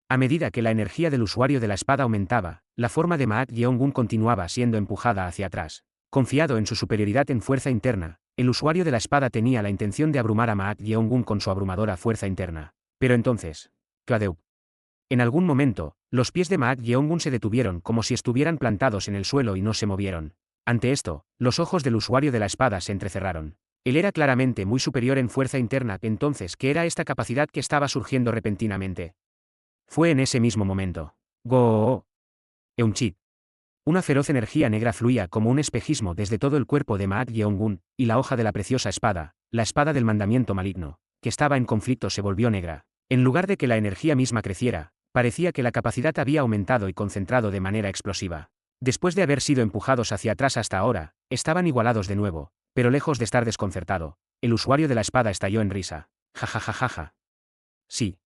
A medida que la energía del usuario de la espada aumentaba, la forma de Maak Yeong-gun continuaba siendo empujada hacia atrás. Confiado en su superioridad en fuerza interna, el usuario de la espada tenía la intención de abrumar a Maak Yeong-gun con su abrumadora fuerza interna. Pero entonces, ¡Kladeup! En algún momento, los pies de Maak Yeong-gun se detuvieron como si estuvieran plantados en el suelo y no se movieron. Ante esto, los ojos del usuario de la espada se entrecerraron. Él era claramente muy superior en fuerza interna, entonces, ¿qué era esta capacidad que estaba surgiendo repentinamente? Fue en ese mismo momento. ¡Go! Eunchit. Una feroz energía negra fluía como un espejismo desde todo el cuerpo de Maak Yeong-gun, y la hoja de la preciosa espada, la espada del mandamiento maligno, que estaba en conflicto, se volvió negra. En lugar de que la energía misma creciera, parecía que la capacidad había aumentado y concentrado de manera explosiva. Después de haber sido empujados hacia atrás hasta ahora, estaban igualados de nuevo, pero lejos de estar desconcertado, el usuario de la espada estalló en risa. Ja. Sí.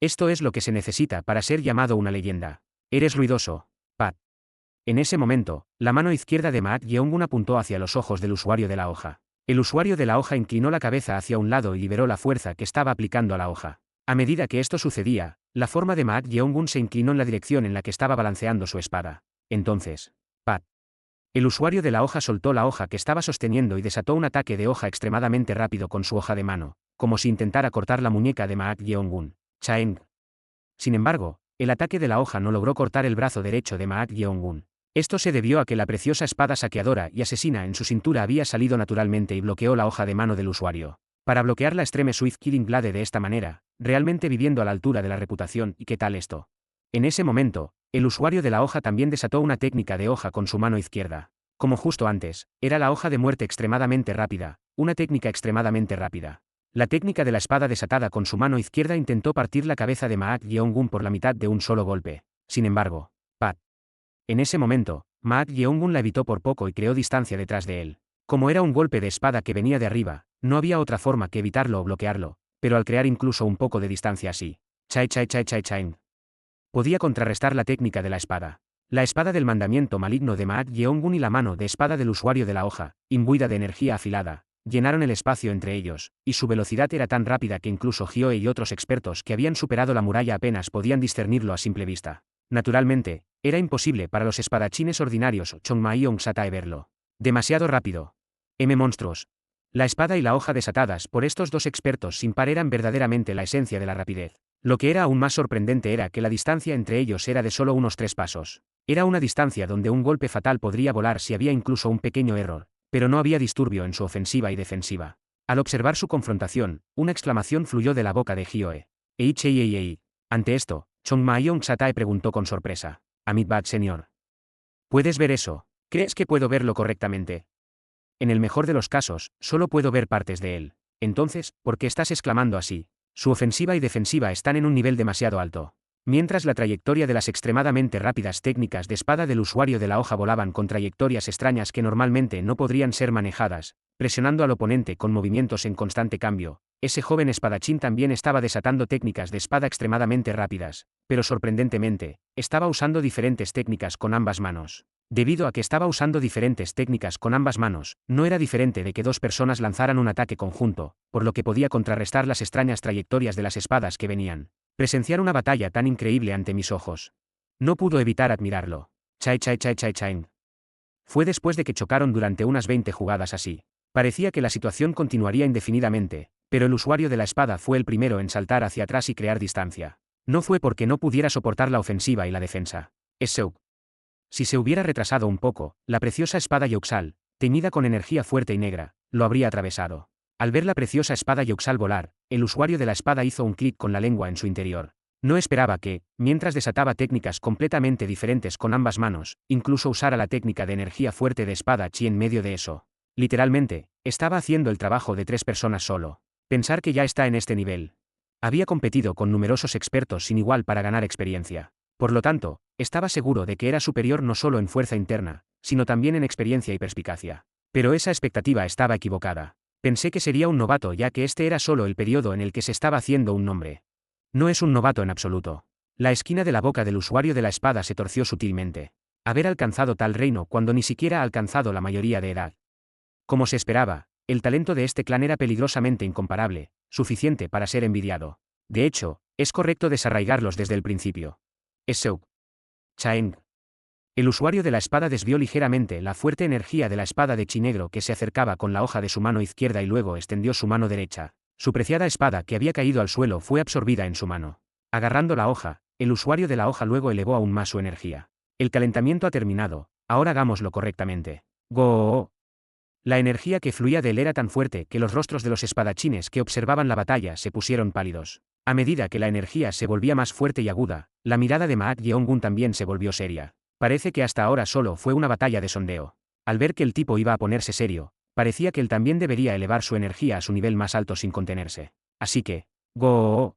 Esto es lo que se necesita para ser llamado una leyenda. Eres ruidoso, Pat. En ese momento, la mano izquierda de Maak Yeong-gun apuntó hacia los ojos del usuario de la hoja. El usuario de la hoja inclinó la cabeza hacia un lado y liberó la fuerza que estaba aplicando a la hoja. A medida que esto sucedía, la forma de Maak Yeong-gun se inclinó en la dirección en la que estaba balanceando su espada. Entonces, ¡pat! El usuario de la hoja soltó la hoja que estaba sosteniendo y desató un ataque de hoja extremadamente rápido con su hoja de mano, como si intentara cortar la muñeca de Maak Yeong-gun. Chaeng. Sin embargo, el ataque de la hoja no logró cortar el brazo derecho de Maak Yeong-gun. Esto se debió a que la preciosa espada saqueadora y asesina en su cintura había salido naturalmente y bloqueó la hoja de mano del usuario. Para bloquear la Extreme Swift Killing Blade de esta manera, realmente viviendo a la altura de la reputación. ¿Y qué tal esto? En ese momento, el usuario de la hoja también desató una técnica de hoja con su mano izquierda. Como justo antes, era la hoja de muerte extremadamente rápida, una técnica extremadamente rápida. La técnica de la espada desatada con su mano izquierda intentó partir la cabeza de Maak Yeong-gun por la mitad de un solo golpe. Sin embargo, ¡pat! En ese momento, Maak Yeong-gun la evitó por poco y creó distancia detrás de él. Como era un golpe de espada que venía de arriba, no había otra forma que evitarlo o bloquearlo, pero al crear incluso un poco de distancia así, chaing, podía contrarrestar la técnica de la espada. La espada del mandamiento maligno de Maak Yeong-gun y la mano de espada del usuario de la hoja, imbuida de energía afilada, llenaron el espacio entre ellos, y su velocidad era tan rápida que incluso Hyoe y otros expertos que habían superado la muralla apenas podían discernirlo a simple vista. Naturalmente, era imposible para los espadachines ordinarios Chongma y Ongsatae verlo. Demasiado rápido. Monstruos. La espada y la hoja desatadas por estos dos expertos sin par eran verdaderamente la esencia de la rapidez. Lo que era aún más sorprendente era que la distancia entre ellos era de solo unos 3 pasos. Era una distancia donde un golpe fatal podría volar si había incluso un pequeño error, pero no había disturbio en su ofensiva y defensiva. Al observar su confrontación, una exclamación fluyó de la boca de Hyoe. Ei. Ante esto, Chongma Yongsatae preguntó con sorpresa. Amitabh, señor. ¿Puedes ver eso? ¿Crees que puedo verlo correctamente? En el mejor de los casos, solo puedo ver partes de él. Entonces, ¿por qué estás exclamando así? Su ofensiva y defensiva están en un nivel demasiado alto. Mientras la trayectoria de las extremadamente rápidas técnicas de espada del usuario de la hoja volaban con trayectorias extrañas que normalmente no podrían ser manejadas, presionando al oponente con movimientos en constante cambio, ese joven espadachín también estaba desatando técnicas de espada extremadamente rápidas, pero sorprendentemente, estaba usando diferentes técnicas con ambas manos. Debido a que estaba usando diferentes técnicas con ambas manos, no era diferente de que dos personas lanzaran un ataque conjunto, por lo que podía contrarrestar las extrañas trayectorias de las espadas que venían. Presenciar una batalla tan increíble ante mis ojos. No pudo evitar admirarlo. Chaing. Fue después de que chocaron durante unas 20 jugadas así. Parecía que la situación continuaría indefinidamente, pero el usuario de la espada fue el primero en saltar hacia atrás y crear distancia. No fue porque no pudiera soportar la ofensiva y la defensa. Si se hubiera retrasado un poco, la preciosa espada Yeuxal, teñida con energía fuerte y negra, lo habría atravesado. Al ver la preciosa espada Yeuxal volar, el usuario de la espada hizo un clic con la lengua en su interior. No esperaba que, mientras desataba técnicas completamente diferentes con ambas manos, incluso usara la técnica de energía fuerte de espada chi en medio de eso. Literalmente, estaba haciendo el trabajo de 3 personas solo. Pensar que ya está en este nivel. Había competido con numerosos expertos sin igual para ganar experiencia. Por lo tanto, estaba seguro de que era superior no solo en fuerza interna, sino también en experiencia y perspicacia. Pero esa expectativa estaba equivocada. Pensé que sería un novato ya que este era solo el periodo en el que se estaba haciendo un nombre. No es un novato en absoluto. La esquina de la boca del usuario de la espada se torció sutilmente. Haber alcanzado tal reino cuando ni siquiera ha alcanzado la mayoría de edad. Como se esperaba, el talento de este clan era peligrosamente incomparable, suficiente para ser envidiado. De hecho, Es correcto desarraigarlos desde el principio. Es Seuk. Chaeng. El usuario de la espada desvió ligeramente la fuerte energía de la espada de chi negro que se acercaba con la hoja de su mano izquierda y luego extendió su mano derecha. Su preciada espada que había caído al suelo fue absorbida en su mano. Agarrando la hoja, el usuario de la hoja luego elevó aún más su energía. El calentamiento ha terminado, ahora hagámoslo correctamente. ¡Go! La energía que fluía de él era tan fuerte que los rostros de los espadachines que observaban la batalla se pusieron pálidos. A medida que la energía se volvía más fuerte y aguda, la mirada de Maak Yeongun también se volvió seria. Parece que hasta ahora solo fue una batalla de sondeo. Al ver que el tipo iba a ponerse serio, parecía que él también debería elevar su energía a su nivel más alto sin contenerse. Así que, ¡go!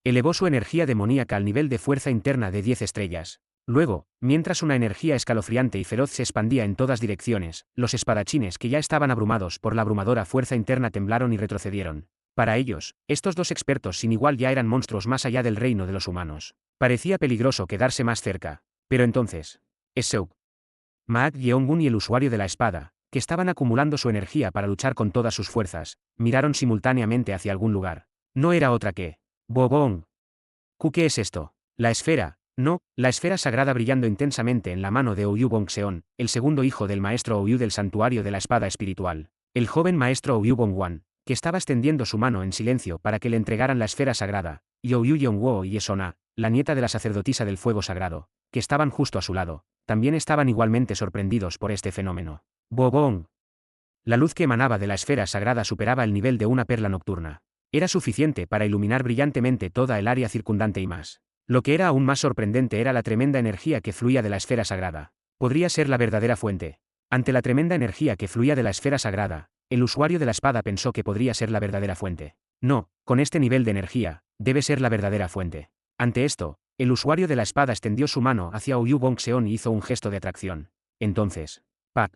Elevó su energía demoníaca al nivel de fuerza interna de 10 estrellas. Luego, mientras una energía escalofriante y feroz se expandía en todas direcciones, los espadachines que ya estaban abrumados por la abrumadora fuerza interna temblaron y retrocedieron. Para ellos, estos dos expertos sin igual ya eran monstruos más allá del reino de los humanos. Parecía peligroso quedarse más cerca. Pero entonces, es Seuk, Maak Yeongun y el usuario de la espada, que estaban acumulando su energía para luchar con todas sus fuerzas, miraron simultáneamente hacia algún lugar. No era otra que Bobong. ¿Qué es esto? La esfera. No, la esfera sagrada brillando intensamente en la mano de Ouyou Bongseon, el segundo hijo del maestro Ouyou del santuario de la espada espiritual. El joven maestro Ouyou Bongwan, que estaba extendiendo su mano en silencio para que le entregaran la esfera sagrada, y Ouyou Yongwo y Esona, la nieta de la sacerdotisa del fuego sagrado, que estaban justo a su lado, también estaban igualmente sorprendidos por este fenómeno. Bobong. La luz que emanaba de la esfera sagrada superaba el nivel de una perla nocturna. Era suficiente para iluminar brillantemente toda el área circundante y más. Lo que era aún más sorprendente era la tremenda energía que fluía de la esfera sagrada. Podría ser la verdadera fuente. Ante la tremenda energía que fluía de la esfera sagrada, el usuario de la espada pensó que podría ser la verdadera fuente. No, con este nivel de energía, debe ser la verdadera fuente. Ante esto, el usuario de la espada extendió su mano hacia Ouyou Bongseon y hizo un gesto de atracción. Entonces, ¡pac!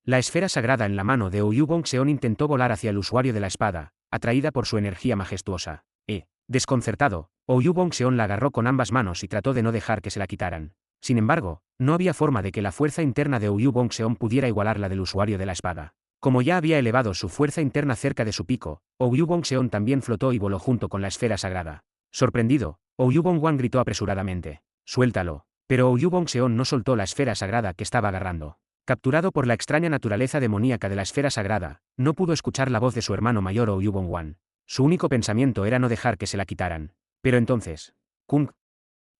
La esfera sagrada en la mano de Ouyou Bongseon intentó volar hacia el usuario de la espada, atraída por su energía majestuosa. Desconcertado, Ouyou Bongseon la agarró con ambas manos y trató de no dejar que se la quitaran. Sin embargo, no había forma de que la fuerza interna de Ouyou Bongseon pudiera igualar la del usuario de la espada. Como ya había elevado su fuerza interna cerca de su pico, Ouyou Bongseon también flotó y voló junto con la esfera sagrada. Sorprendido, Ouyou Bongwan gritó apresuradamente: «¡Suéltalo!». Pero Ouyou Bongseon no soltó la esfera sagrada que estaba agarrando. Capturado por la extraña naturaleza demoníaca de la esfera sagrada, no pudo escuchar la voz de su hermano mayor Ouyou Bongwan. Su único pensamiento era no dejar que se la quitaran. Pero entonces, Kung.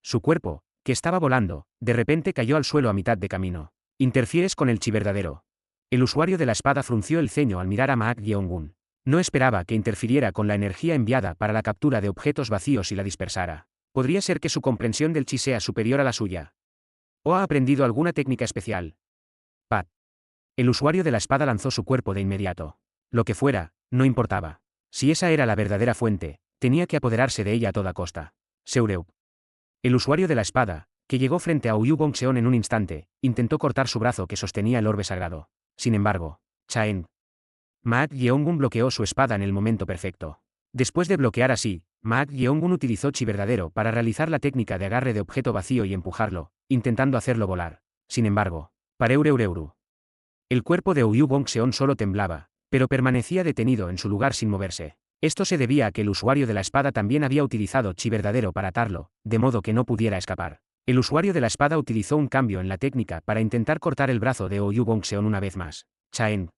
Su cuerpo, que estaba volando, de repente cayó al suelo a mitad de camino. Interfieres con el chi verdadero. El usuario de la espada frunció el ceño al mirar a Maak Yeongun. No esperaba que interfiriera con la energía enviada para la captura de objetos vacíos y la dispersara. Podría ser que su comprensión del chi sea superior a la suya. ¿O ha aprendido alguna técnica especial? Pat. El usuario de la espada lanzó su cuerpo de inmediato. Lo que fuera, no importaba. Si esa era la verdadera fuente, tenía que apoderarse de ella a toda costa. Seureu. El usuario de la espada, que llegó frente a Ouyou Bongseon en un instante, intentó cortar su brazo que sostenía el orbe sagrado. Sin embargo, Chaen. Maak Yeongun bloqueó su espada en el momento perfecto. Después de bloquear así, Maak Yeongun utilizó chi verdadero para realizar la técnica de agarre de objeto vacío y empujarlo, intentando hacerlo volar. Sin embargo, Pareureureu. El cuerpo de Ouyou Bongseon solo temblaba, pero permanecía detenido en su lugar sin moverse. Esto se debía a que el usuario de la espada también había utilizado chi verdadero para atarlo, de modo que no pudiera escapar. El usuario de la espada utilizó un cambio en la técnica para intentar cortar el brazo de Ouyou Bongseon una vez más. Chaen.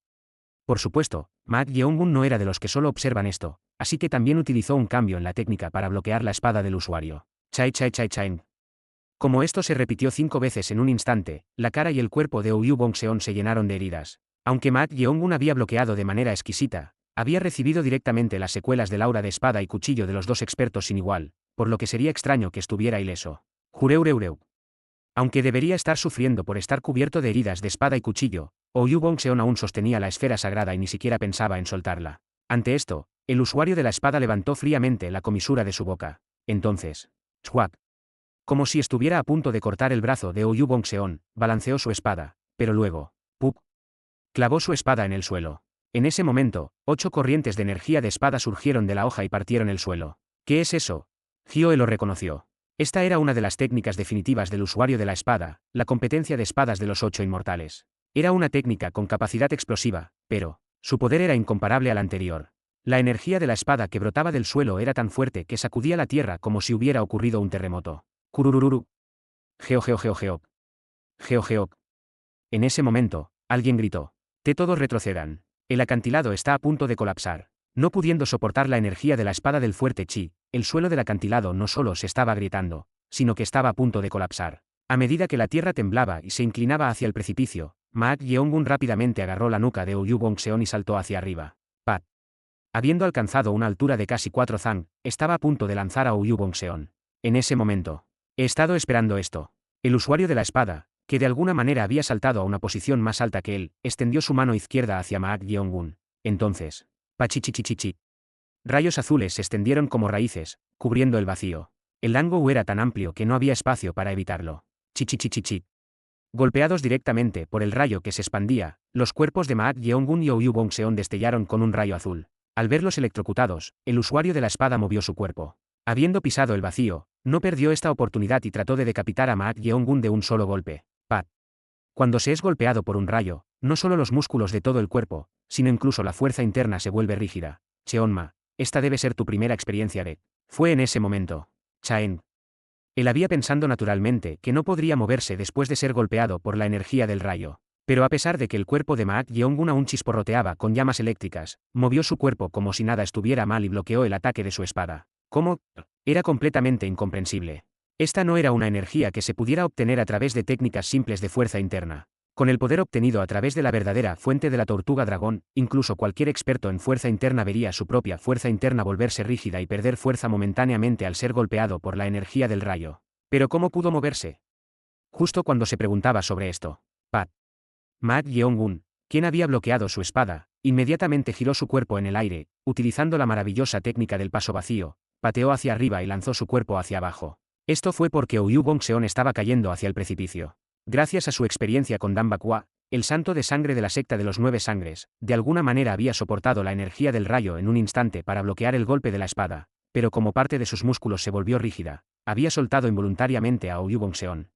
Por supuesto, Maak Yeongun no era de los que solo observan esto, así que también utilizó un cambio en la técnica para bloquear la espada del usuario. Chaen. Como esto se repitió 5 veces en un instante, la cara y el cuerpo de Ouyou Bongseon se llenaron de heridas. Aunque Maak Yeongun había bloqueado de manera exquisita, había recibido directamente las secuelas del aura de espada y cuchillo de los dos expertos sin igual, por lo que sería extraño que estuviera ileso. Jureureu. Aunque debería estar sufriendo por estar cubierto de heridas de espada y cuchillo, Ouyou Bongseon aún sostenía la esfera sagrada y ni siquiera pensaba en soltarla. Ante esto, el usuario de la espada levantó fríamente la comisura de su boca. Entonces, ¡chuac! Como si estuviera a punto de cortar el brazo de Ouyou Bongseon, balanceó su espada, pero luego, ¡pup!, clavó su espada en el suelo. En ese momento, 8 corrientes de energía de espada surgieron de la hoja y partieron el suelo. ¿Qué es eso? Hyoe lo reconoció. Esta era una de las técnicas definitivas del usuario de la espada, la competencia de espadas de los 8 inmortales. Era una técnica con capacidad explosiva, pero su poder era incomparable al anterior. La energía de la espada que brotaba del suelo era tan fuerte que sacudía la tierra como si hubiera ocurrido un terremoto. Cururururu. Geo geo geo geo. Geo geo. En ese momento, alguien gritó. Todos retrocedan. El acantilado está a punto de colapsar. No pudiendo soportar la energía de la espada del fuerte chi, el suelo del acantilado no solo se estaba agrietando, sino que estaba a punto de colapsar. A medida que la tierra temblaba y se inclinaba hacia el precipicio, Maak Yeongun rápidamente agarró la nuca de Ouyou Bongseon y saltó hacia arriba. Pat. Habiendo alcanzado una altura de casi 4 zang, estaba a punto de lanzar a Ouyou Bongseon. En ese momento. He estado esperando esto. El usuario de la espada, que de alguna manera había saltado a una posición más alta que él, extendió su mano izquierda hacia Maak Yeongun. Entonces. Pachichichichichi. Rayos azules se extendieron como raíces, cubriendo el vacío. El Dango era tan amplio que no había espacio para evitarlo. Chichichichichi. Golpeados directamente por el rayo que se expandía, los cuerpos de Maak Yeongun y Ouyou Bongseon destellaron con un rayo azul. Al verlos electrocutados, el usuario de la espada movió su cuerpo. Habiendo pisado el vacío, no perdió esta oportunidad y trató de decapitar a Maak Yeongun de un solo golpe. Pat. Cuando se es golpeado por un rayo, no solo los músculos de todo el cuerpo, sino incluso la fuerza interna se vuelve rígida. Cheonma, esta debe ser tu primera experiencia de... Fue en ese momento. Chaen. Él había pensando naturalmente que no podría moverse después de ser golpeado por la energía del rayo. Pero a pesar de que el cuerpo de Maak Yeongun aún chisporroteaba con llamas eléctricas, movió su cuerpo como si nada estuviera mal y bloqueó el ataque de su espada. ¿Cómo? Era completamente incomprensible. Esta no era una energía que se pudiera obtener a través de técnicas simples de fuerza interna. Con el poder obtenido a través de la verdadera fuente de la tortuga dragón, incluso cualquier experto en fuerza interna vería su propia fuerza interna volverse rígida y perder fuerza momentáneamente al ser golpeado por la energía del rayo. ¿Pero cómo pudo moverse? Justo cuando se preguntaba sobre esto, Pat. Maak Yeongun, quien había bloqueado su espada, inmediatamente giró su cuerpo en el aire, utilizando la maravillosa técnica del paso vacío, pateó hacia arriba y lanzó su cuerpo hacia abajo. Esto fue porque Ouyou Bongseon estaba cayendo hacia el precipicio. Gracias a su experiencia con Dan Bakwa, el santo de sangre de la secta de los 9 sangres, de alguna manera había soportado la energía del rayo en un instante para bloquear el golpe de la espada, pero como parte de sus músculos se volvió rígida, había soltado involuntariamente a Ouyou Bongseon.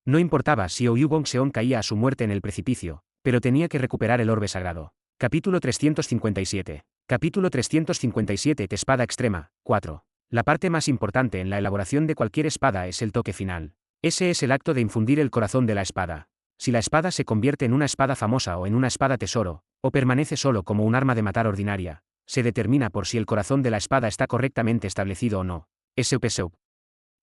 No importaba si Ouyou Bongseon caía a su muerte en el precipicio, pero tenía que recuperar el orbe sagrado. Capítulo 357. Capítulo 357. Espada extrema. 4. La parte más importante en la elaboración de cualquier espada es el toque final. Ese es el acto de infundir el corazón de la espada. Si la espada se convierte en una espada famosa o en una espada tesoro, o permanece solo como un arma de matar ordinaria, se determina por si el corazón de la espada está correctamente establecido o no. Sup.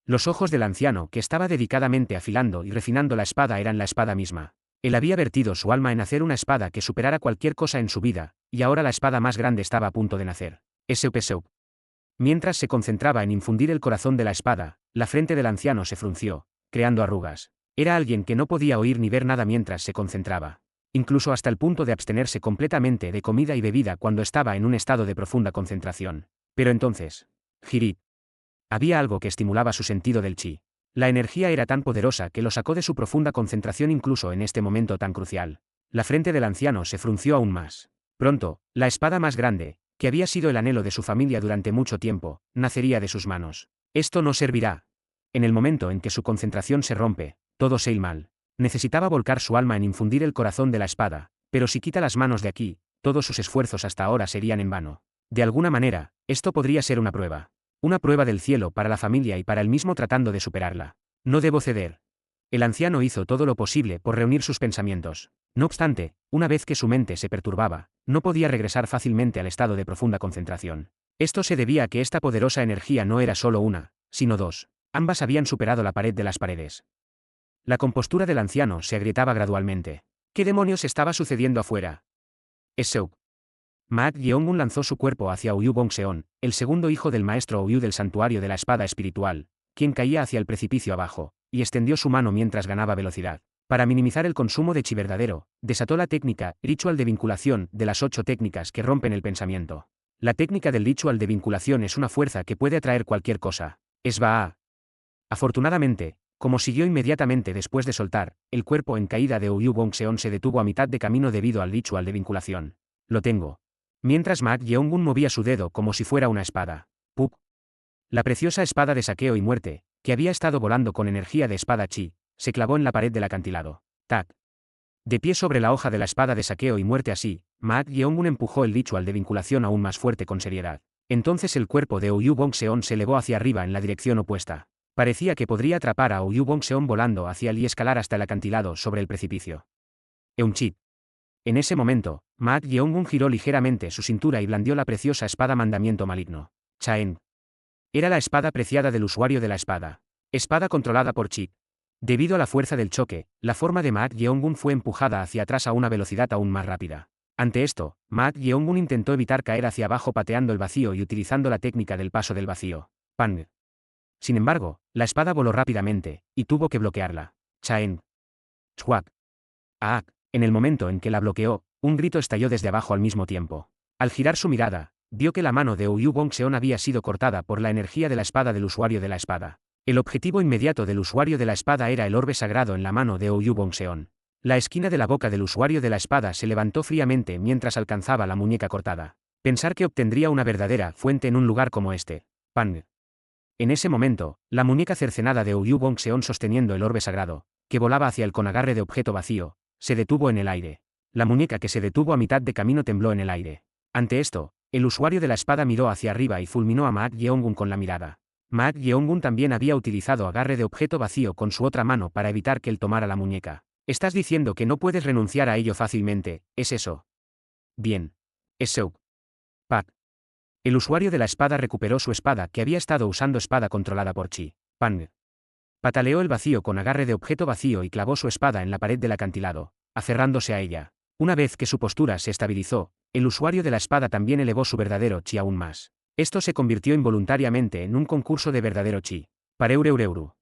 Los ojos del anciano que estaba dedicadamente afilando y refinando la espada eran la espada misma. Él había vertido su alma en hacer una espada que superara cualquier cosa en su vida, y ahora la espada más grande estaba a punto de nacer. Sup. Mientras se concentraba en infundir el corazón de la espada, la frente del anciano se frunció, creando arrugas. Era alguien que no podía oír ni ver nada mientras se concentraba. Incluso hasta el punto de abstenerse completamente de comida y bebida cuando estaba en un estado de profunda concentración. Pero entonces, Jirit. Había algo que estimulaba su sentido del chi. La energía era tan poderosa que lo sacó de su profunda concentración incluso en este momento tan crucial. La frente del anciano se frunció aún más. Pronto, la espada más grande, que había sido el anhelo de su familia durante mucho tiempo, nacería de sus manos. Esto no servirá. En el momento en que su concentración se rompe, todo se irá mal. Necesitaba volcar su alma en infundir el corazón de la espada, pero si quita las manos de aquí, todos sus esfuerzos hasta ahora serían en vano. De alguna manera, esto podría ser una prueba. Una prueba del cielo para la familia y para él mismo tratando de superarla. No debo ceder. El anciano hizo todo lo posible por reunir sus pensamientos. No obstante, una vez que su mente se perturbaba, no podía regresar fácilmente al estado de profunda concentración. Esto se debía a que esta poderosa energía no era solo una, sino dos. Ambas habían superado la pared de las paredes. La compostura del anciano se agrietaba gradualmente. ¿Qué demonios estaba sucediendo afuera? Sup. Maak Yeongun lanzó su cuerpo hacia Ouyou Bongseon, el segundo hijo del maestro Ouyou del santuario de la espada espiritual, quien caía hacia el precipicio abajo, y extendió su mano mientras ganaba velocidad. Para minimizar el consumo de chi verdadero, desató la técnica, ritual de vinculación, de las 8 técnicas que rompen el pensamiento. La técnica del ritual de vinculación es una fuerza que puede atraer cualquier cosa. Esbaa. Afortunadamente, como siguió inmediatamente después de soltar, el cuerpo en caída de Ouyou Bongseon se detuvo a mitad de camino debido al ritual de vinculación. Lo tengo. Mientras Maak Yeongun movía su dedo como si fuera una espada. ¡Pup! La preciosa espada de saqueo y muerte, que había estado volando con energía de espada chi, se clavó en la pared del acantilado. ¡Tac! De pie sobre la hoja de la espada de saqueo y muerte así, Ma Yeongun empujó el ritual de vinculación aún más fuerte con seriedad. Entonces el cuerpo de Ouyou Bongseon se elevó hacia arriba en la dirección opuesta. Parecía que podría atrapar a Ouyou Bongseon volando hacia él y escalar hasta el acantilado sobre el precipicio. Eunchit. En ese momento, Ma Yeongun giró ligeramente su cintura y blandió la preciosa espada mandamiento maligno. Chaen. Era la espada preciada del usuario de la espada. Espada controlada por Chi. Debido a la fuerza del choque, la forma de Ma Yeongun fue empujada hacia atrás a una velocidad aún más rápida. Ante esto, Ma Yeongun intentó evitar caer hacia abajo pateando el vacío y utilizando la técnica del paso del vacío. Pang. Sin embargo, la espada voló rápidamente, y tuvo que bloquearla. Chaen. Chuak. Aak. En el momento en que la bloqueó, un grito estalló desde abajo al mismo tiempo. Al girar su mirada, vio que la mano de Ouyou Bongseon había sido cortada por la energía de la espada del usuario de la espada. El objetivo inmediato del usuario de la espada era el orbe sagrado en la mano de Ouyou Bongseon. La esquina de la boca del usuario de la espada se levantó fríamente mientras alcanzaba la muñeca cortada. Pensar que obtendría una verdadera fuente en un lugar como este. Pang. En ese momento, la muñeca cercenada de Ouyou Bongseon sosteniendo el orbe sagrado, que volaba hacia él con agarre de objeto vacío, se detuvo en el aire. La muñeca que se detuvo a mitad de camino tembló en el aire. Ante esto, el usuario de la espada miró hacia arriba y fulminó a Ma Yeongun con la mirada. Ma Yeongun también había utilizado agarre de objeto vacío con su otra mano para evitar que él tomara la muñeca. Estás diciendo que no puedes renunciar a ello fácilmente, ¿es eso? Bien. Es Seuk. Pak. El usuario de la espada recuperó su espada que había estado usando espada controlada por Chi. Pang. Pataleó el vacío con agarre de objeto vacío y clavó su espada en la pared del acantilado, aferrándose a ella. Una vez que su postura se estabilizó, el usuario de la espada también elevó su verdadero chi aún más. Esto se convirtió involuntariamente en un concurso de verdadero chi. Pareureureu.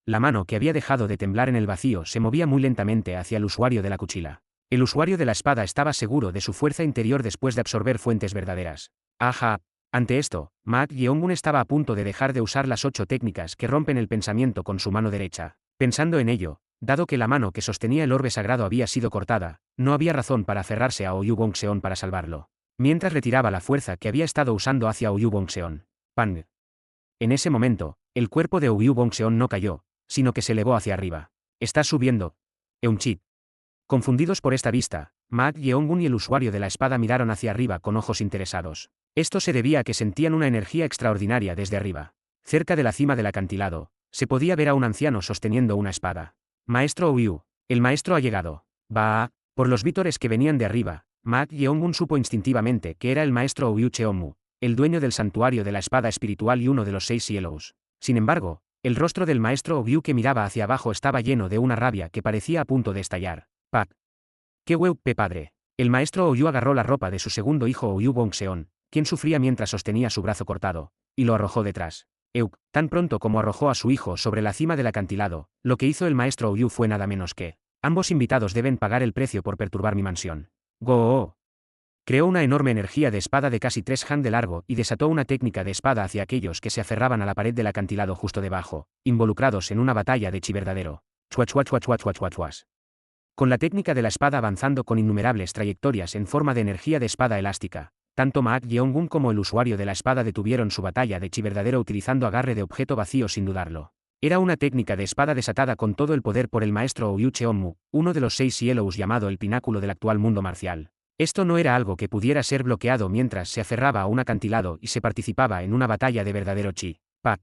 La mano que había dejado de temblar en el vacío se movía muy lentamente hacia el usuario de la cuchilla. El usuario de la espada estaba seguro de su fuerza interior después de absorber fuentes verdaderas. Ajá. Ante esto, Ma Yeongun estaba a punto de dejar de usar las 8 técnicas que rompen el pensamiento con su mano derecha. Pensando en ello, dado que la mano que sostenía el orbe sagrado había sido cortada, no había razón para aferrarse a Ouyou Bongseon para salvarlo. Mientras retiraba la fuerza que había estado usando hacia Ouyou Bongseon. Pang. En ese momento, el cuerpo de Ouyou Bongseon no cayó, sino que se elevó hacia arriba. «Estás subiendo. Eunchit». Confundidos por esta vista, Ma Yeongun y el usuario de la espada miraron hacia arriba con ojos interesados. Esto se debía a que sentían una energía extraordinaria desde arriba. Cerca de la cima del acantilado, se podía ver a un anciano sosteniendo una espada. «Maestro Ouyou, el maestro ha llegado». «Bah». Por los vítores que venían de arriba, Ma Yeongun supo instintivamente que era el maestro Ouyou Cheonmu, el dueño del santuario de la espada espiritual y uno de los 6 cielos. Sin embargo, el rostro del maestro Ouyou que miraba hacia abajo estaba lleno de una rabia que parecía a punto de estallar. «Pak. ¡Qué pe padre!». El maestro Ouyou agarró la ropa de su segundo hijo Ouyou Bongseon, quien sufría mientras sostenía su brazo cortado, y lo arrojó detrás. Tan pronto como arrojó a su hijo sobre la cima del acantilado, lo que hizo el maestro Ouyou fue nada menos que: «Ambos invitados deben pagar el precio por perturbar mi mansión». Go. Creó una enorme energía de espada de casi 3 han de largo y desató una técnica de espada hacia aquellos que se aferraban a la pared del acantilado justo debajo, involucrados en una batalla de chi verdadero. Chuachuachuachuachuachuachuas. Con la técnica de la espada avanzando con innumerables trayectorias en forma de energía de espada elástica, tanto Ma Yeongun como el usuario de la espada detuvieron su batalla de chi verdadero utilizando agarre de objeto vacío sin dudarlo. Era una técnica de espada desatada con todo el poder por el maestro Ouyou Cheonmu, uno de los 6 cielos llamado el pináculo del actual mundo marcial. Esto no era algo que pudiera ser bloqueado mientras se aferraba a un acantilado y se participaba en una batalla de verdadero chi. Pak.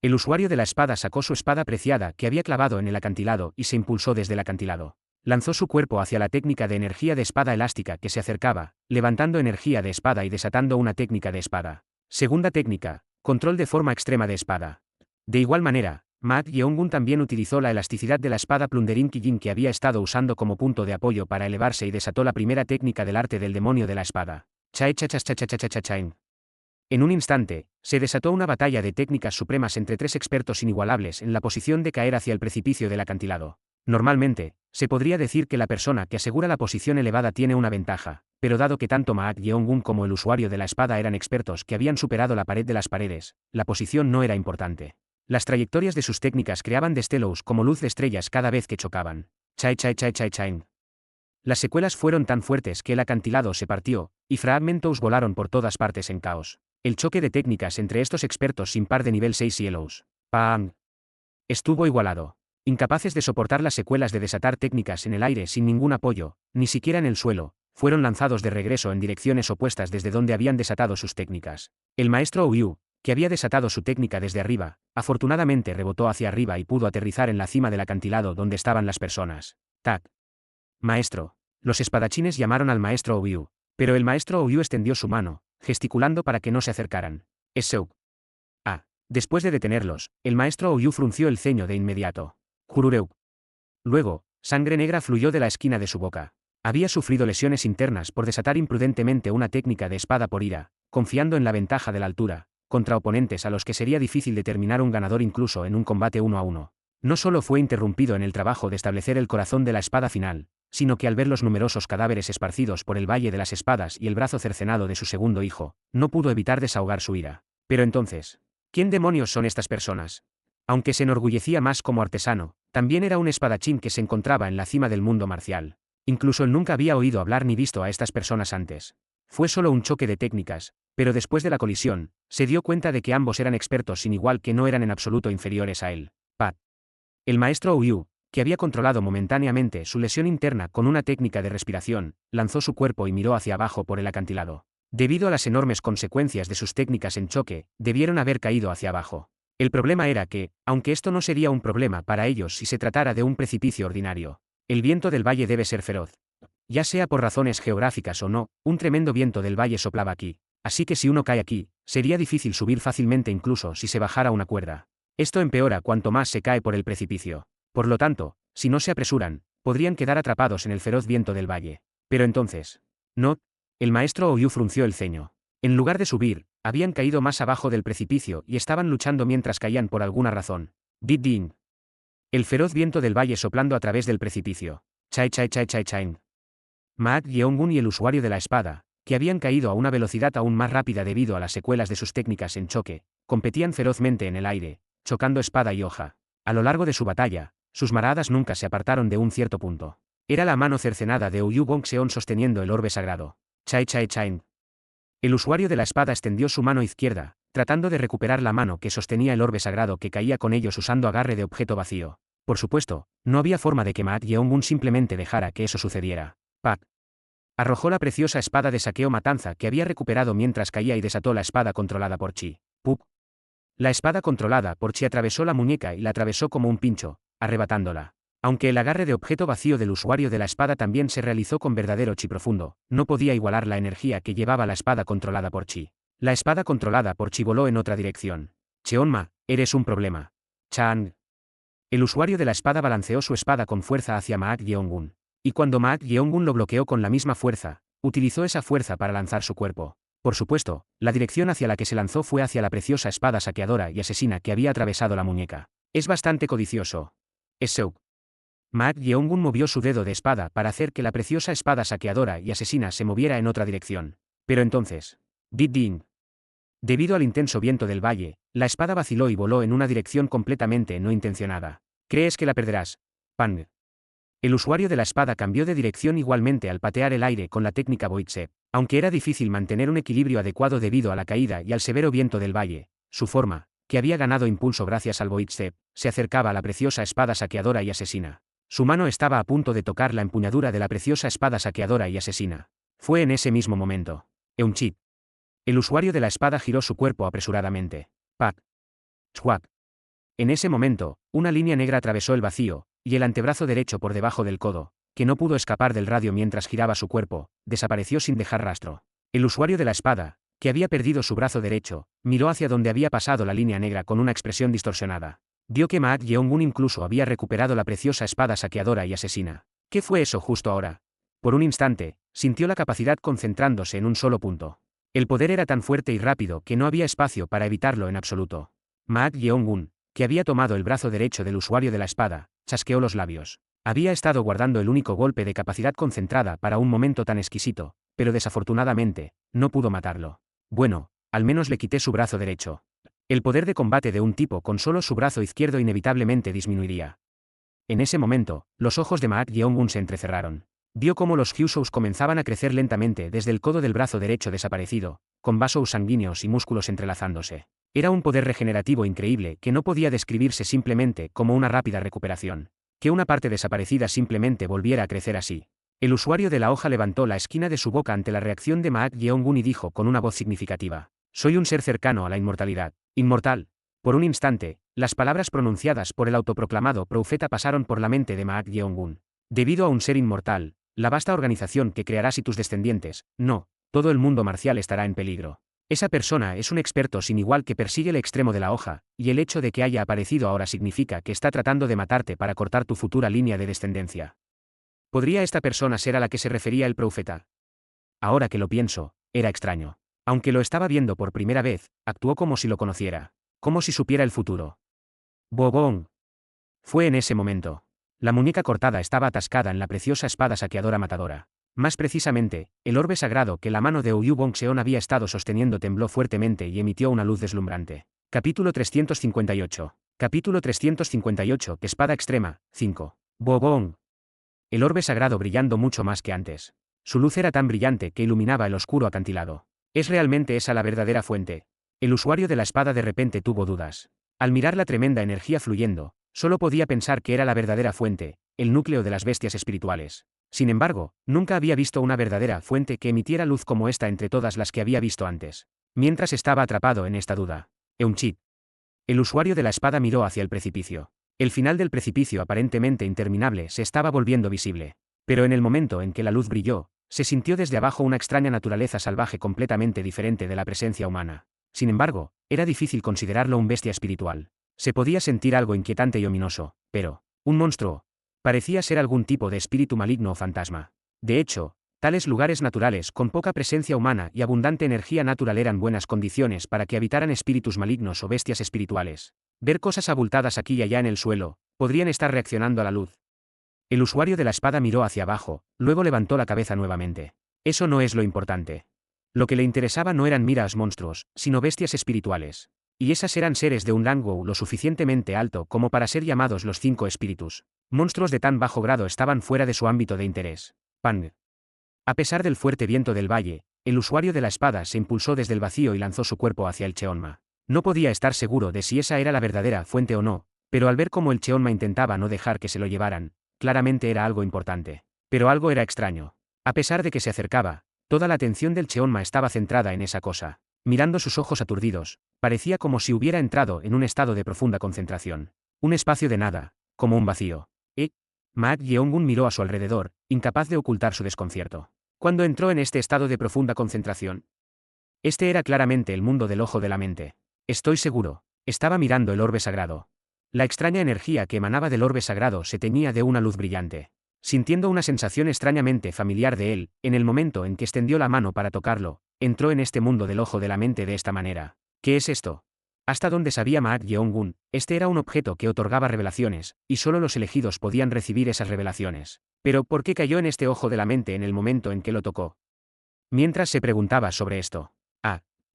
El usuario de la espada sacó su espada preciada que había clavado en el acantilado y se impulsó desde el acantilado. Lanzó su cuerpo hacia la técnica de energía de espada elástica que se acercaba, levantando energía de espada y desatando una técnica de espada. Segunda técnica, control de forma extrema de espada. De igual manera, Ma Yeongun también utilizó la elasticidad de la espada Plunderin Kijin que había estado usando como punto de apoyo para elevarse y desató la primera técnica del arte del demonio de la espada. Chain. En un instante, se desató una batalla de técnicas supremas entre 3 expertos inigualables en la posición de caer hacia el precipicio del acantilado. Normalmente, se podría decir que la persona que asegura la posición elevada tiene una ventaja, pero dado que tanto Ma Yeongun como el usuario de la espada eran expertos que habían superado la pared de las paredes, la posición no era importante. Las trayectorias de sus técnicas creaban destellos como luz de estrellas cada vez que chocaban. Chain. Las secuelas fueron tan fuertes que el acantilado se partió, y fragmentos volaron por todas partes en caos. El choque de técnicas entre estos expertos sin par de nivel 6 cielos. ¡Pam! Estuvo igualado. Incapaces de soportar las secuelas de desatar técnicas en el aire sin ningún apoyo, ni siquiera en el suelo, fueron lanzados de regreso en direcciones opuestas desde donde habían desatado sus técnicas. El maestro Ouyou, que había desatado su técnica desde arriba, afortunadamente rebotó hacia arriba y pudo aterrizar en la cima del acantilado donde estaban las personas. ¡Tac! Maestro. Los espadachines llamaron al maestro Ouyou, pero el maestro Ouyou extendió su mano, gesticulando para que no se acercaran. Esseuk. Después de detenerlos, el maestro Ouyou frunció el ceño de inmediato. Jurureuk. Luego, sangre negra fluyó de la esquina de su boca. Había sufrido lesiones internas por desatar imprudentemente una técnica de espada por ira, confiando en la ventaja de la altura, contra oponentes a los que sería difícil determinar un ganador incluso en un combate 1 a 1. No solo fue interrumpido en el trabajo de establecer el corazón de la espada final, sino que al ver los numerosos cadáveres esparcidos por el Valle de las Espadas y el brazo cercenado de su segundo hijo, no pudo evitar desahogar su ira. Pero entonces, ¿quién demonios son estas personas? Aunque se enorgullecía más como artesano, también era un espadachín que se encontraba en la cima del mundo marcial. Incluso él nunca había oído hablar ni visto a estas personas antes. Fue solo un choque de técnicas, pero después de la colisión, se dio cuenta de que ambos eran expertos sin igual que no eran en absoluto inferiores a él. Pat. El maestro Ouyou, que había controlado momentáneamente su lesión interna con una técnica de respiración, lanzó su cuerpo y miró hacia abajo por el acantilado. Debido a las enormes consecuencias de sus técnicas en choque, debieron haber caído hacia abajo. El problema era que, aunque esto no sería un problema para ellos si se tratara de un precipicio ordinario, el viento del valle debe ser feroz. Ya sea por razones geográficas o no, un tremendo viento del valle soplaba aquí, así que si uno cae aquí, sería difícil subir fácilmente incluso si se bajara una cuerda. Esto empeora cuanto más se cae por el precipicio. Por lo tanto, si no se apresuran, podrían quedar atrapados en el feroz viento del valle. Pero entonces, no. El maestro Ouyou frunció el ceño. En lugar de subir, habían caído más abajo del precipicio y estaban luchando mientras caían por alguna razón. Ding. El feroz viento del valle soplando a través del precipicio. Chai chai chai chai chain. Maat Yeongun y el usuario de la espada, que habían caído a una velocidad aún más rápida debido a las secuelas de sus técnicas en choque, competían ferozmente en el aire, chocando espada y hoja. A lo largo de su batalla, sus maradas nunca se apartaron de un cierto punto. Era la mano cercenada de Ouyou Gongseon sosteniendo el orbe sagrado. Chai chai chain. El usuario de la espada extendió su mano izquierda, tratando de recuperar la mano que sostenía el orbe sagrado que caía con ellos usando agarre de objeto vacío. Por supuesto, no había forma de que Maat Yeongun simplemente dejara que eso sucediera. Pac. Arrojó la preciosa espada de saqueo matanza que había recuperado mientras caía y desató la espada controlada por Chi. Pup. La espada controlada por Chi atravesó la muñeca y la atravesó como un pincho, arrebatándola. Aunque el agarre de objeto vacío del usuario de la espada también se realizó con verdadero chi profundo, no podía igualar la energía que llevaba la espada controlada por Chi. La espada controlada por Chi voló en otra dirección. Cheonma, eres un problema. Chang. El usuario de la espada balanceó su espada con fuerza hacia Maat Yeongun. Y cuando Maat Yeongun lo bloqueó con la misma fuerza, utilizó esa fuerza para lanzar su cuerpo. Por supuesto, la dirección hacia la que se lanzó fue hacia la preciosa espada saqueadora y asesina que había atravesado la muñeca. Es bastante codicioso. Esseuk. Maat Yeongun movió su dedo de espada para hacer que la preciosa espada saqueadora y asesina se moviera en otra dirección. Pero entonces. Ding. Debido al intenso viento del valle, la espada vaciló y voló en una dirección completamente no intencionada. ¿Crees que la perderás? Pang. El usuario de la espada cambió de dirección igualmente al patear el aire con la técnica Boitse. Aunque era difícil mantener un equilibrio adecuado debido a la caída y al severo viento del valle, su forma, que había ganado impulso gracias al Boitse, se acercaba a la preciosa espada saqueadora y asesina. Su mano estaba a punto de tocar la empuñadura de la preciosa espada saqueadora y asesina. Fue en ese mismo momento. Eunchit. El usuario de la espada giró su cuerpo apresuradamente. Pac. Chuac. En ese momento, una línea negra atravesó el vacío, y el antebrazo derecho por debajo del codo, que no pudo escapar del radio mientras giraba su cuerpo, desapareció sin dejar rastro. El usuario de la espada, que había perdido su brazo derecho, miró hacia donde había pasado la línea negra con una expresión distorsionada. Vio que Maat Yeongun incluso había recuperado la preciosa espada saqueadora y asesina. ¿Qué fue eso justo ahora? Por un instante, sintió la capacidad concentrándose en un solo punto. El poder era tan fuerte y rápido que no había espacio para evitarlo en absoluto. Maat Yeongun, que había tomado el brazo derecho del usuario de la espada, chasqueó los labios. Había estado guardando el único golpe de capacidad concentrada para un momento tan exquisito, pero desafortunadamente, no pudo matarlo. Bueno, al menos le quité su brazo derecho. El poder de combate de un tipo con solo su brazo izquierdo inevitablemente disminuiría. En ese momento, los ojos de Maat Yeongun se entrecerraron. Vio cómo los Hyusous comenzaban a crecer lentamente desde el codo del brazo derecho desaparecido, con vasos sanguíneos y músculos entrelazándose. Era un poder regenerativo increíble que no podía describirse simplemente como una rápida recuperación. Que una parte desaparecida simplemente volviera a crecer así. El usuario de la hoja levantó la esquina de su boca ante la reacción de Maak Yeong-gun y dijo con una voz significativa: soy un ser cercano a la inmortalidad. Inmortal. Por un instante, las palabras pronunciadas por el autoproclamado profeta pasaron por la mente de Maak Yeong-gun. Debido a un ser inmortal, la vasta organización que crearás y tus descendientes, no, todo el mundo marcial estará en peligro. Esa persona es un experto sin igual que persigue el extremo de la hoja, y el hecho de que haya aparecido ahora significa que está tratando de matarte para cortar tu futura línea de descendencia. ¿Podría esta persona ser a la que se refería el profeta? Ahora que lo pienso, era extraño. Aunque lo estaba viendo por primera vez, actuó como si lo conociera. Como si supiera el futuro. ¡Bobón! Fue en ese momento. La muñeca cortada estaba atascada en la preciosa espada saqueadora matadora. Más precisamente, el orbe sagrado que la mano de Ouyou Bongseon había estado sosteniendo tembló fuertemente y emitió una luz deslumbrante. Capítulo 358. Capítulo 358. Espada extrema. 5. ¡Bobón! El orbe sagrado brillando mucho más que antes. Su luz era tan brillante que iluminaba el oscuro acantilado. ¿Es realmente esa la verdadera fuente? El usuario de la espada de repente tuvo dudas. Al mirar la tremenda energía fluyendo, solo podía pensar que era la verdadera fuente, el núcleo de las bestias espirituales. Sin embargo, nunca había visto una verdadera fuente que emitiera luz como esta entre todas las que había visto antes. Mientras estaba atrapado en esta duda, Eunchit. El usuario de la espada miró hacia el precipicio. El final del precipicio aparentemente interminable se estaba volviendo visible. Pero en el momento en que la luz brilló, se sintió desde abajo una extraña naturaleza salvaje completamente diferente de la presencia humana. Sin embargo, era difícil considerarlo un bestia espiritual. Se podía sentir algo inquietante y ominoso, pero, un monstruo. Parecía ser algún tipo de espíritu maligno o fantasma. De hecho, tales lugares naturales con poca presencia humana y abundante energía natural eran buenas condiciones para que habitaran espíritus malignos o bestias espirituales. Ver cosas abultadas aquí y allá en el suelo, podrían estar reaccionando a la luz. El usuario de la espada miró hacia abajo, luego levantó la cabeza nuevamente. Eso no es lo importante. Lo que le interesaba no eran miras monstruos, sino bestias espirituales. Y esas eran seres de un rango lo suficientemente alto como para ser llamados los 5 espíritus. Monstruos de tan bajo grado estaban fuera de su ámbito de interés. Pang. A pesar del fuerte viento del valle, el usuario de la espada se impulsó desde el vacío y lanzó su cuerpo hacia el Cheonma. No podía estar seguro de si esa era la verdadera fuente o no, pero al ver cómo el Cheonma intentaba no dejar que se lo llevaran, claramente era algo importante. Pero algo era extraño. A pesar de que se acercaba, toda la atención del Cheonma estaba centrada en esa cosa. Mirando sus ojos aturdidos, parecía como si hubiera entrado en un estado de profunda concentración. Un espacio de nada, como un vacío. Maak Yeong-gun miró a su alrededor, incapaz de ocultar su desconcierto. ¿Cuándo entró en este estado de profunda concentración? Este era claramente el mundo del ojo de la mente. Estoy seguro. Estaba mirando el orbe sagrado. La extraña energía que emanaba del orbe sagrado se teñía de una luz brillante. Sintiendo una sensación extrañamente familiar de él, en el momento en que extendió la mano para tocarlo, entró en este mundo del ojo de la mente de esta manera. ¿Qué es esto? Hasta donde sabía Maak Yeong-gun, este era un objeto que otorgaba revelaciones, y solo los elegidos podían recibir esas revelaciones. Pero ¿por qué cayó en este ojo de la mente en el momento en que lo tocó? Mientras se preguntaba sobre esto.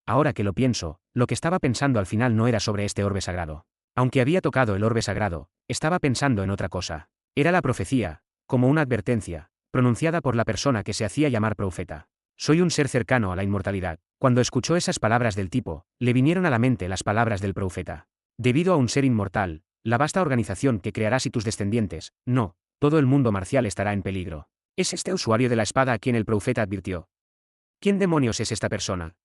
Ahora que lo pienso, lo que estaba pensando al final no era sobre este orbe sagrado. Aunque había tocado el orbe sagrado, estaba pensando en otra cosa. Era la profecía, como una advertencia, pronunciada por la persona que se hacía llamar profeta. Soy un ser cercano a la inmortalidad. Cuando escuchó esas palabras del tipo, le vinieron a la mente las palabras del profeta. Debido a un ser inmortal, la vasta organización que crearás y tus descendientes, no, todo el mundo marcial estará en peligro. ¿Es este usuario de la espada a quien el profeta advirtió? ¿Quién demonios es esta persona?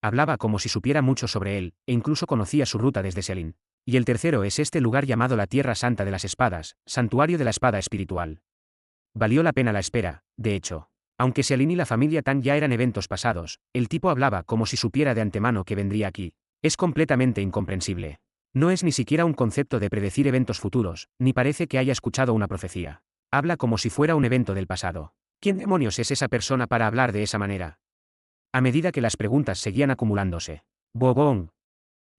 Hablaba como si supiera mucho sobre él, e incluso conocía su ruta desde Selin. Y el tercero es este lugar llamado la Tierra Santa de las Espadas, santuario de la espada espiritual. Valió la pena la espera, de hecho. Aunque Selin y la familia Tan ya eran eventos pasados, el tipo hablaba como si supiera de antemano que vendría aquí. Es completamente incomprensible. No es ni siquiera un concepto de predecir eventos futuros, ni parece que haya escuchado una profecía. Habla como si fuera un evento del pasado. ¿Quién demonios es esa persona para hablar de esa manera? A medida que las preguntas seguían acumulándose. Bobón.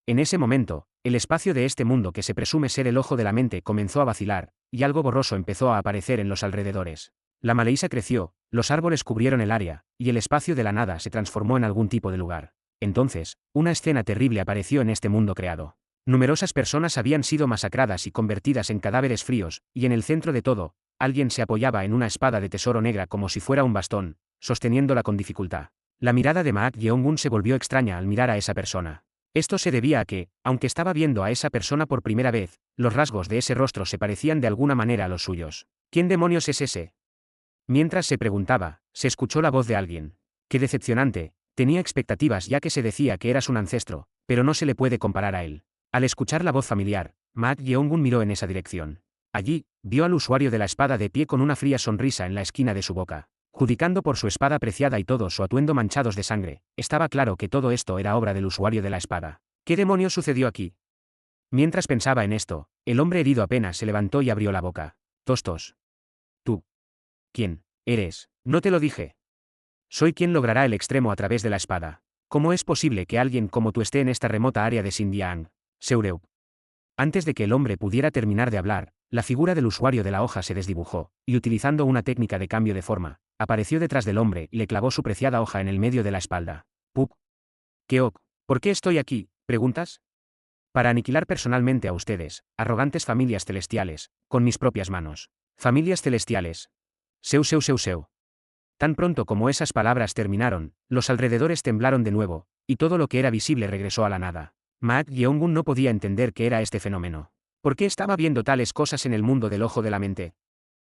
En ese momento, el espacio de este mundo que se presume ser el ojo de la mente comenzó a vacilar, y algo borroso empezó a aparecer en los alrededores. La maleza creció, los árboles cubrieron el área, y el espacio de la nada se transformó en algún tipo de lugar. Entonces, una escena terrible apareció en este mundo creado. Numerosas personas habían sido masacradas y convertidas en cadáveres fríos, y en el centro de todo, alguien se apoyaba en una espada de tesoro negra como si fuera un bastón, sosteniéndola con dificultad. La mirada de Maak Yeong-gun se volvió extraña al mirar a esa persona. Esto se debía a que, aunque estaba viendo a esa persona por primera vez, los rasgos de ese rostro se parecían de alguna manera a los suyos. ¿Quién demonios es ese? Mientras se preguntaba, se escuchó la voz de alguien. Qué decepcionante, tenía expectativas ya que se decía que eras un ancestro, pero no se le puede comparar a él. Al escuchar la voz familiar, Ma Yeongun miró en esa dirección. Allí, vio al usuario de la espada de pie con una fría sonrisa en la esquina de su boca, judicando por su espada preciada y todo su atuendo manchados de sangre. Estaba claro que todo esto era obra del usuario de la espada. ¿Qué demonios sucedió aquí? Mientras pensaba en esto, el hombre herido apenas se levantó y abrió la boca. Tostos. ¿Tú? ¿Quién eres? No te lo dije. Soy quien logrará el extremo a través de la espada. ¿Cómo es posible que alguien como tú esté en esta remota área de Xinjiang? Seureu. Antes de que el hombre pudiera terminar de hablar, la figura del usuario de la hoja se desdibujó, y utilizando una técnica de cambio de forma, apareció detrás del hombre y le clavó su preciada hoja en el medio de la espalda. ¡Pup! ¿Qué? ¿Por qué estoy aquí? ¿Preguntas? Para aniquilar personalmente a ustedes, arrogantes familias celestiales, con mis propias manos. Familias celestiales. Seu. Tan pronto como esas palabras terminaron, los alrededores temblaron de nuevo, y todo lo que era visible regresó a la nada. Ma Yeongun no podía entender qué era este fenómeno. ¿Por qué estaba viendo tales cosas en el mundo del ojo de la mente?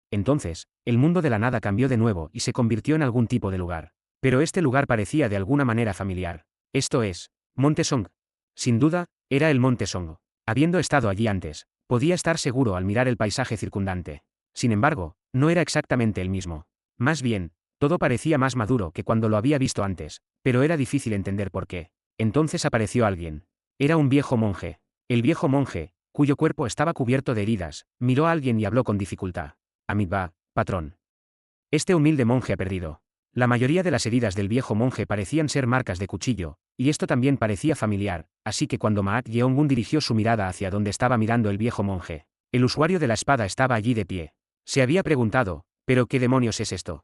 Entonces, el mundo de la nada cambió de nuevo y se convirtió en algún tipo de lugar. Pero este lugar parecía de alguna manera familiar. Esto es, Monte Song. Sin duda, era el Monte Song. Habiendo estado allí antes, podía estar seguro al mirar el paisaje circundante. Sin embargo, no era exactamente el mismo. Más bien, todo parecía más maduro que cuando lo había visto antes, pero era difícil entender por qué. Entonces apareció alguien. Era un viejo monje. El viejo monje, cuyo cuerpo estaba cubierto de heridas, miró a alguien y habló con dificultad. Amiba, patrón. Este humilde monje ha perdido. La mayoría de las heridas del viejo monje parecían ser marcas de cuchillo, y esto también parecía familiar, así que cuando Ma Yeongun dirigió su mirada hacia donde estaba mirando el viejo monje, el usuario de la espada estaba allí de pie. Se había preguntado, ¿pero qué demonios es esto?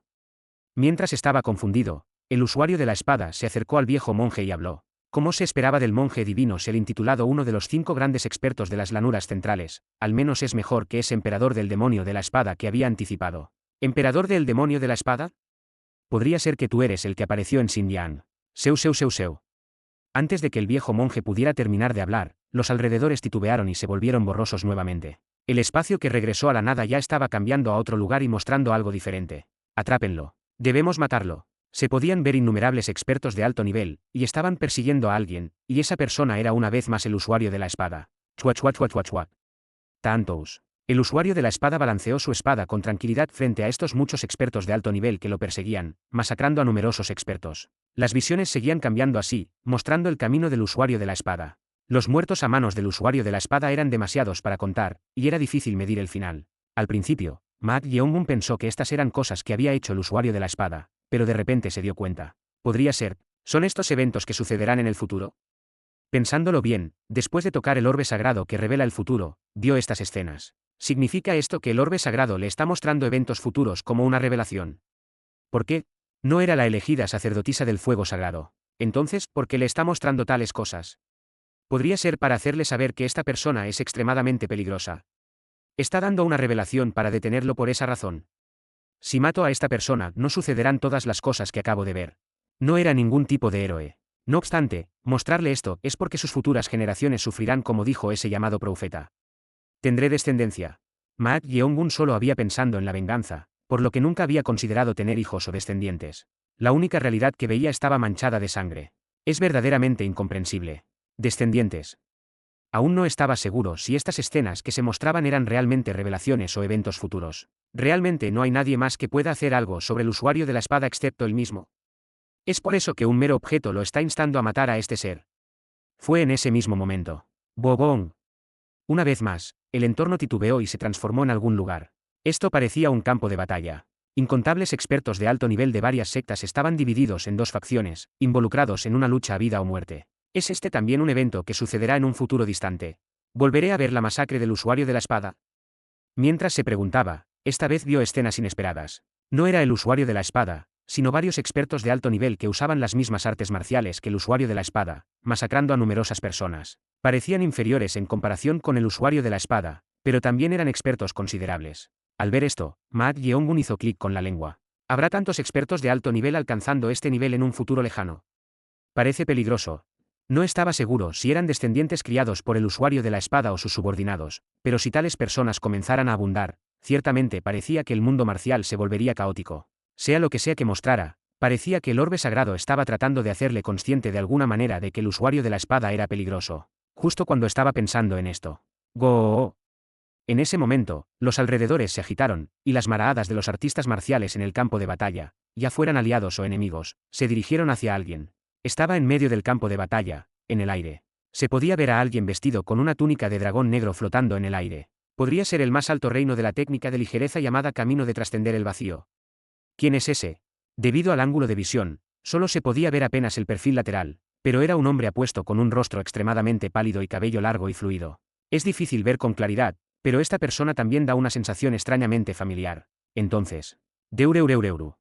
Mientras estaba confundido, el usuario de la espada se acercó al viejo monje y habló. Como se esperaba del monje divino ser intitulado uno de los 5 grandes expertos de las llanuras centrales, al menos es mejor que ese emperador del demonio de la espada que había anticipado. ¿Emperador del demonio de la espada? Podría ser que tú eres el que apareció en Xinjiang. Seu. Antes de que el viejo monje pudiera terminar de hablar, los alrededores titubearon y se volvieron borrosos nuevamente. El espacio que regresó a la nada ya estaba cambiando a otro lugar y mostrando algo diferente. Atrápenlo. Debemos matarlo. Se podían ver innumerables expertos de alto nivel, y estaban persiguiendo a alguien, y esa persona era una vez más el usuario de la espada. Chua. Tantos. El usuario de la espada balanceó su espada con tranquilidad frente a estos muchos expertos de alto nivel que lo perseguían, masacrando a numerosos expertos. Las visiones seguían cambiando así, mostrando el camino del usuario de la espada. Los muertos a manos del usuario de la espada eran demasiados para contar, y era difícil medir el final. Al principio, Ma Yeongun pensó que estas eran cosas que había hecho el usuario de la espada, pero de repente se dio cuenta. Podría ser, ¿son estos eventos que sucederán en el futuro? Pensándolo bien, después de tocar el orbe sagrado que revela el futuro, vio estas escenas. ¿Significa esto que el orbe sagrado le está mostrando eventos futuros como una revelación? ¿Por qué? No era la elegida sacerdotisa del fuego sagrado. Entonces, ¿por qué le está mostrando tales cosas? Podría ser para hacerle saber que esta persona es extremadamente peligrosa. Está dando una revelación para detenerlo por esa razón. Si mato a esta persona, no sucederán todas las cosas que acabo de ver. No era ningún tipo de héroe. No obstante, mostrarle esto es porque sus futuras generaciones sufrirán como dijo ese llamado profeta. Tendré descendencia. Ma Yeongun solo había pensado en la venganza, por lo que nunca había considerado tener hijos o descendientes. La única realidad que veía estaba manchada de sangre. Es verdaderamente incomprensible. Descendientes. Aún no estaba seguro si estas escenas que se mostraban eran realmente revelaciones o eventos futuros. Realmente no hay nadie más que pueda hacer algo sobre el usuario de la espada excepto él mismo. Es por eso que un mero objeto lo está instando a matar a este ser. Fue en ese mismo momento. Bobón. Una vez más, el entorno titubeó y se transformó en algún lugar. Esto parecía un campo de batalla. Incontables expertos de alto nivel de varias sectas estaban divididos en 2 facciones, involucrados en una lucha a vida o muerte. ¿Es este también un evento que sucederá en un futuro distante? ¿Volveré a ver la masacre del usuario de la espada? Mientras se preguntaba, esta vez vio escenas inesperadas. No era el usuario de la espada, sino varios expertos de alto nivel que usaban las mismas artes marciales que el usuario de la espada, masacrando a numerosas personas. Parecían inferiores en comparación con el usuario de la espada, pero también eran expertos considerables. Al ver esto, Ma Yeongun hizo clic con la lengua. ¿Habrá tantos expertos de alto nivel alcanzando este nivel en un futuro lejano? Parece peligroso. No estaba seguro si eran descendientes criados por el usuario de la espada o sus subordinados, pero si tales personas comenzaran a abundar, ciertamente parecía que el mundo marcial se volvería caótico. Sea lo que sea que mostrara, parecía que el orbe sagrado estaba tratando de hacerle consciente de alguna manera de que el usuario de la espada era peligroso. Justo cuando estaba pensando en esto. ¡Go! En ese momento, los alrededores se agitaron, y las maraadas de los artistas marciales en el campo de batalla, ya fueran aliados o enemigos, se dirigieron hacia alguien. Estaba en medio del campo de batalla, en el aire. Se podía ver a alguien vestido con una túnica de dragón negro flotando en el aire. Podría ser el más alto reino de la técnica de ligereza llamada camino de trascender el vacío. ¿Quién es ese? Debido al ángulo de visión, solo se podía ver apenas el perfil lateral, pero era un hombre apuesto con un rostro extremadamente pálido y cabello largo y fluido. Es difícil ver con claridad, pero esta persona también da una sensación extrañamente familiar. Entonces, Deureureureu.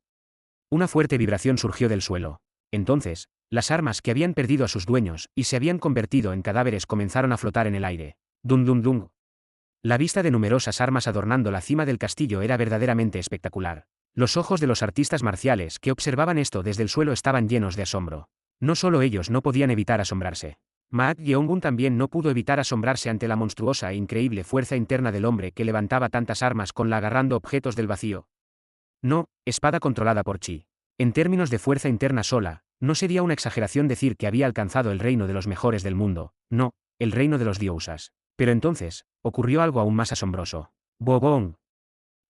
Una fuerte vibración surgió del suelo. Entonces, las armas que habían perdido a sus dueños y se habían convertido en cadáveres comenzaron a flotar en el aire. Dum dum dum. La vista de numerosas armas adornando la cima del castillo era verdaderamente espectacular. Los ojos de los artistas marciales que observaban esto desde el suelo estaban llenos de asombro. No solo ellos no podían evitar asombrarse. Ma Yeongun también no pudo evitar asombrarse ante la monstruosa e increíble fuerza interna del hombre que levantaba tantas armas con la agarrando objetos del vacío. No, espada controlada por Chi. En términos de fuerza interna sola, no sería una exageración decir que había alcanzado el reino de los mejores del mundo, no, el reino de los diosas. Pero entonces, ocurrió algo aún más asombroso. ¡Bobón!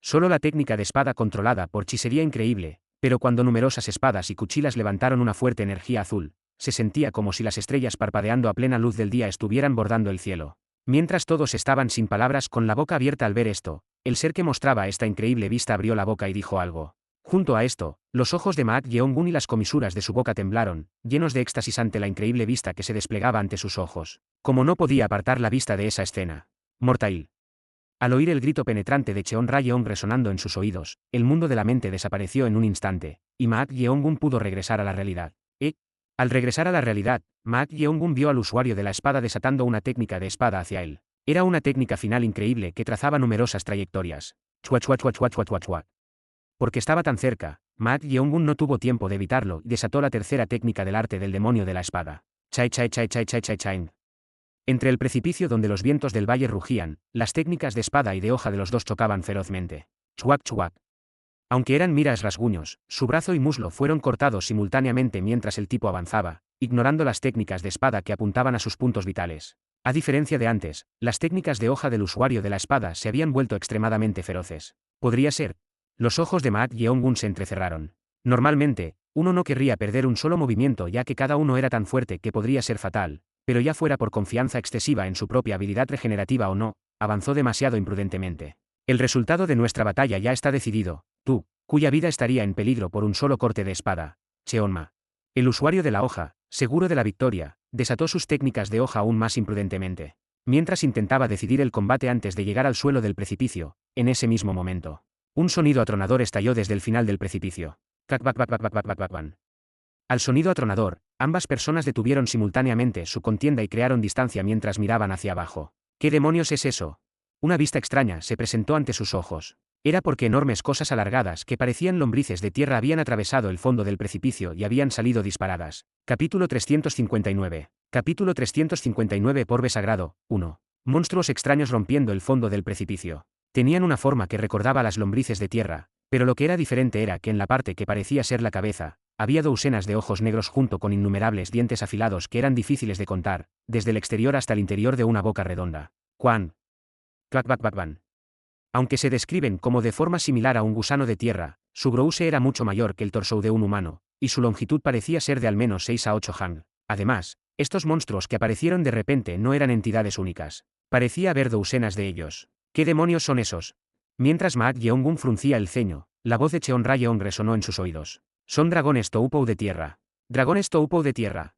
Solo la técnica de espada controlada por Chi sería increíble, pero cuando numerosas espadas y cuchillas levantaron una fuerte energía azul, se sentía como si las estrellas parpadeando a plena luz del día estuvieran bordando el cielo. Mientras todos estaban sin palabras con la boca abierta al ver esto, el ser que mostraba esta increíble vista abrió la boca y dijo algo. Junto a esto, los ojos de Ma Yeongun y las comisuras de su boca temblaron, llenos de éxtasis ante la increíble vista que se desplegaba ante sus ojos. Como no podía apartar la vista de esa escena. Mortal. Al oír el grito penetrante de Cheon Rayeong resonando en sus oídos, el mundo de la mente desapareció en un instante, y Ma Yeongun pudo regresar a la realidad. Al regresar a la realidad, Ma Yeongun vio al usuario de la espada desatando una técnica de espada hacia él. Era una técnica final increíble que trazaba numerosas trayectorias. Chua chua chua chua chua chua chua. Porque estaba tan cerca, Ma Yeongun no tuvo tiempo de evitarlo y desató la tercera técnica del arte del demonio de la espada. Chai chai chai chai chai chai chai. Entre el precipicio donde los vientos del valle rugían, las técnicas de espada y de hoja de los dos chocaban ferozmente. Chuac chuac. Aunque eran miras rasguños, su brazo y muslo fueron cortados simultáneamente mientras el tipo avanzaba, ignorando las técnicas de espada que apuntaban a sus puntos vitales. A diferencia de antes, las técnicas de hoja del usuario de la espada se habían vuelto extremadamente feroces. Podría ser. Los ojos de Ma Yeongun se entrecerraron. Normalmente, uno no querría perder un solo movimiento ya que cada uno era tan fuerte que podría ser fatal, pero ya fuera por confianza excesiva en su propia habilidad regenerativa o no, avanzó demasiado imprudentemente. El resultado de nuestra batalla ya está decidido, tú, cuya vida estaría en peligro por un solo corte de espada. Cheonma. El usuario de la hoja, seguro de la victoria, desató sus técnicas de hoja aún más imprudentemente. Mientras intentaba decidir el combate antes de llegar al suelo del precipicio, en ese mismo momento. Un sonido atronador estalló desde el final del precipicio. Al sonido atronador, ambas personas detuvieron simultáneamente su contienda y crearon distancia mientras miraban hacia abajo. ¿Qué demonios es eso? Una vista extraña se presentó ante sus ojos. Era porque enormes cosas alargadas que parecían lombrices de tierra habían atravesado el fondo del precipicio y habían salido disparadas. Capítulo 359. Capítulo 359 Orbe Sagrado, 1. Monstruos extraños rompiendo el fondo del precipicio. Tenían una forma que recordaba a las lombrices de tierra, pero lo que era diferente era que en la parte que parecía ser la cabeza, había docenas de ojos negros junto con innumerables dientes afilados que eran difíciles de contar, desde el exterior hasta el interior de una boca redonda. Quan. Clac. Aunque se describen como de forma similar a un gusano de tierra, su brouse era mucho mayor que el torso de un humano, y su longitud parecía ser de al menos 6 a 8 hang. Además, estos monstruos que aparecieron de repente no eran entidades únicas. Parecía haber docenas de ellos. ¿Qué demonios son esos? Mientras Ma Yeongun fruncía el ceño, la voz de Cheon Rayeong resonó en sus oídos. Son dragones Toupou de tierra. Dragones Toupou de tierra.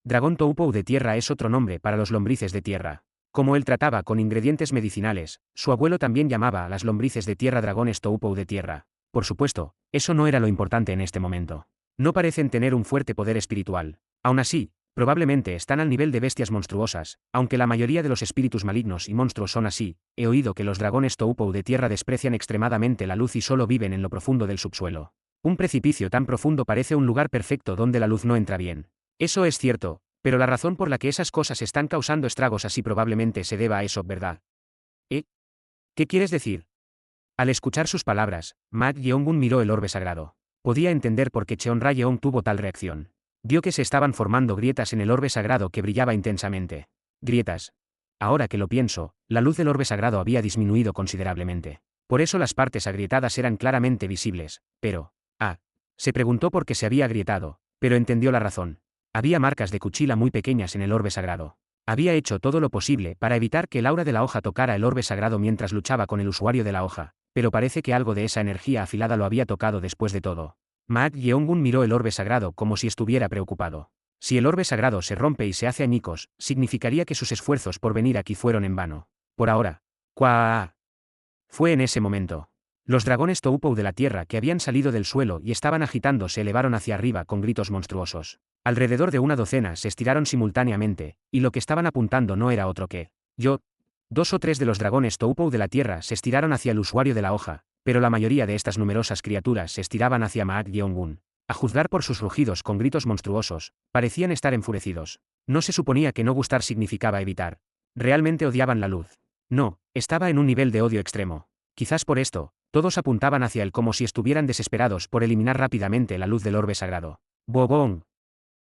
Dragón Toupou de tierra es otro nombre para los lombrices de tierra. Como él trataba con ingredientes medicinales, su abuelo también llamaba a las lombrices de tierra dragones Toupou de tierra. Por supuesto, eso no era lo importante en este momento. No parecen tener un fuerte poder espiritual. Aún así, probablemente están al nivel de bestias monstruosas, aunque la mayoría de los espíritus malignos y monstruos son así. He oído que los dragones Toupou de tierra desprecian extremadamente la luz y solo viven en lo profundo del subsuelo. Un precipicio tan profundo parece un lugar perfecto donde la luz no entra bien. Eso es cierto, pero la razón por la que esas cosas están causando estragos así probablemente se deba a eso, ¿verdad? ¿Qué quieres decir? Al escuchar sus palabras, Maat Yeongun miró el orbe sagrado. Podía entender por qué Cheon Ra-yeon tuvo tal reacción. Vio que se estaban formando grietas en el orbe sagrado que brillaba intensamente. Grietas. Ahora que lo pienso, la luz del orbe sagrado había disminuido considerablemente. Por eso las partes agrietadas eran claramente visibles, pero... Se preguntó por qué se había agrietado, pero entendió la razón. Había marcas de cuchilla muy pequeñas en el orbe sagrado. Había hecho todo lo posible para evitar que el aura de la hoja tocara el orbe sagrado mientras luchaba con el usuario de la hoja, pero parece que algo de esa energía afilada lo había tocado después de todo. Maat Yeongun miró el orbe sagrado como si estuviera preocupado. Si el orbe sagrado se rompe y se hace añicos, significaría que sus esfuerzos por venir aquí fueron en vano. Por ahora. ¡Cuaa! Fue en ese momento. Los dragones Toupou de la tierra que habían salido del suelo y estaban agitando se elevaron hacia arriba con gritos monstruosos. Alrededor de una docena se estiraron simultáneamente, y lo que estaban apuntando no era otro que yo. 2 o 3 de los dragones Toupou de la tierra se estiraron hacia el usuario de la hoja, pero la mayoría de estas numerosas criaturas se estiraban hacia Maat Yeongun. A juzgar por sus rugidos con gritos monstruosos, parecían estar enfurecidos. No se suponía que no gustar significaba evitar. Realmente odiaban la luz. No, estaba en un nivel de odio extremo. Quizás por esto, todos apuntaban hacia él como si estuvieran desesperados por eliminar rápidamente la luz del orbe sagrado. ¡Bobón!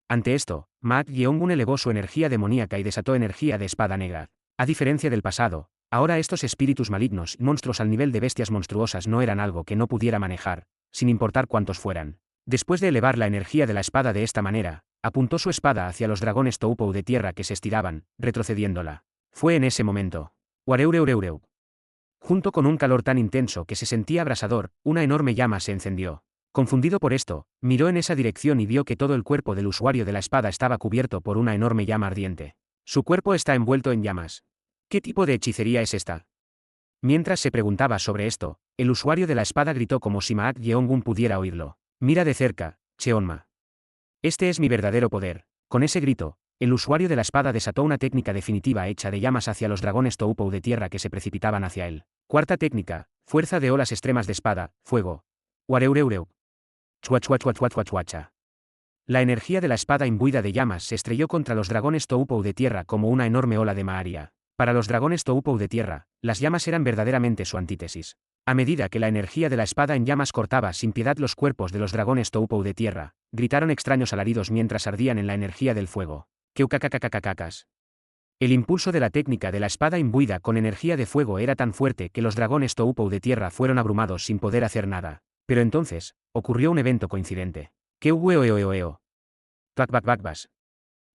Ante esto, Maat Yeongun elevó su energía demoníaca y desató energía de espada negra. A diferencia del pasado, ahora estos espíritus malignos y monstruos al nivel de bestias monstruosas no eran algo que no pudiera manejar, sin importar cuántos fueran. Después de elevar la energía de la espada de esta manera, apuntó su espada hacia los dragones Toupou de tierra que se estiraban, retrocediéndola. Fue en ese momento. ¡Uareureureureureu! Junto con un calor tan intenso que se sentía abrasador, una enorme llama se encendió. Confundido por esto, miró en esa dirección y vio que todo el cuerpo del usuario de la espada estaba cubierto por una enorme llama ardiente. Su cuerpo está envuelto en llamas. ¿Qué tipo de hechicería es esta? Mientras se preguntaba sobre esto, el usuario de la espada gritó como si Maat Yeongun pudiera oírlo. Mira de cerca, Cheonma. Este es mi verdadero poder. Con ese grito, el usuario de la espada desató una técnica definitiva hecha de llamas hacia los dragones Toupou de tierra que se precipitaban hacia él. Cuarta técnica, fuerza de olas extremas de espada, fuego. Uareureureu. Chuachuachuachuachuachuacha. La energía de la espada imbuida de llamas se estrelló contra los dragones Toupou de tierra como una enorme ola de Maaria. Para los dragones Toupou de tierra, las llamas eran verdaderamente su antítesis. A medida que la energía de la espada en llamas cortaba sin piedad los cuerpos de los dragones Toupou de tierra, gritaron extraños alaridos mientras ardían en la energía del fuego. Keukakakakakakakas. El impulso de la técnica de la espada imbuida con energía de fuego era tan fuerte que los dragones Toupou de tierra fueron abrumados sin poder hacer nada. Pero entonces, ocurrió un evento coincidente. ¡Keueoeoeo! ¡Bakbakbakbas!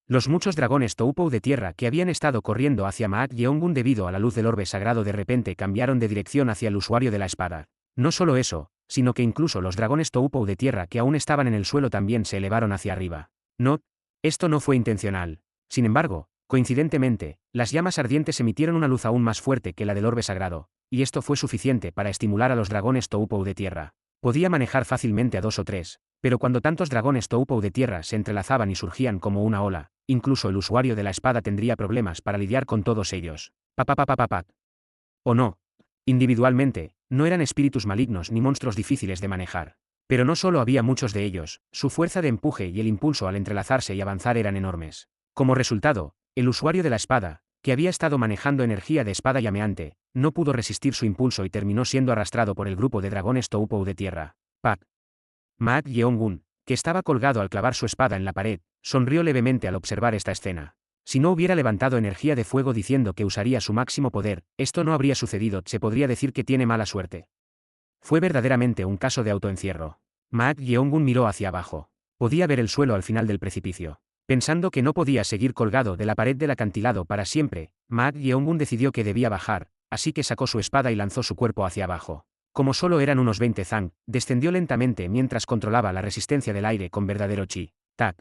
Los muchos dragones Toupou de tierra que habían estado corriendo hacia Maat Yeongun debido a la luz del orbe sagrado de repente cambiaron de dirección hacia el usuario de la espada. No solo eso, sino que incluso los dragones Toupou de tierra que aún estaban en el suelo también se elevaron hacia arriba. No, esto no fue intencional. Sin embargo, coincidentemente, las llamas ardientes emitieron una luz aún más fuerte que la del orbe sagrado, y esto fue suficiente para estimular a los dragones Toupou de tierra. Podía manejar fácilmente a 2 o 3, pero cuando tantos dragones Toupou de tierra se entrelazaban y surgían como una ola, incluso el usuario de la espada tendría problemas para lidiar con todos ellos. Papapapapapat. O no. Individualmente, no eran espíritus malignos ni monstruos difíciles de manejar. Pero no solo había muchos de ellos, su fuerza de empuje y el impulso al entrelazarse y avanzar eran enormes. Como resultado, el usuario de la espada, que había estado manejando energía de espada llameante, no pudo resistir su impulso y terminó siendo arrastrado por el grupo de dragones Toupou de tierra. Pak. Maat Yeongun, que estaba colgado al clavar su espada en la pared, sonrió levemente al observar esta escena. Si no hubiera levantado energía de fuego diciendo que usaría su máximo poder, esto no habría sucedido, se podría decir que tiene mala suerte. Fue verdaderamente un caso de autoencierro. Maat Yeongun miró hacia abajo. Podía ver el suelo al final del precipicio. Pensando que no podía seguir colgado de la pared del acantilado para siempre, Maat Yeongun decidió que debía bajar, así que sacó su espada y lanzó su cuerpo hacia abajo. Como solo eran unos 20 zang, descendió lentamente mientras controlaba la resistencia del aire con verdadero chi. Tac.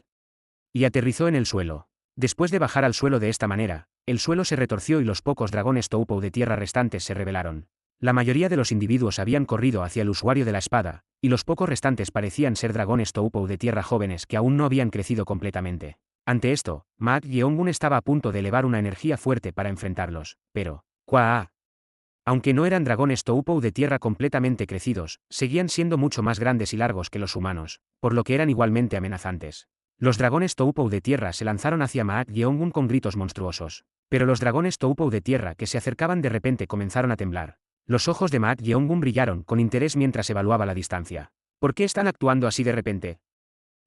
Y aterrizó en el suelo. Después de bajar al suelo de esta manera, el suelo se retorció y los pocos dragones Toupou de tierra restantes se rebelaron. La mayoría de los individuos habían corrido hacia el usuario de la espada, y los pocos restantes parecían ser dragones Toupou de tierra jóvenes que aún no habían crecido completamente. Ante esto, Maat Yeongun estaba a punto de elevar una energía fuerte para enfrentarlos, pero... ¡Cuaa! Aunque no eran dragones Toupou de tierra completamente crecidos, seguían siendo mucho más grandes y largos que los humanos, por lo que eran igualmente amenazantes. Los dragones Toupou de tierra se lanzaron hacia Maat Yeongun con gritos monstruosos. Pero los dragones Toupou de tierra que se acercaban de repente comenzaron a temblar. Los ojos de Ma Yeongun brillaron con interés mientras evaluaba la distancia. ¿Por qué están actuando así de repente?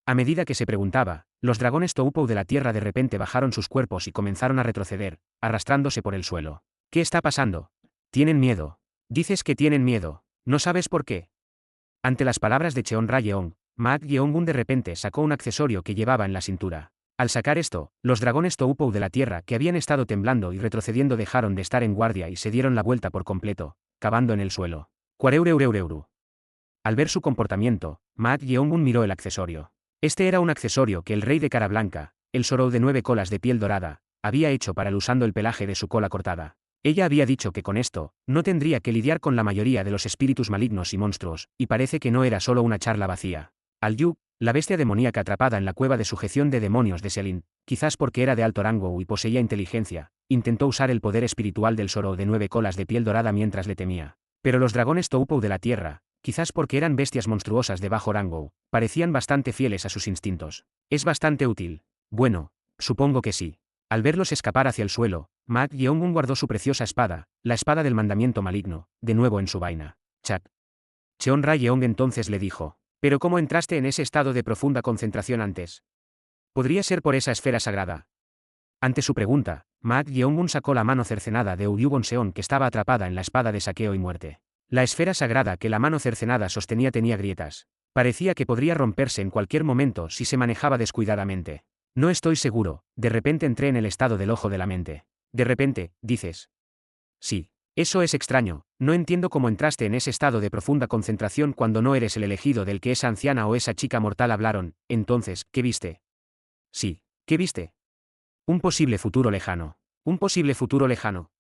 A medida que se preguntaba, los dragones Toupou de la tierra de repente bajaron sus cuerpos y comenzaron a retroceder, arrastrándose por el suelo. ¿Qué está pasando? Tienen miedo. Dices que tienen miedo. ¿No sabes por qué? Ante las palabras de Cheon Ra-yeong, Ma Yeongun de repente sacó un accesorio que llevaba en la cintura. Al sacar esto, los dragones Toupou de la tierra que habían estado temblando y retrocediendo dejaron de estar en guardia y se dieron la vuelta por completo, cavando en el suelo. Cuareureureureuru. Al ver su comportamiento, Ma Yeongun miró el accesorio. Este era un accesorio que el rey de cara blanca, el Sorou de 9 colas de piel dorada, había hecho para él usando el pelaje de su cola cortada. Ella había dicho que con esto, no tendría que lidiar con la mayoría de los espíritus malignos y monstruos, y parece que no era solo una charla vacía. Al Yu, la bestia demoníaca atrapada en la cueva de sujeción de demonios de Selin, quizás porque era de alto rango y poseía inteligencia, intentó usar el poder espiritual del Sorou de 9 colas de piel dorada mientras le temía. Pero los dragones Toupou de la tierra, quizás porque eran bestias monstruosas de bajo rango, parecían bastante fieles a sus instintos. ¿Es bastante útil? Bueno, supongo que sí. Al verlos escapar hacia el suelo, Ma Yeongun guardó su preciosa espada, la espada del mandamiento maligno, de nuevo en su vaina. Chat. Cheon Ra-yeong entonces le dijo, ¿pero cómo entraste en ese estado de profunda concentración antes? ¿Podría ser por esa esfera sagrada? Ante su pregunta, Ma Yeongun sacó la mano cercenada de Uryu Bonseon que estaba atrapada en la espada de saqueo y muerte. La esfera sagrada que la mano cercenada sostenía tenía grietas. Parecía que podría romperse en cualquier momento si se manejaba descuidadamente. No estoy seguro, de repente entré en el estado del ojo de la mente. De repente, dices. Sí. Eso es extraño, no entiendo cómo entraste en ese estado de profunda concentración cuando no eres el elegido del que esa anciana o esa chica mortal hablaron. Entonces, ¿qué viste? Sí. ¿Qué viste? Un posible futuro lejano. Un posible futuro lejano.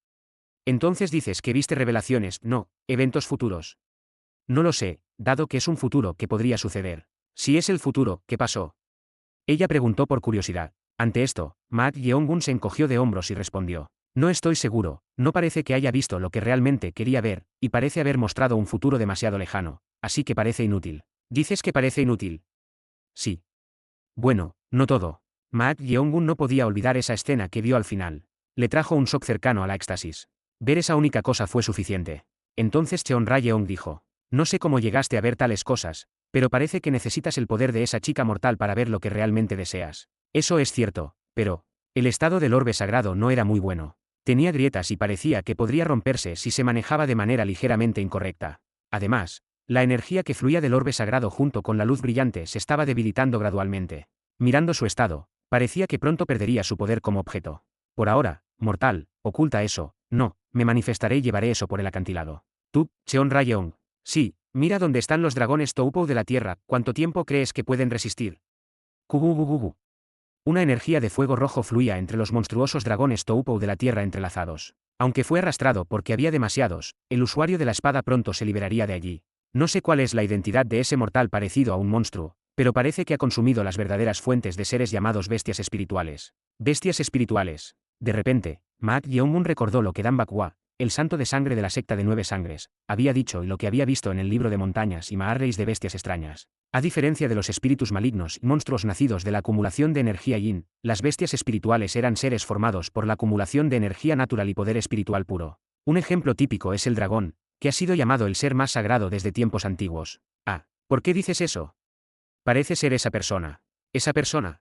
Entonces dices que viste revelaciones, no, eventos futuros. No lo sé, dado que es un futuro que podría suceder. Si es el futuro, ¿qué pasó? Ella preguntó por curiosidad. Ante esto, Ma Yeongun se encogió de hombros y respondió. No estoy seguro, no parece que haya visto lo que realmente quería ver, y parece haber mostrado un futuro demasiado lejano, así que parece inútil. ¿Dices que parece inútil? Sí. Bueno, no todo. Ma Yeongun no podía olvidar esa escena que vio al final. Le trajo un shock cercano a la éxtasis. Ver esa única cosa fue suficiente. Entonces Cheon Ra-yeong dijo. No sé cómo llegaste a ver tales cosas, pero parece que necesitas el poder de esa chica mortal para ver lo que realmente deseas. Eso es cierto, pero el estado del orbe sagrado no era muy bueno. Tenía grietas y parecía que podría romperse si se manejaba de manera ligeramente incorrecta. Además, la energía que fluía del orbe sagrado junto con la luz brillante se estaba debilitando gradualmente. Mirando su estado, parecía que pronto perdería su poder como objeto. Por ahora, mortal, oculta eso, no, me manifestaré y llevaré eso por el acantilado. Tú, Cheon Ra-yeong. Sí, mira dónde están los dragones Toupou de la tierra, ¿cuánto tiempo crees que pueden resistir? Kugugugugu. Una energía de fuego rojo fluía entre los monstruosos dragones Toupou de la tierra entrelazados. Aunque fue arrastrado porque había demasiados, el usuario de la espada pronto se liberaría de allí. No sé cuál es la identidad de ese mortal parecido a un monstruo, pero parece que ha consumido las verdaderas fuentes de seres llamados bestias espirituales. Bestias espirituales. De repente, Ma Yeongun recordó lo que Dan Bakwa, el santo de sangre de la secta de 9 sangres, había dicho y lo que había visto en el libro de montañas y maarreis de bestias extrañas. A diferencia de los espíritus malignos y monstruos nacidos de la acumulación de energía yin, las bestias espirituales eran seres formados por la acumulación de energía natural y poder espiritual puro. Un ejemplo típico es el dragón, que ha sido llamado el ser más sagrado desde tiempos antiguos. Ah, ¿por qué dices eso? Parece ser esa persona. Esa persona.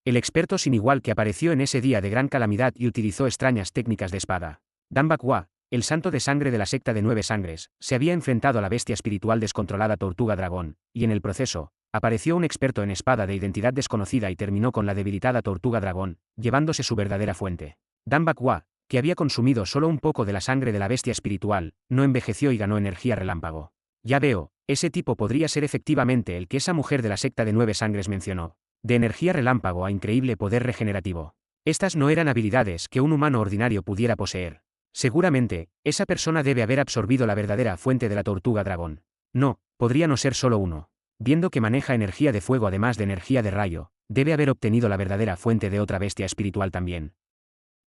El experto sin igual que apareció en ese día de gran calamidad y utilizó extrañas técnicas de espada. Dan Bakwa, el santo de sangre de la secta de 9 sangres, se había enfrentado a la bestia espiritual descontrolada Tortuga Dragón, y en el proceso, apareció un experto en espada de identidad desconocida y terminó con la debilitada Tortuga Dragón, llevándose su verdadera fuente. Dan Bakwa, que había consumido solo un poco de la sangre de la bestia espiritual, no envejeció y ganó energía relámpago. Ya veo, ese tipo podría ser efectivamente el que esa mujer de la secta de 9 sangres mencionó. De energía relámpago a increíble poder regenerativo. Estas no eran habilidades que un humano ordinario pudiera poseer. Seguramente, esa persona debe haber absorbido la verdadera fuente de la Tortuga Dragón. No, podría no ser solo uno. Viendo que maneja energía de fuego además de energía de rayo, debe haber obtenido la verdadera fuente de otra bestia espiritual también.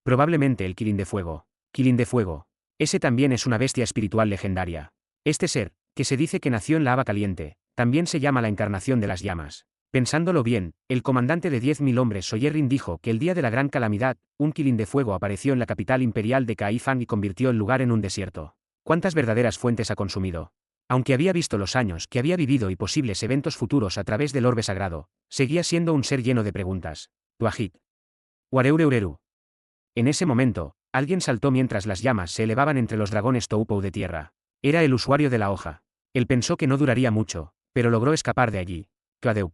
Probablemente el Kirin de Fuego. Kirin de Fuego. Ese también es una bestia espiritual legendaria. Este ser, que se dice que nació en la lava caliente, también se llama la encarnación de las llamas. Pensándolo bien, el comandante de 10.000 hombres Soyerrin dijo que el día de la gran calamidad, un Kirin de fuego apareció en la capital imperial de Kaifang y convirtió el lugar en un desierto. ¿Cuántas verdaderas fuentes ha consumido? Aunque había visto los años que había vivido y posibles eventos futuros a través del orbe sagrado, seguía siendo un ser lleno de preguntas. Tuajit. Wareureureu. En ese momento, alguien saltó mientras las llamas se elevaban entre los dragones Toupou de tierra. Era el usuario de la hoja. Él pensó que no duraría mucho, pero logró escapar de allí. Kadeu.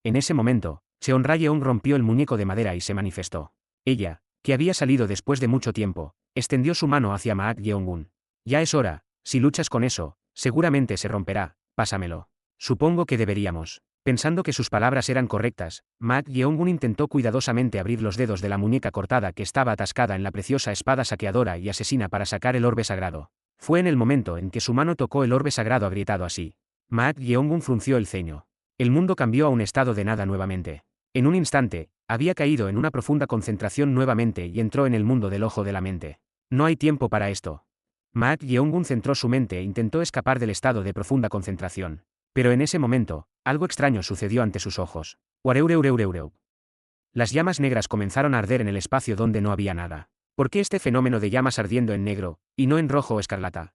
En ese momento, Cheonrayeon rompió el muñeco de madera y se manifestó. Ella, que había salido después de mucho tiempo, extendió su mano hacia Maat Yeongun. Ya es hora, si luchas con eso, seguramente se romperá, pásamelo. Supongo que deberíamos. Pensando que sus palabras eran correctas, Maat Yeongun intentó cuidadosamente abrir los dedos de la muñeca cortada que estaba atascada en la preciosa espada saqueadora y asesina para sacar el orbe sagrado. Fue en el momento en que su mano tocó el orbe sagrado agrietado así. Maat Yeongun frunció el ceño. El mundo cambió a un estado de nada nuevamente. En un instante, había caído en una profunda concentración nuevamente y entró en el mundo del ojo de la mente. No hay tiempo para esto. Maat Yeongun centró su mente e intentó escapar del estado de profunda concentración. Pero en ese momento, algo extraño sucedió ante sus ojos. Wareureureureureu. Las llamas negras comenzaron a arder en el espacio donde no había nada. ¿Por qué este fenómeno de llamas ardiendo en negro, y no en rojo o escarlata?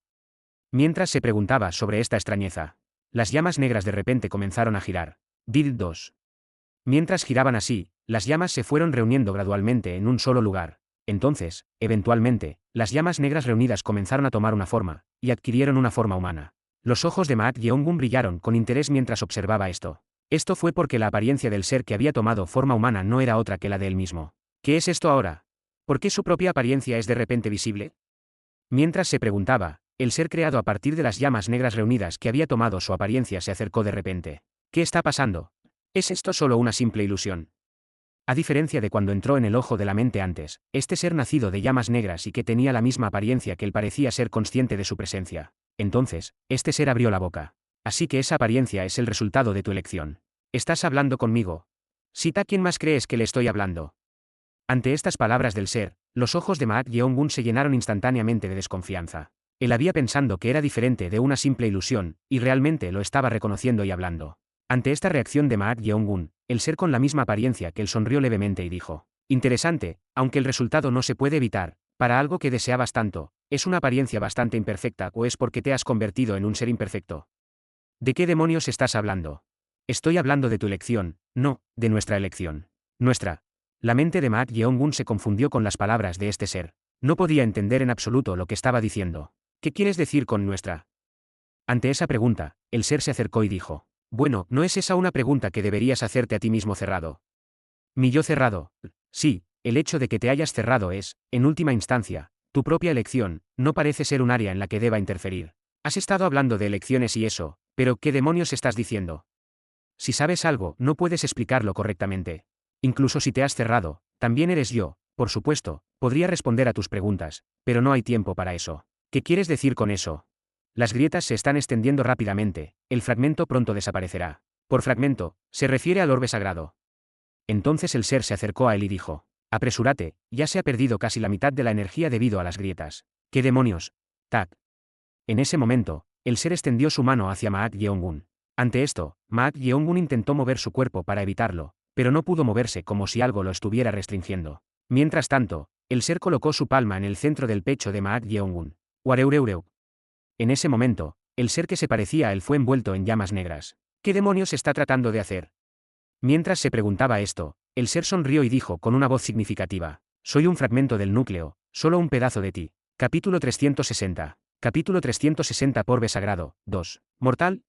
Mientras se preguntaba sobre esta extrañeza, las llamas negras de repente comenzaron a girar. Did 2. Mientras giraban así, las llamas se fueron reuniendo gradualmente en un solo lugar. Entonces, eventualmente, las llamas negras reunidas comenzaron a tomar una forma, y adquirieron una forma humana. Los ojos de Maat Yeongun brillaron con interés mientras observaba esto. Esto fue porque la apariencia del ser que había tomado forma humana no era otra que la de él mismo. ¿Qué es esto ahora? ¿Por qué su propia apariencia es de repente visible? Mientras se preguntaba, el ser creado a partir de las llamas negras reunidas que había tomado su apariencia se acercó de repente. ¿Qué está pasando? ¿Es esto solo una simple ilusión? A diferencia de cuando entró en el ojo de la mente antes, este ser nacido de llamas negras y que tenía la misma apariencia que él parecía ser consciente de su presencia. Entonces, este ser abrió la boca. Así que esa apariencia es el resultado de tu elección. ¿Estás hablando conmigo? Sita, ¿quién más crees que le estoy hablando? Ante estas palabras del ser, los ojos de Maat Yeongun se llenaron instantáneamente de desconfianza. Él había pensado que era diferente de una simple ilusión, y realmente lo estaba reconociendo y hablando. Ante esta reacción de Maat Yeongun, el ser con la misma apariencia que él sonrió levemente y dijo: interesante, aunque el resultado no se puede evitar, para algo que deseabas tanto, ¿es una apariencia bastante imperfecta o es porque te has convertido en un ser imperfecto? ¿De qué demonios estás hablando? Estoy hablando de tu elección, no, de nuestra elección. Nuestra. La mente de Maat Yeongun se confundió con las palabras de este ser. No podía entender en absoluto lo que estaba diciendo. ¿Qué quieres decir con nuestra? Ante esa pregunta, el ser se acercó y dijo: bueno, ¿no es esa una pregunta que deberías hacerte a ti mismo cerrado? ¿Mi yo cerrado? Sí, el hecho de que te hayas cerrado es, en última instancia, tu propia elección, no parece ser un área en la que deba interferir. Has estado hablando de elecciones y eso, pero ¿qué demonios estás diciendo? Si sabes algo, no puedes explicarlo correctamente. Incluso si te has cerrado, también eres yo, por supuesto, podría responder a tus preguntas, pero no hay tiempo para eso. ¿Qué quieres decir con eso? Las grietas se están extendiendo rápidamente, el fragmento pronto desaparecerá. Por fragmento, se refiere al orbe sagrado. Entonces el ser se acercó a él y dijo: apresúrate, ya se ha perdido casi la mitad de la energía debido a las grietas. ¿Qué demonios? Tac. En ese momento, el ser extendió su mano hacia Maat Yeongun. Ante esto, Maat Yeongun intentó mover su cuerpo para evitarlo, pero no pudo moverse como si algo lo estuviera restringiendo. Mientras tanto, el ser colocó su palma en el centro del pecho de Maat Yeongun. Wareureureu. En ese momento, el ser que se parecía a él fue envuelto en llamas negras. ¿Qué demonios está tratando de hacer? Mientras se preguntaba esto, el ser sonrió y dijo con una voz significativa: soy un fragmento del núcleo, solo un pedazo de ti. Capítulo 360. Capítulo 360 Orbe Sagrado, 2. ¿Mortal?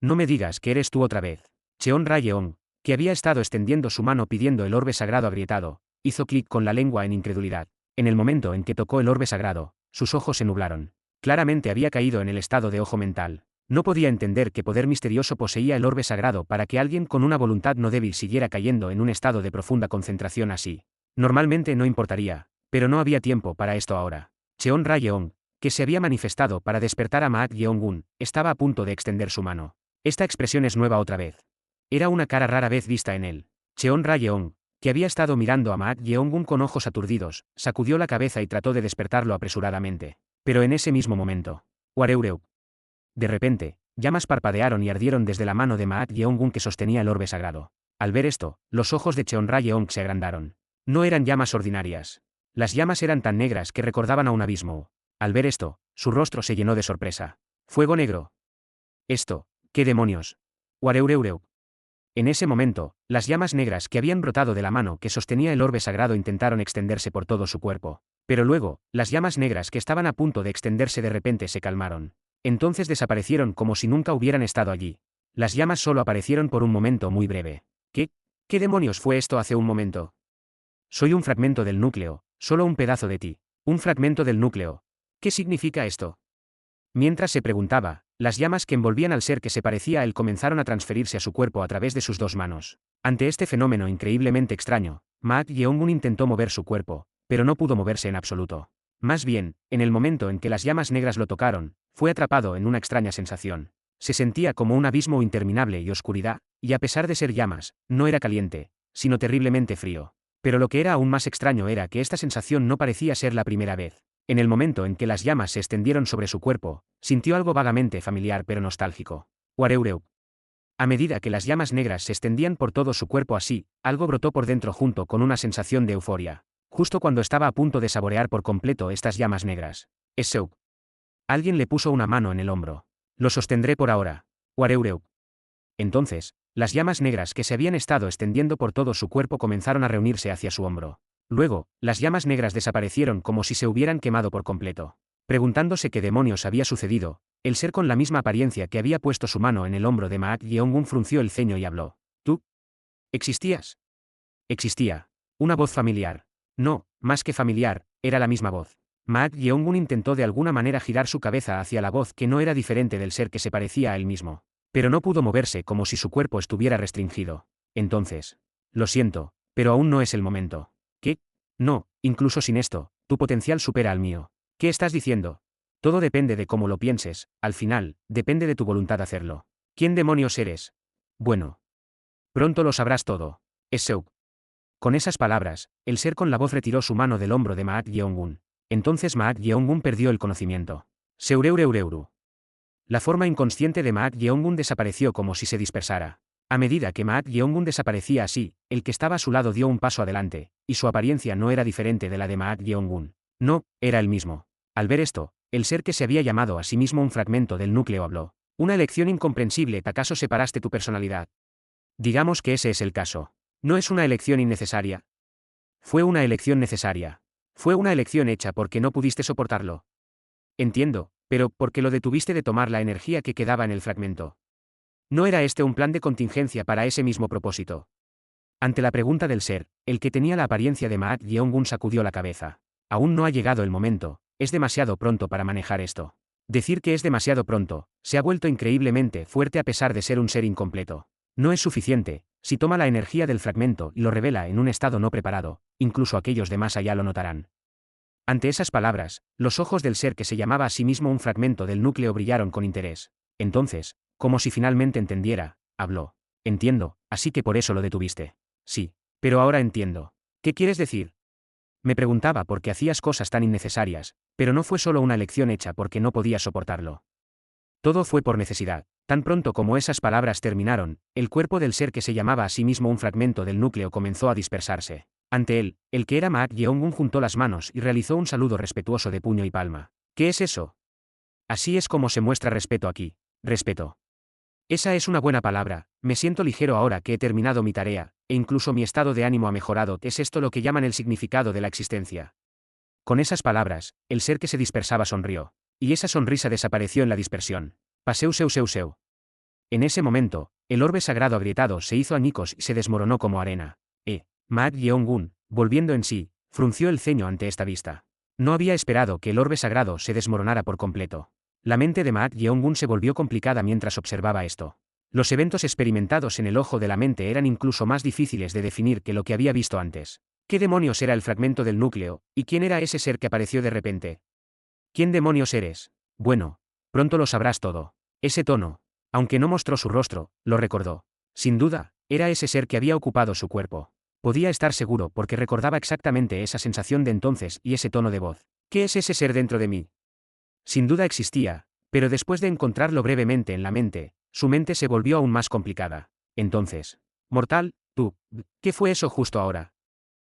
No me digas que eres tú otra vez. Cheonrayeon, que había estado extendiendo su mano pidiendo el orbe sagrado agrietado, hizo clic con la lengua en incredulidad. En el momento en que tocó el orbe sagrado, sus ojos se nublaron. Claramente había caído en el estado de ojo mental. No podía entender qué poder misterioso poseía el orbe sagrado para que alguien con una voluntad no débil siguiera cayendo en un estado de profunda concentración así. Normalmente no importaría, pero no había tiempo para esto ahora. Cheonrayeon, que se había manifestado para despertar a Maat Yeongun, estaba a punto de extender su mano. Esta expresión es nueva otra vez. Era una cara rara vez vista en él. Cheonrayeon, que había estado mirando a Maat Yeongun con ojos aturdidos, sacudió la cabeza y trató de despertarlo apresuradamente. Pero en ese mismo momento, Wareureu. De repente, llamas parpadearon y ardieron desde la mano de Maat Yeongun que sostenía el orbe sagrado. Al ver esto, los ojos de Cheonrayeon se agrandaron. No eran llamas ordinarias. Las llamas eran tan negras que recordaban a un abismo. Al ver esto, su rostro se llenó de sorpresa. Fuego negro. Esto, ¿qué demonios? Uareureu. En ese momento, las llamas negras que habían brotado de la mano que sostenía el orbe sagrado intentaron extenderse por todo su cuerpo. Pero luego, las llamas negras que estaban a punto de extenderse de repente se calmaron. Entonces desaparecieron como si nunca hubieran estado allí. Las llamas solo aparecieron por un momento muy breve. ¿Qué demonios fue esto hace un momento? Soy un fragmento del núcleo, solo un pedazo de ti. Un fragmento del núcleo. ¿Qué significa esto? Mientras se preguntaba, las llamas que envolvían al ser que se parecía a él comenzaron a transferirse a su cuerpo a través de sus dos manos. Ante este fenómeno increíblemente extraño, Maat Yeongun intentó mover su cuerpo, pero no pudo moverse en absoluto. Más bien, en el momento en que las llamas negras lo tocaron, fue atrapado en una extraña sensación. Se sentía como un abismo interminable y oscuridad, y a pesar de ser llamas, no era caliente, sino terriblemente frío. Pero lo que era aún más extraño era que esta sensación no parecía ser la primera vez. En el momento en que las llamas se extendieron sobre su cuerpo, sintió algo vagamente familiar pero nostálgico. Uareureu. A medida que las llamas negras se extendían por todo su cuerpo así, algo brotó por dentro junto con una sensación de euforia. Justo cuando estaba a punto de saborear por completo estas llamas negras. Eseu. Alguien le puso una mano en el hombro. Lo sostendré por ahora. Uareureu. Entonces, las llamas negras que se habían estado extendiendo por todo su cuerpo comenzaron a reunirse hacia su hombro. Luego, las llamas negras desaparecieron como si se hubieran quemado por completo. Preguntándose qué demonios había sucedido, el ser con la misma apariencia que había puesto su mano en el hombro de Maat Yeongun frunció el ceño y habló. ¿Tú? ¿Existías? Existía. Una voz familiar. No, más que familiar, era la misma voz. Maat Yeongun intentó de alguna manera girar su cabeza hacia la voz que no era diferente del ser que se parecía a él mismo. Pero no pudo moverse como si su cuerpo estuviera restringido. Entonces. Lo siento, pero aún no es el momento. ¿Qué? No, incluso sin esto, tu potencial supera al mío. ¿Qué estás diciendo? Todo depende de cómo lo pienses, al final, depende de tu voluntad hacerlo. ¿Quién demonios eres? Bueno. Pronto lo sabrás todo. Esseuk. Con esas palabras, el ser con la voz retiró su mano del hombro de Maat Yeongun. Entonces Maat Yeongun perdió el conocimiento. Seureureureu. La forma inconsciente de Maat Yeongun desapareció como si se dispersara. A medida que Maat Yeongun desaparecía así, el que estaba a su lado dio un paso adelante, y su apariencia no era diferente de la de Maat Yeongun. No, era el mismo. Al ver esto, el ser que se había llamado a sí mismo un fragmento del núcleo habló. Una elección incomprensible, ¿acaso separaste tu personalidad? Digamos que ese es el caso. ¿No es una elección innecesaria? Fue una elección necesaria. Fue una elección hecha porque no pudiste soportarlo. Entiendo, pero ¿por qué lo detuviste de tomar la energía que quedaba en el fragmento? ¿No era este un plan de contingencia para ese mismo propósito? Ante la pregunta del ser, el que tenía la apariencia de Maat Yeongun sacudió la cabeza. Aún no ha llegado el momento, es demasiado pronto para manejar esto. Decir que es demasiado pronto, se ha vuelto increíblemente fuerte a pesar de ser un ser incompleto. No es suficiente, si toma la energía del fragmento y lo revela en un estado no preparado, incluso aquellos de más allá lo notarán. Ante esas palabras, los ojos del ser que se llamaba a sí mismo un fragmento del núcleo brillaron con interés. Entonces, como si finalmente entendiera, habló. Entiendo, así que por eso lo detuviste. Sí, pero ahora entiendo. ¿Qué quieres decir? Me preguntaba por qué hacías cosas tan innecesarias, pero no fue solo una elección hecha porque no podías soportarlo. Todo fue por necesidad. Tan pronto como esas palabras terminaron, el cuerpo del ser que se llamaba a sí mismo un fragmento del núcleo comenzó a dispersarse. Ante él, el que era Maat Yeongun juntó las manos y realizó un saludo respetuoso de puño y palma. ¿Qué es eso? Así es como se muestra respeto aquí. Respeto. Esa es una buena palabra, me siento ligero ahora que he terminado mi tarea, e incluso mi estado de ánimo ha mejorado. ¿Es esto lo que llaman el significado de la existencia? Con esas palabras, el ser que se dispersaba sonrió. Y esa sonrisa desapareció en la dispersión. Paseu seu seu seu. En ese momento, el orbe sagrado agrietado se hizo añicos y se desmoronó como arena. Maat Yeongun, volviendo en sí, frunció el ceño ante esta vista. No había esperado que el orbe sagrado se desmoronara por completo. La mente de Maat Yeongun se volvió complicada mientras observaba esto. Los eventos experimentados en el ojo de la mente eran incluso más difíciles de definir que lo que había visto antes. ¿Qué demonios era el fragmento del núcleo, y quién era ese ser que apareció de repente? ¿Quién demonios eres? Bueno, pronto lo sabrás todo. Ese tono, aunque no mostró su rostro, lo recordó. Sin duda, era ese ser que había ocupado su cuerpo. Podía estar seguro porque recordaba exactamente esa sensación de entonces y ese tono de voz. ¿Qué es ese ser dentro de mí? Sin duda existía, pero después de encontrarlo brevemente en la mente, su mente se volvió aún más complicada. Entonces, mortal, tú, ¿qué fue eso justo ahora?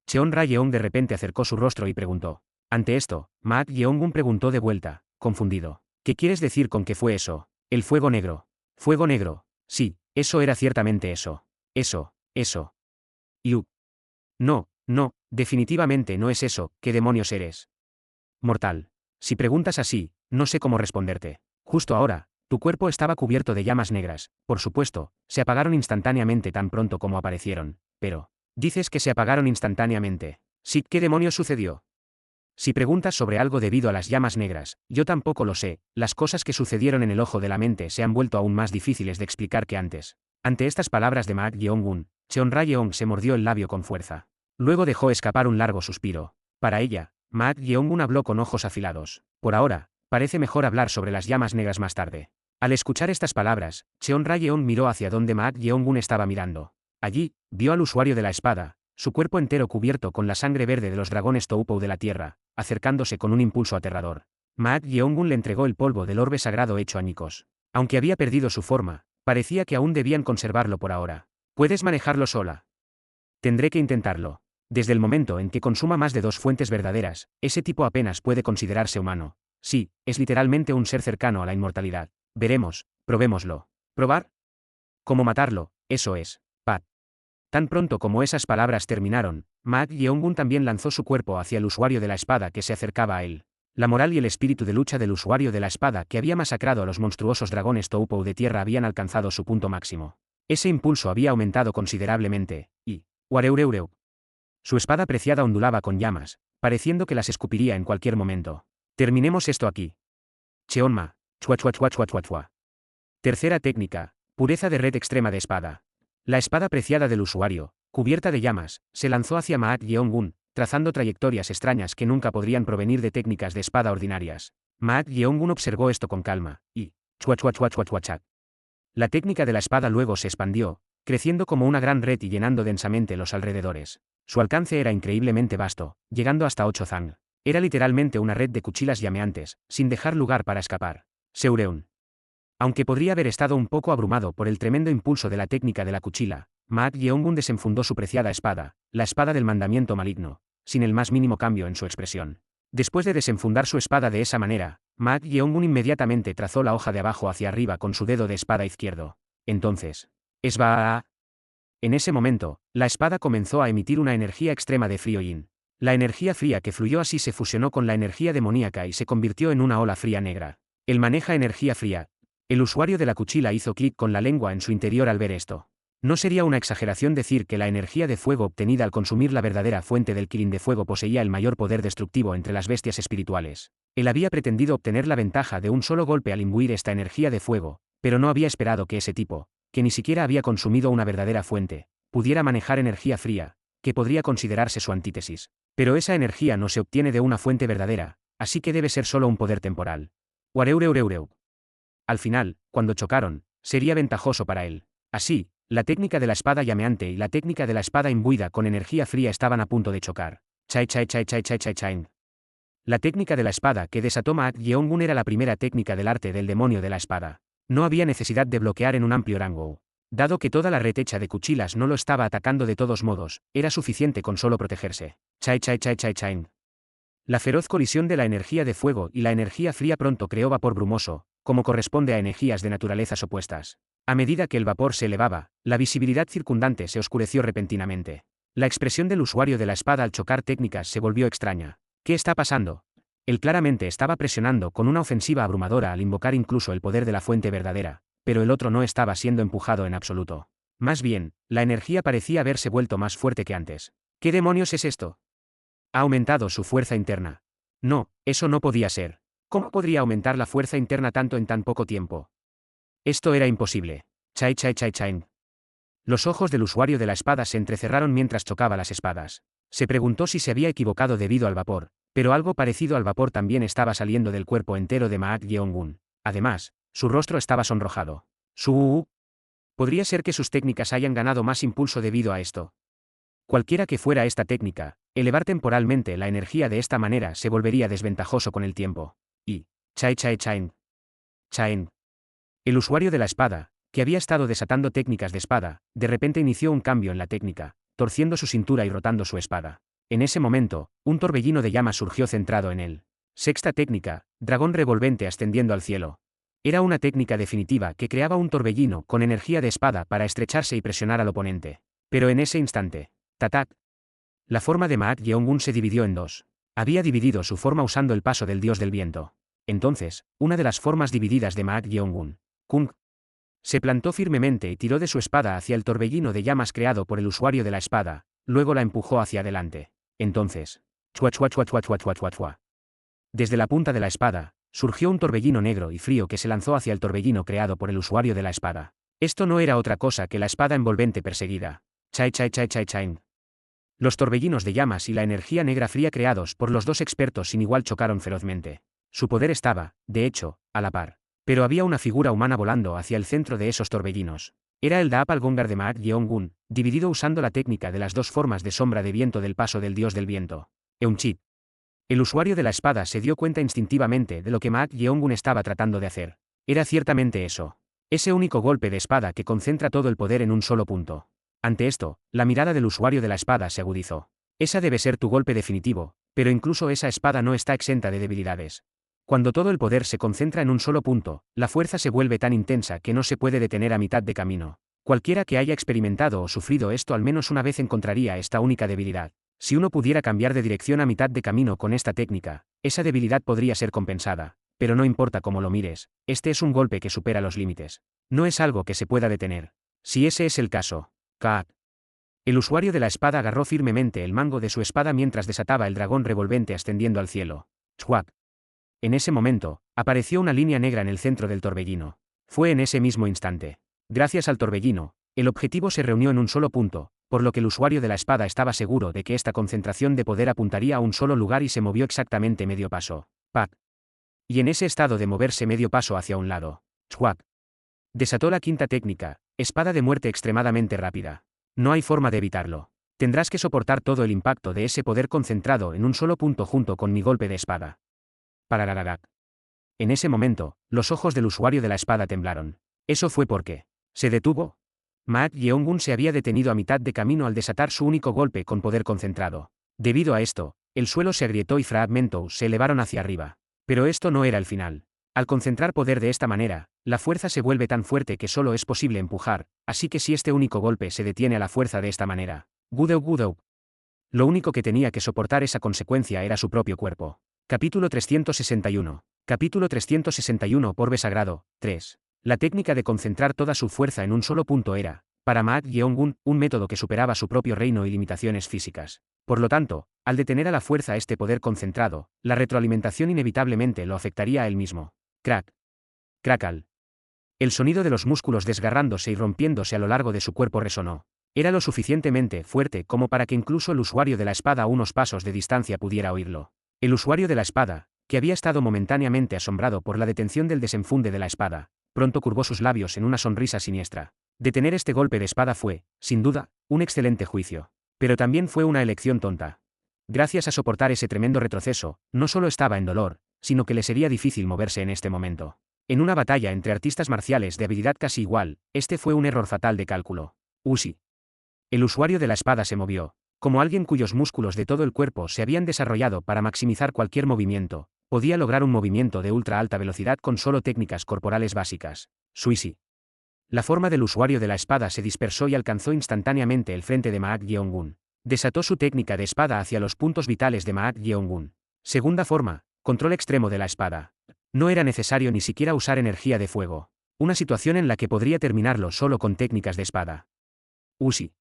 Cheon Rayeon de repente acercó su rostro y preguntó. Ante esto, Maat Yeongun preguntó de vuelta, confundido. ¿Qué quieres decir con que fue eso? El fuego negro. Fuego negro. Sí, eso era ciertamente eso. Eso. Yu. No, definitivamente no es eso, ¿qué demonios eres? Mortal. Si preguntas así, no sé cómo responderte. Justo ahora, tu cuerpo estaba cubierto de llamas negras, por supuesto, se apagaron instantáneamente tan pronto como aparecieron, pero... Dices que se apagaron instantáneamente. Sí, ¿qué demonios sucedió? Si preguntas sobre algo debido a las llamas negras, yo tampoco lo sé, las cosas que sucedieron en el ojo de la mente se han vuelto aún más difíciles de explicar que antes. Ante estas palabras de Maak Yeong-un, Cheonra-yeong se mordió el labio con fuerza. Luego dejó escapar un largo suspiro. Para ella, Maak Yeong-un habló con ojos afilados. Por ahora, parece mejor hablar sobre las llamas negras más tarde. Al escuchar estas palabras, Cheonra-yeong miró hacia donde Maak Yeong-un estaba mirando. Allí, vio al usuario de la espada, su cuerpo entero cubierto con la sangre verde de los dragones Toupou de la tierra, acercándose con un impulso aterrador. Maak Yeong-un le entregó el polvo del orbe sagrado hecho añicos. Aunque había perdido su forma, parecía que aún debían conservarlo por ahora. ¿Puedes manejarlo sola? Tendré que intentarlo. Desde el momento en que consuma más de 2 fuentes verdaderas, ese tipo apenas puede considerarse humano. Sí, es literalmente un ser cercano a la inmortalidad. Veremos, probémoslo. ¿Probar? ¿Cómo matarlo? Eso es. Pat. Tan pronto como esas palabras terminaron, Maak Yeong-un también lanzó su cuerpo hacia el usuario de la espada que se acercaba a él. La moral y el espíritu de lucha del usuario de la espada que había masacrado a los monstruosos dragones Toupou de tierra habían alcanzado su punto máximo. Ese impulso había aumentado considerablemente, y... ¡Uareureu! Su espada preciada ondulaba con llamas, pareciendo que las escupiría en cualquier momento. Terminemos esto aquí. Cheonma. Chua. Tercera técnica. Pureza de red extrema de espada. La espada preciada del usuario, cubierta de llamas, se lanzó hacia Maak Yeong-un, trazando trayectorias extrañas que nunca podrían provenir de técnicas de espada ordinarias. Maak Yeong-un observó esto con calma, y... Chua. La técnica de la espada luego se expandió, creciendo como una gran red y llenando densamente los alrededores. Su alcance era increíblemente vasto, llegando hasta 8 zang. Era literalmente una red de cuchillas llameantes, sin dejar lugar para escapar. Seureun. Aunque podría haber estado un poco abrumado por el tremendo impulso de la técnica de la cuchilla, Maak Yeong-un desenfundó su preciada espada, la espada del mandamiento maligno, sin el más mínimo cambio en su expresión. Después de desenfundar su espada de esa manera, Maak Yeong-un inmediatamente trazó la hoja de abajo hacia arriba con su dedo de espada izquierdo. Entonces, ¡esba! En ese momento, la espada comenzó a emitir una energía extrema de frío yin. La energía fría que fluyó así se fusionó con la energía demoníaca y se convirtió en una ola fría negra. Él maneja energía fría. El usuario de la cuchilla hizo clic con la lengua en su interior al ver esto. No sería una exageración decir que la energía de fuego obtenida al consumir la verdadera fuente del Kirin de fuego poseía el mayor poder destructivo entre las bestias espirituales. Él había pretendido obtener la ventaja de un solo golpe al imbuir esta energía de fuego, pero no había esperado que ese tipo, que ni siquiera había consumido una verdadera fuente, pudiera manejar energía fría, que podría considerarse su antítesis. Pero esa energía no se obtiene de una fuente verdadera, así que debe ser solo un poder temporal. Uareureu. Al final, cuando chocaron, sería ventajoso para él. Así, la técnica de la espada llameante y la técnica de la espada imbuida con energía fría estaban a punto de chocar. Chai. La técnica de la espada que desató Maak Yeong-un era la primera técnica del arte del demonio de la espada. No había necesidad de bloquear en un amplio rango. Dado que toda la red hecha de cuchillas no lo estaba atacando de todos modos, era suficiente con solo protegerse. Chai. La feroz colisión de la energía de fuego y la energía fría pronto creó vapor brumoso, como corresponde a energías de naturalezas opuestas. A medida que el vapor se elevaba, la visibilidad circundante se oscureció repentinamente. La expresión del usuario de la espada al chocar técnicas se volvió extraña. ¿Qué está pasando? Él claramente estaba presionando con una ofensiva abrumadora al invocar incluso el poder de la fuente verdadera, pero el otro no estaba siendo empujado en absoluto. Más bien, la energía parecía haberse vuelto más fuerte que antes. ¿Qué demonios es esto? Ha aumentado su fuerza interna. No, eso no podía ser. ¿Cómo podría aumentar la fuerza interna tanto en tan poco tiempo? Esto era imposible. Chai. Los ojos del usuario de la espada se entrecerraron mientras chocaba las espadas. Se preguntó si se había equivocado debido al vapor, pero algo parecido al vapor también estaba saliendo del cuerpo entero de Maak Yeong-un. Además, su rostro estaba sonrojado. ¿Podría ser que sus técnicas hayan ganado más impulso debido a esto? Cualquiera que fuera esta técnica, elevar temporalmente la energía de esta manera se volvería desventajoso con el tiempo. Y, Chain. El usuario de la espada, que había estado desatando técnicas de espada, de repente inició un cambio en la técnica, torciendo su cintura y rotando su espada. En ese momento, un torbellino de llamas surgió centrado en él. Sexta técnica, dragón revolvente ascendiendo al cielo. Era una técnica definitiva que creaba un torbellino con energía de espada para estrecharse y presionar al oponente. Pero en ese instante, ¡tatat! La forma de Maat Yeongun se dividió en dos. Había dividido su forma usando el paso del dios del viento. Entonces, una de las formas divididas de Maat Yeongun, Kung, se plantó firmemente y tiró de su espada hacia el torbellino de llamas creado por el usuario de la espada, luego la empujó hacia adelante. Entonces, chua chua chua chua chua chua chua chua. Desde la punta de la espada, surgió un torbellino negro y frío que se lanzó hacia el torbellino creado por el usuario de la espada. Esto no era otra cosa que la espada envolvente perseguida. Chai chai chai chai chain. Los torbellinos de llamas y la energía negra fría creados por los dos expertos sin igual chocaron ferozmente. Su poder estaba, de hecho, a la par. Pero había una figura humana volando hacia el centro de esos torbellinos. Era el Daapal Gongar de Maat Yeongun, dividido usando la técnica de las dos formas de sombra de viento del paso del dios del viento. Eunchit. El usuario de la espada se dio cuenta instintivamente de lo que Maat Yeongun estaba tratando de hacer. Era ciertamente eso. Ese único golpe de espada que concentra todo el poder en un solo punto. Ante esto, la mirada del usuario de la espada se agudizó. Esa debe ser tu golpe definitivo, pero incluso esa espada no está exenta de debilidades. Cuando todo el poder se concentra en un solo punto, la fuerza se vuelve tan intensa que no se puede detener a mitad de camino. Cualquiera que haya experimentado o sufrido esto al menos una vez encontraría esta única debilidad. Si uno pudiera cambiar de dirección a mitad de camino con esta técnica, esa debilidad podría ser compensada. Pero no importa cómo lo mires, este es un golpe que supera los límites. No es algo que se pueda detener. Si ese es el caso, ¡Kaat! El usuario de la espada agarró firmemente el mango de su espada mientras desataba el dragón revolvente ascendiendo al cielo. ¡Chhuac! En ese momento, apareció una línea negra en el centro del torbellino. Fue en ese mismo instante. Gracias al torbellino, el objetivo se reunió en un solo punto, por lo que el usuario de la espada estaba seguro de que esta concentración de poder apuntaría a un solo lugar y se movió exactamente medio paso. ¡Pac! Y en ese estado de moverse medio paso hacia un lado, ¡Chhuac! Desató la quinta técnica, espada de muerte extremadamente rápida. No hay forma de evitarlo. Tendrás que soportar todo el impacto de ese poder concentrado en un solo punto junto con mi golpe de espada. Pararararak. En ese momento, los ojos del usuario de la espada temblaron. Eso fue porque se detuvo. Maat Yeongun se había detenido a mitad de camino al desatar su único golpe con poder concentrado. Debido a esto, el suelo se agrietó y fragmentos se elevaron hacia arriba. Pero esto no era el final. Al concentrar poder de esta manera, la fuerza se vuelve tan fuerte que solo es posible empujar, así que si este único golpe se detiene a la fuerza de esta manera, Gudeu Gudeu. Lo único que tenía que soportar esa consecuencia era su propio cuerpo. Capítulo 361. Capítulo 361 Orbe Sagrado, 3. La técnica de concentrar toda su fuerza en un solo punto era, para Maat Yeongun, un método que superaba su propio reino y limitaciones físicas. Por lo tanto, al detener a la fuerza este poder concentrado, la retroalimentación inevitablemente lo afectaría a él mismo. Crack. Crackal. El sonido de los músculos desgarrándose y rompiéndose a lo largo de su cuerpo resonó. Era lo suficientemente fuerte como para que incluso el usuario de la espada a unos pasos de distancia pudiera oírlo. El usuario de la espada, que había estado momentáneamente asombrado por la detención del desenfunde de la espada, pronto curvó sus labios en una sonrisa siniestra. Detener este golpe de espada fue, sin duda, un excelente juicio. Pero también fue una elección tonta. Gracias a soportar ese tremendo retroceso, no solo estaba en dolor, sino que le sería difícil moverse en este momento. En una batalla entre artistas marciales de habilidad casi igual, este fue un error fatal de cálculo. Usi. El usuario de la espada se movió, como alguien cuyos músculos de todo el cuerpo se habían desarrollado para maximizar cualquier movimiento, podía lograr un movimiento de ultra alta velocidad con solo técnicas corporales básicas. Suisi. La forma del usuario de la espada se dispersó y alcanzó instantáneamente el frente de Maat Yeongun. Desató su técnica de espada hacia los puntos vitales de Maat Yeongun. Segunda forma, control extremo de la espada. No era necesario ni siquiera usar energía de fuego. Una situación en la que podría terminarlo solo con técnicas de espada. Usi.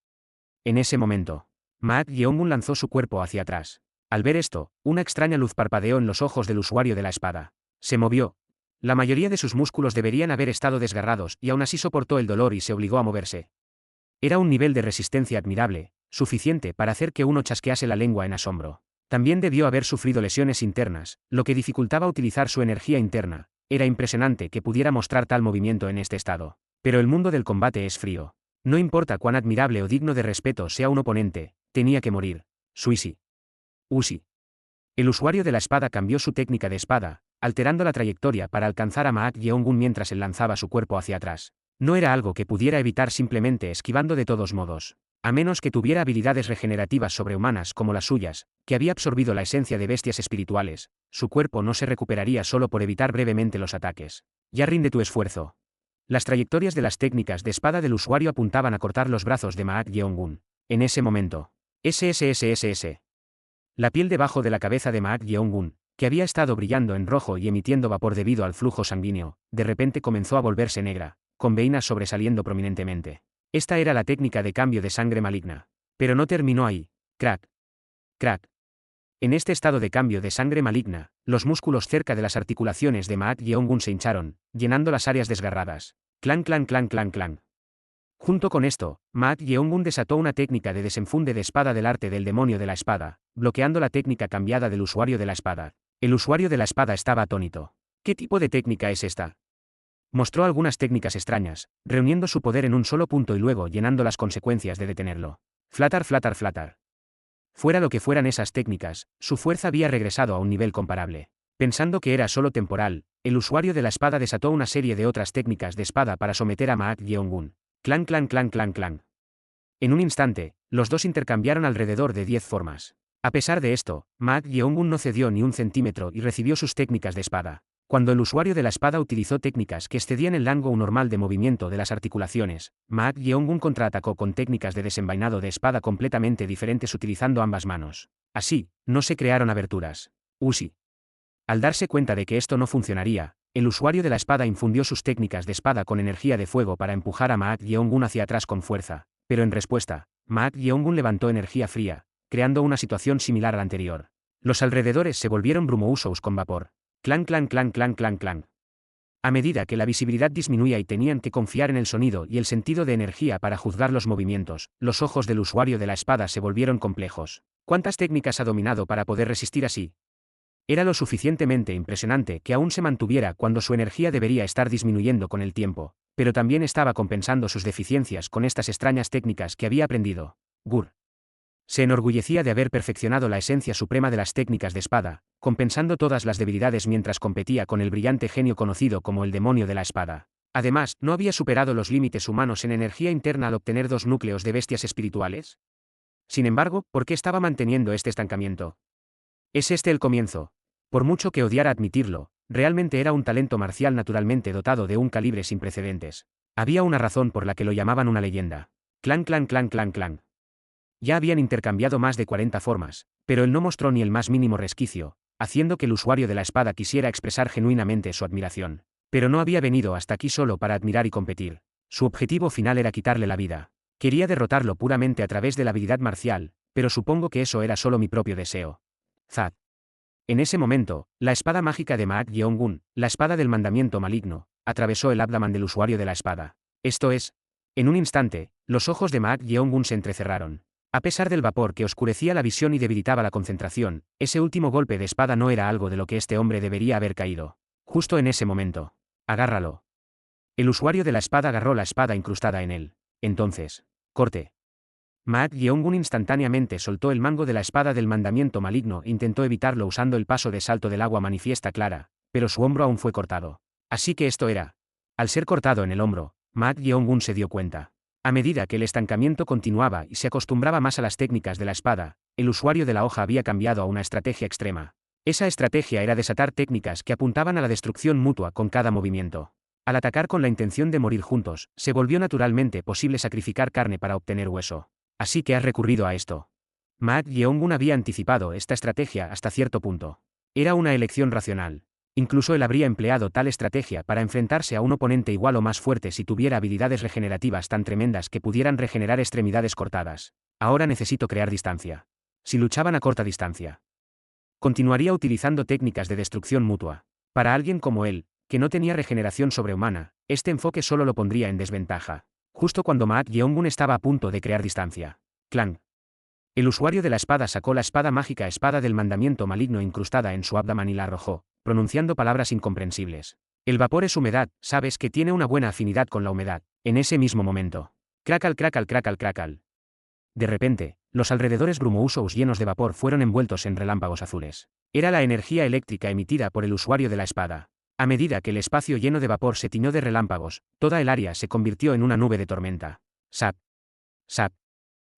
En ese momento, Maat Yeongun lanzó su cuerpo hacia atrás. Al ver esto, una extraña luz parpadeó en los ojos del usuario de la espada. Se movió. La mayoría de sus músculos deberían haber estado desgarrados y aún así soportó el dolor y se obligó a moverse. Era un nivel de resistencia admirable, suficiente para hacer que uno chasquease la lengua en asombro. También debió haber sufrido lesiones internas, lo que dificultaba utilizar su energía interna. Era impresionante que pudiera mostrar tal movimiento en este estado. Pero el mundo del combate es frío. No importa cuán admirable o digno de respeto sea un oponente, tenía que morir. Suisi. Usi. El usuario de la espada cambió su técnica de espada, alterando la trayectoria para alcanzar a Maat Yeongun mientras él lanzaba su cuerpo hacia atrás. No era algo que pudiera evitar simplemente esquivando de todos modos. A menos que tuviera habilidades regenerativas sobrehumanas como las suyas, que había absorbido la esencia de bestias espirituales, su cuerpo no se recuperaría solo por evitar brevemente los ataques. Ya rinde tu esfuerzo. Las trayectorias de las técnicas de espada del usuario apuntaban a cortar los brazos de Maat Yeongun. En ese momento. SSSSS. La piel debajo de la cabeza de Maat Yeongun, que había estado brillando en rojo y emitiendo vapor debido al flujo sanguíneo, de repente comenzó a volverse negra, con veinas sobresaliendo prominentemente. Esta era la técnica de cambio de sangre maligna. Pero no terminó ahí. Crack. Crack. En este estado de cambio de sangre maligna, los músculos cerca de las articulaciones de Maat Yeongun se hincharon, llenando las áreas desgarradas. Clan clan clan clan clan. Junto con esto, Maat Yeongun desató una técnica de desenfunde de espada del arte del demonio de la espada, bloqueando la técnica cambiada del usuario de la espada. El usuario de la espada estaba atónito. ¿Qué tipo de técnica es esta? Mostró algunas técnicas extrañas, reuniendo su poder en un solo punto y luego llenando las consecuencias de detenerlo. Flatar flatar flatar. Fuera lo que fueran esas técnicas, su fuerza había regresado a un nivel comparable. Pensando que era solo temporal, el usuario de la espada desató una serie de otras técnicas de espada para someter a Maat Yeongun. Clan clan clan clan clan. En un instante, los dos intercambiaron alrededor de 10 formas. A pesar de esto, Maat Yeongun no cedió ni un centímetro y recibió sus técnicas de espada. Cuando el usuario de la espada utilizó técnicas que excedían el rango normal de movimiento de las articulaciones, Maat Yeongun contraatacó con técnicas de desenvainado de espada completamente diferentes utilizando ambas manos. Así, no se crearon aberturas. Usi. Al darse cuenta de que esto no funcionaría, el usuario de la espada infundió sus técnicas de espada con energía de fuego para empujar a Maat Yeongun hacia atrás con fuerza, pero en respuesta, Maat Yeongun levantó energía fría, creando una situación similar a la anterior. Los alrededores se volvieron brumousos con vapor. Clan clan clan clan clan clan. A medida que la visibilidad disminuía y tenían que confiar en el sonido y el sentido de energía para juzgar los movimientos, los ojos del usuario de la espada se volvieron complejos. ¿Cuántas técnicas ha dominado para poder resistir así? Era lo suficientemente impresionante que aún se mantuviera cuando su energía debería estar disminuyendo con el tiempo, pero también estaba compensando sus deficiencias con estas extrañas técnicas que había aprendido. Gur. Se enorgullecía de haber perfeccionado la esencia suprema de las técnicas de espada, compensando todas las debilidades mientras competía con el brillante genio conocido como el demonio de la espada. Además, ¿no había superado los límites humanos en energía interna al obtener 2 núcleos de bestias espirituales? Sin embargo, ¿por qué estaba manteniendo este estancamiento? ¿Es este el comienzo? Por mucho que odiara admitirlo, realmente era un talento marcial naturalmente dotado de un calibre sin precedentes. Había una razón por la que lo llamaban una leyenda. Clan clan clan clan clan. Ya habían intercambiado más de 40 formas, pero él no mostró ni el más mínimo resquicio, haciendo que el usuario de la espada quisiera expresar genuinamente su admiración. Pero no había venido hasta aquí solo para admirar y competir. Su objetivo final era quitarle la vida. Quería derrotarlo puramente a través de la habilidad marcial, pero supongo que eso era solo mi propio deseo. Zat. En ese momento, la espada mágica de Maat Yeongun, la espada del mandamiento maligno, atravesó el abdomen del usuario de la espada. Esto es. En un instante, los ojos de Maat Yeongun se entrecerraron. A pesar del vapor que oscurecía la visión y debilitaba la concentración, ese último golpe de espada no era algo de lo que este hombre debería haber caído. Justo en ese momento. Agárralo. El usuario de la espada agarró la espada incrustada en él. Entonces. Corte. Maat Yeongun instantáneamente soltó el mango de la espada del mandamiento maligno e intentó evitarlo usando el paso de salto del agua manifiesta clara, pero su hombro aún fue cortado. Así que esto era. Al ser cortado en el hombro, Maat Yeongun se dio cuenta. A medida que el estancamiento continuaba y se acostumbraba más a las técnicas de la espada, el usuario de la hoja había cambiado a una estrategia extrema. Esa estrategia era desatar técnicas que apuntaban a la destrucción mutua con cada movimiento. Al atacar con la intención de morir juntos, se volvió naturalmente posible sacrificar carne para obtener hueso. Así que has recurrido a esto. Maat Yeongun había anticipado esta estrategia hasta cierto punto. Era una elección racional. Incluso él habría empleado tal estrategia para enfrentarse a un oponente igual o más fuerte si tuviera habilidades regenerativas tan tremendas que pudieran regenerar extremidades cortadas. Ahora necesito crear distancia. Si luchaban a corta distancia, continuaría utilizando técnicas de destrucción mutua. Para alguien como él, que no tenía regeneración sobrehumana, este enfoque solo lo pondría en desventaja. Justo cuando Maat Yeongun estaba a punto de crear distancia. Clan. El usuario de la espada sacó la espada mágica espada del mandamiento maligno incrustada en su abdomen y la arrojó, pronunciando palabras incomprensibles. El vapor es humedad, sabes que tiene una buena afinidad con la humedad. En ese mismo momento. Crackle crackle crackle crackle. De repente, los alrededores brumousos llenos de vapor fueron envueltos en relámpagos azules. Era la energía eléctrica emitida por el usuario de la espada. A medida que el espacio lleno de vapor se tiñó de relámpagos, toda el área se convirtió en una nube de tormenta. Sap. Sap.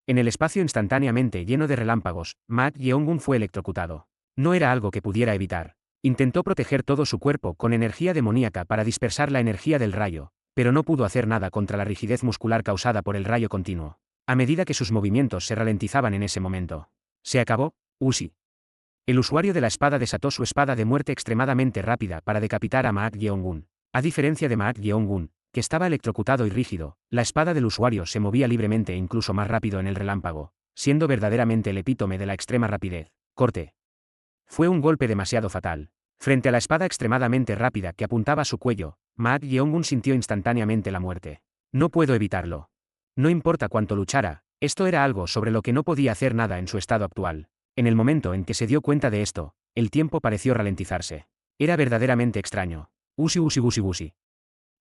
En el espacio instantáneamente lleno de relámpagos, Mak Yeongun fue electrocutado. No era algo que pudiera evitar. Intentó proteger todo su cuerpo con energía demoníaca para dispersar la energía del rayo, pero no pudo hacer nada contra la rigidez muscular causada por el rayo continuo. A medida que sus movimientos se ralentizaban en ese momento. Se acabó, Uzi. El usuario de la espada desató su espada de muerte extremadamente rápida para decapitar a Mak Yeongun. A diferencia de Mak Yeongun, que estaba electrocutado y rígido, la espada del usuario se movía libremente e incluso más rápido en el relámpago, siendo verdaderamente el epítome de la extrema rapidez. Corte. Fue un golpe demasiado fatal. Frente a la espada extremadamente rápida que apuntaba a su cuello, Mak Yeongun sintió instantáneamente la muerte. No puedo evitarlo. No importa cuánto luchara, esto era algo sobre lo que no podía hacer nada en su estado actual. En el momento en que se dio cuenta de esto, el tiempo pareció ralentizarse. Era verdaderamente extraño. Usi usi usi usi.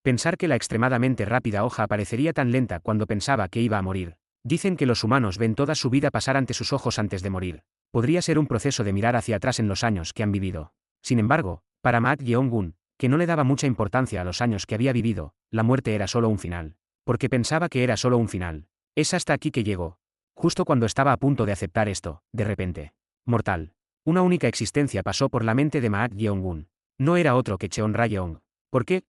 Pensar que la extremadamente rápida hoja aparecería tan lenta cuando pensaba que iba a morir. Dicen que los humanos ven toda su vida pasar ante sus ojos antes de morir. Podría ser un proceso de mirar hacia atrás en los años que han vivido. Sin embargo, para Mak Yeongun, que no le daba mucha importancia a los años que había vivido, la muerte era solo un final. Porque pensaba que era solo un final. Es hasta aquí que llegó. Justo cuando estaba a punto de aceptar esto, de repente. Mortal. Una única existencia pasó por la mente de Mak Yeongun. No era otro que Cheon Rayeong. ¿Por qué?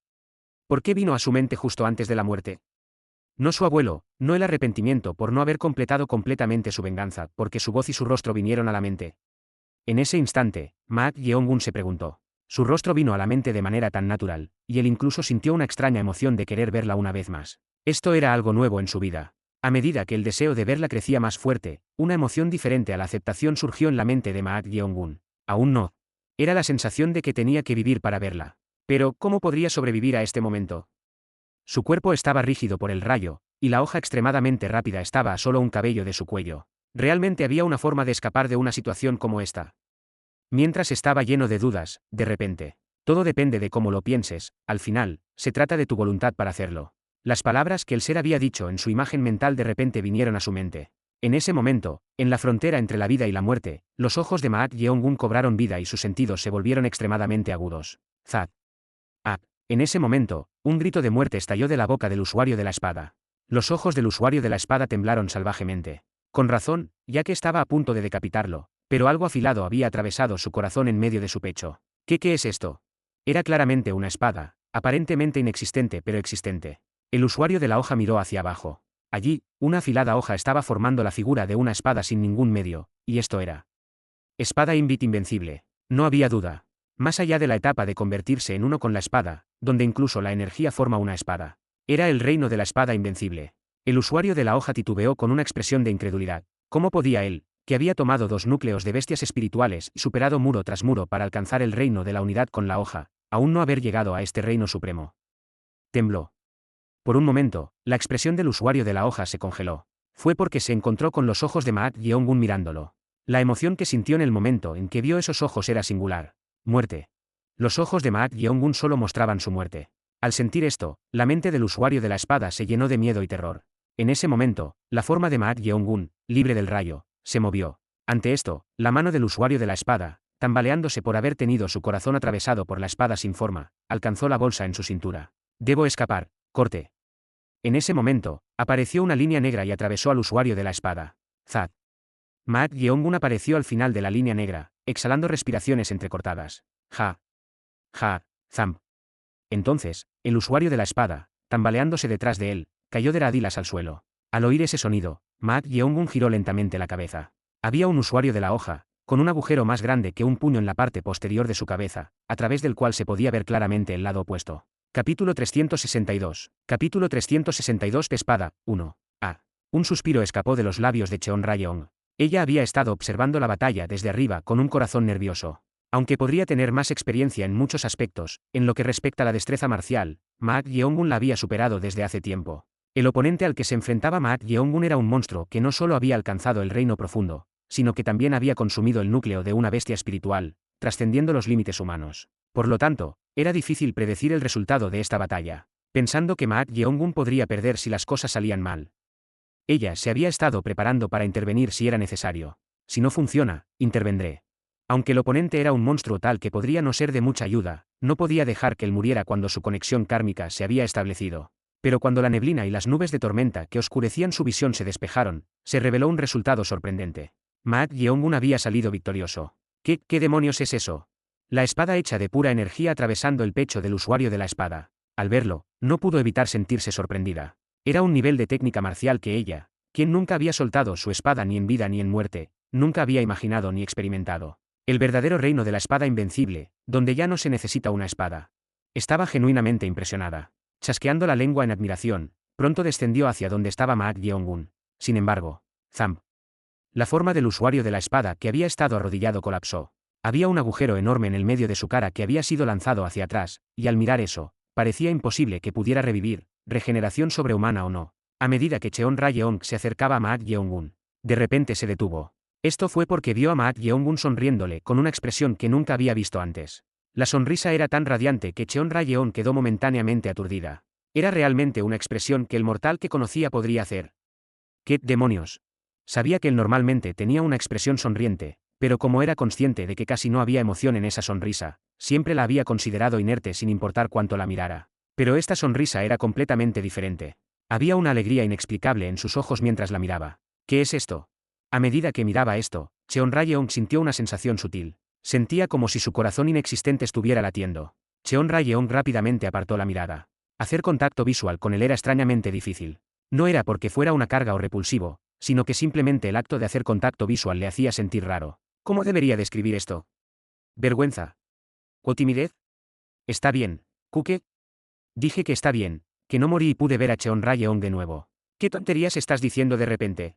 ¿Por qué vino a su mente justo antes de la muerte? No su abuelo, no el arrepentimiento por no haber completado completamente su venganza, porque su voz y su rostro vinieron a la mente. En ese instante, Mak Yeongun se preguntó. Su rostro vino a la mente de manera tan natural, y él incluso sintió una extraña emoción de querer verla una vez más. Esto era algo nuevo en su vida. A medida que el deseo de verla crecía más fuerte, una emoción diferente a la aceptación surgió en la mente de Mak Yeongun. Aún no. Era la sensación de que tenía que vivir para verla. Pero, ¿cómo podría sobrevivir a este momento? Su cuerpo estaba rígido por el rayo, y la hoja extremadamente rápida estaba a solo un cabello de su cuello. Realmente había una forma de escapar de una situación como esta. Mientras estaba lleno de dudas, de repente. Todo depende de cómo lo pienses, al final, se trata de tu voluntad para hacerlo. Las palabras que el ser había dicho en su imagen mental de repente vinieron a su mente. En ese momento, en la frontera entre la vida y la muerte, los ojos de Mak Yeongun cobraron vida y sus sentidos se volvieron extremadamente agudos. Zat. Ah. En ese momento, un grito de muerte estalló de la boca del usuario de la espada. Los ojos del usuario de la espada temblaron salvajemente. Con razón, ya que estaba a punto de decapitarlo, pero algo afilado había atravesado su corazón en medio de su pecho. ¿Qué es esto? Era claramente una espada, aparentemente inexistente pero existente. El usuario de la hoja miró hacia abajo. Allí, una afilada hoja estaba formando la figura de una espada sin ningún medio, y esto era. Espada Invit invencible. No había duda. Más allá de la etapa de convertirse en uno con la espada, donde incluso la energía forma una espada. Era el reino de la espada invencible. El usuario de la hoja titubeó con una expresión de incredulidad. ¿Cómo podía él, que había tomado 2 núcleos de bestias espirituales y superado muro tras muro para alcanzar el reino de la unidad con la hoja, aún no haber llegado a este reino supremo? Tembló. Por un momento, la expresión del usuario de la hoja se congeló. Fue porque se encontró con los ojos de Mak Yeongun mirándolo. La emoción que sintió en el momento en que vio esos ojos era singular. Muerte. Los ojos de Mak Yeongun solo mostraban su muerte. Al sentir esto, la mente del usuario de la espada se llenó de miedo y terror. En ese momento, la forma de Mak Yeongun, libre del rayo, se movió. Ante esto, la mano del usuario de la espada, tambaleándose por haber tenido su corazón atravesado por la espada sin forma, alcanzó la bolsa en su cintura. Debo escapar, corte. En ese momento, apareció una línea negra y atravesó al usuario de la espada. Zat. Mak Yeongun apareció al final de la línea negra, exhalando respiraciones entrecortadas. Ja. Ja. Zamp. Entonces, el usuario de la espada, tambaleándose detrás de él, cayó de radilas al suelo. Al oír ese sonido, Mak Yeongun giró lentamente la cabeza. Había un usuario de la hoja, con un agujero más grande que un puño en la parte posterior de su cabeza, a través del cual se podía ver claramente el lado opuesto. Capítulo 362. Capítulo 362 Espada, 1. A. Un suspiro escapó de los labios de Cheon Rayeong. Ella había estado observando la batalla desde arriba con un corazón nervioso. Aunque podría tener más experiencia en muchos aspectos, en lo que respecta a la destreza marcial, Mak Yeongun la había superado desde hace tiempo. El oponente al que se enfrentaba Mak Yeongun era un monstruo que no solo había alcanzado el reino profundo, sino que también había consumido el núcleo de una bestia espiritual, trascendiendo los límites humanos. Por lo tanto, era difícil predecir el resultado de esta batalla, pensando que Mak Yeongun podría perder si las cosas salían mal. Ella se había estado preparando para intervenir si era necesario. Si no funciona, intervendré. Aunque el oponente era un monstruo tal que podría no ser de mucha ayuda, no podía dejar que él muriera cuando su conexión kármica se había establecido. Pero cuando la neblina y las nubes de tormenta que oscurecían su visión se despejaron, se reveló un resultado sorprendente. Ma Yeongun había salido victorioso. ¿Qué demonios es eso? La espada hecha de pura energía atravesando el pecho del usuario de la espada. Al verlo, no pudo evitar sentirse sorprendida. Era un nivel de técnica marcial que ella, quien nunca había soltado su espada ni en vida ni en muerte, nunca había imaginado ni experimentado. El verdadero reino de la espada invencible, donde ya no se necesita una espada. Estaba genuinamente impresionada. Chasqueando la lengua en admiración, pronto descendió hacia donde estaba Ma Yeongun. Sin embargo, zamp. La forma del usuario de la espada que había estado arrodillado colapsó. Había un agujero enorme en el medio de su cara que había sido lanzado hacia atrás, y al mirar eso, parecía imposible que pudiera revivir, regeneración sobrehumana o no. A medida que Cheon Rayeong se acercaba a Ma Yeongun, de repente se detuvo. Esto fue porque vio a Ma Yeongun sonriéndole con una expresión que nunca había visto antes. La sonrisa era tan radiante que Cheon Rayeong quedó momentáneamente aturdida. Era realmente una expresión que el mortal que conocía podría hacer. ¿Qué demonios? Sabía que él normalmente tenía una expresión sonriente, pero como era consciente de que casi no había emoción en esa sonrisa, siempre la había considerado inerte sin importar cuánto la mirara. Pero esta sonrisa era completamente diferente. Había una alegría inexplicable en sus ojos mientras la miraba. ¿Qué es esto? A medida que miraba esto, Cheon Rayeong sintió una sensación sutil. Sentía como si su corazón inexistente estuviera latiendo. Cheon Rayeong rápidamente apartó la mirada. Hacer contacto visual con él era extrañamente difícil. No era porque fuera una carga o repulsivo, sino que simplemente el acto de hacer contacto visual le hacía sentir raro. ¿Cómo debería describir esto? ¿Vergüenza? ¿O timidez? Está bien, Kuke. Dije que está bien, que no morí y pude ver a Cheon Rayeong de nuevo. ¿Qué tonterías estás diciendo de repente?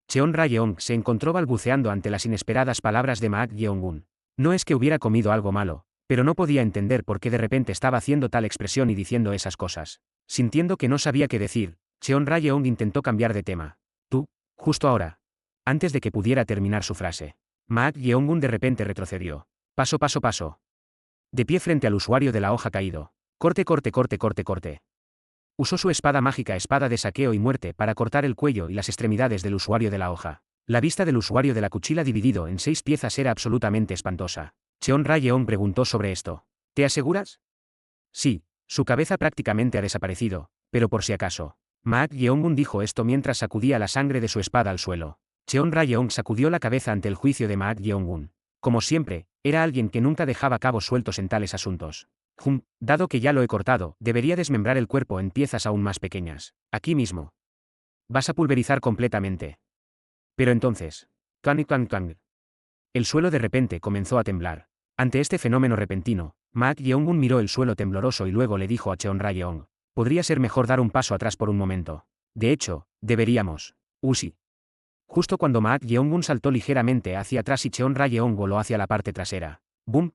Cheon Rayeong se encontró balbuceando ante las inesperadas palabras de Ma Yeongun. No es que hubiera comido algo malo, pero no podía entender por qué de repente estaba haciendo tal expresión y diciendo esas cosas. Sintiendo que no sabía qué decir, Cheon Rayeong intentó cambiar de tema. Tú, justo ahora. Antes de que pudiera terminar su frase. Ma Yeongun de repente retrocedió. Paso. De pie frente al usuario de la hoja caído. Corte. Usó su espada mágica, espada de saqueo y muerte, para cortar el cuello y las extremidades del usuario de la hoja. La vista del usuario de la cuchilla dividido en 6 piezas era absolutamente espantosa. Cheon Rayeong preguntó sobre esto. ¿Te aseguras? Sí, su cabeza prácticamente ha desaparecido, pero por si acaso. Ma Yeongun dijo esto mientras sacudía la sangre de su espada al suelo. Cheon Rayeong sacudió la cabeza ante el juicio de Ma Yeongun. Como siempre, era alguien que nunca dejaba cabos sueltos en tales asuntos. Dado que ya lo he cortado, debería desmembrar el cuerpo en piezas aún más pequeñas. Aquí mismo. Vas a pulverizar completamente. Pero entonces. Clang. El suelo de repente comenzó a temblar. Ante este fenómeno repentino, Ma Yeongun miró el suelo tembloroso y luego le dijo a Cheon Rayeong. Podría ser mejor dar un paso atrás por un momento. De hecho, deberíamos. Sí. Justo cuando Ma Yeongun saltó ligeramente hacia atrás y Cheon Rayeong voló hacia la parte trasera. ¡Bum!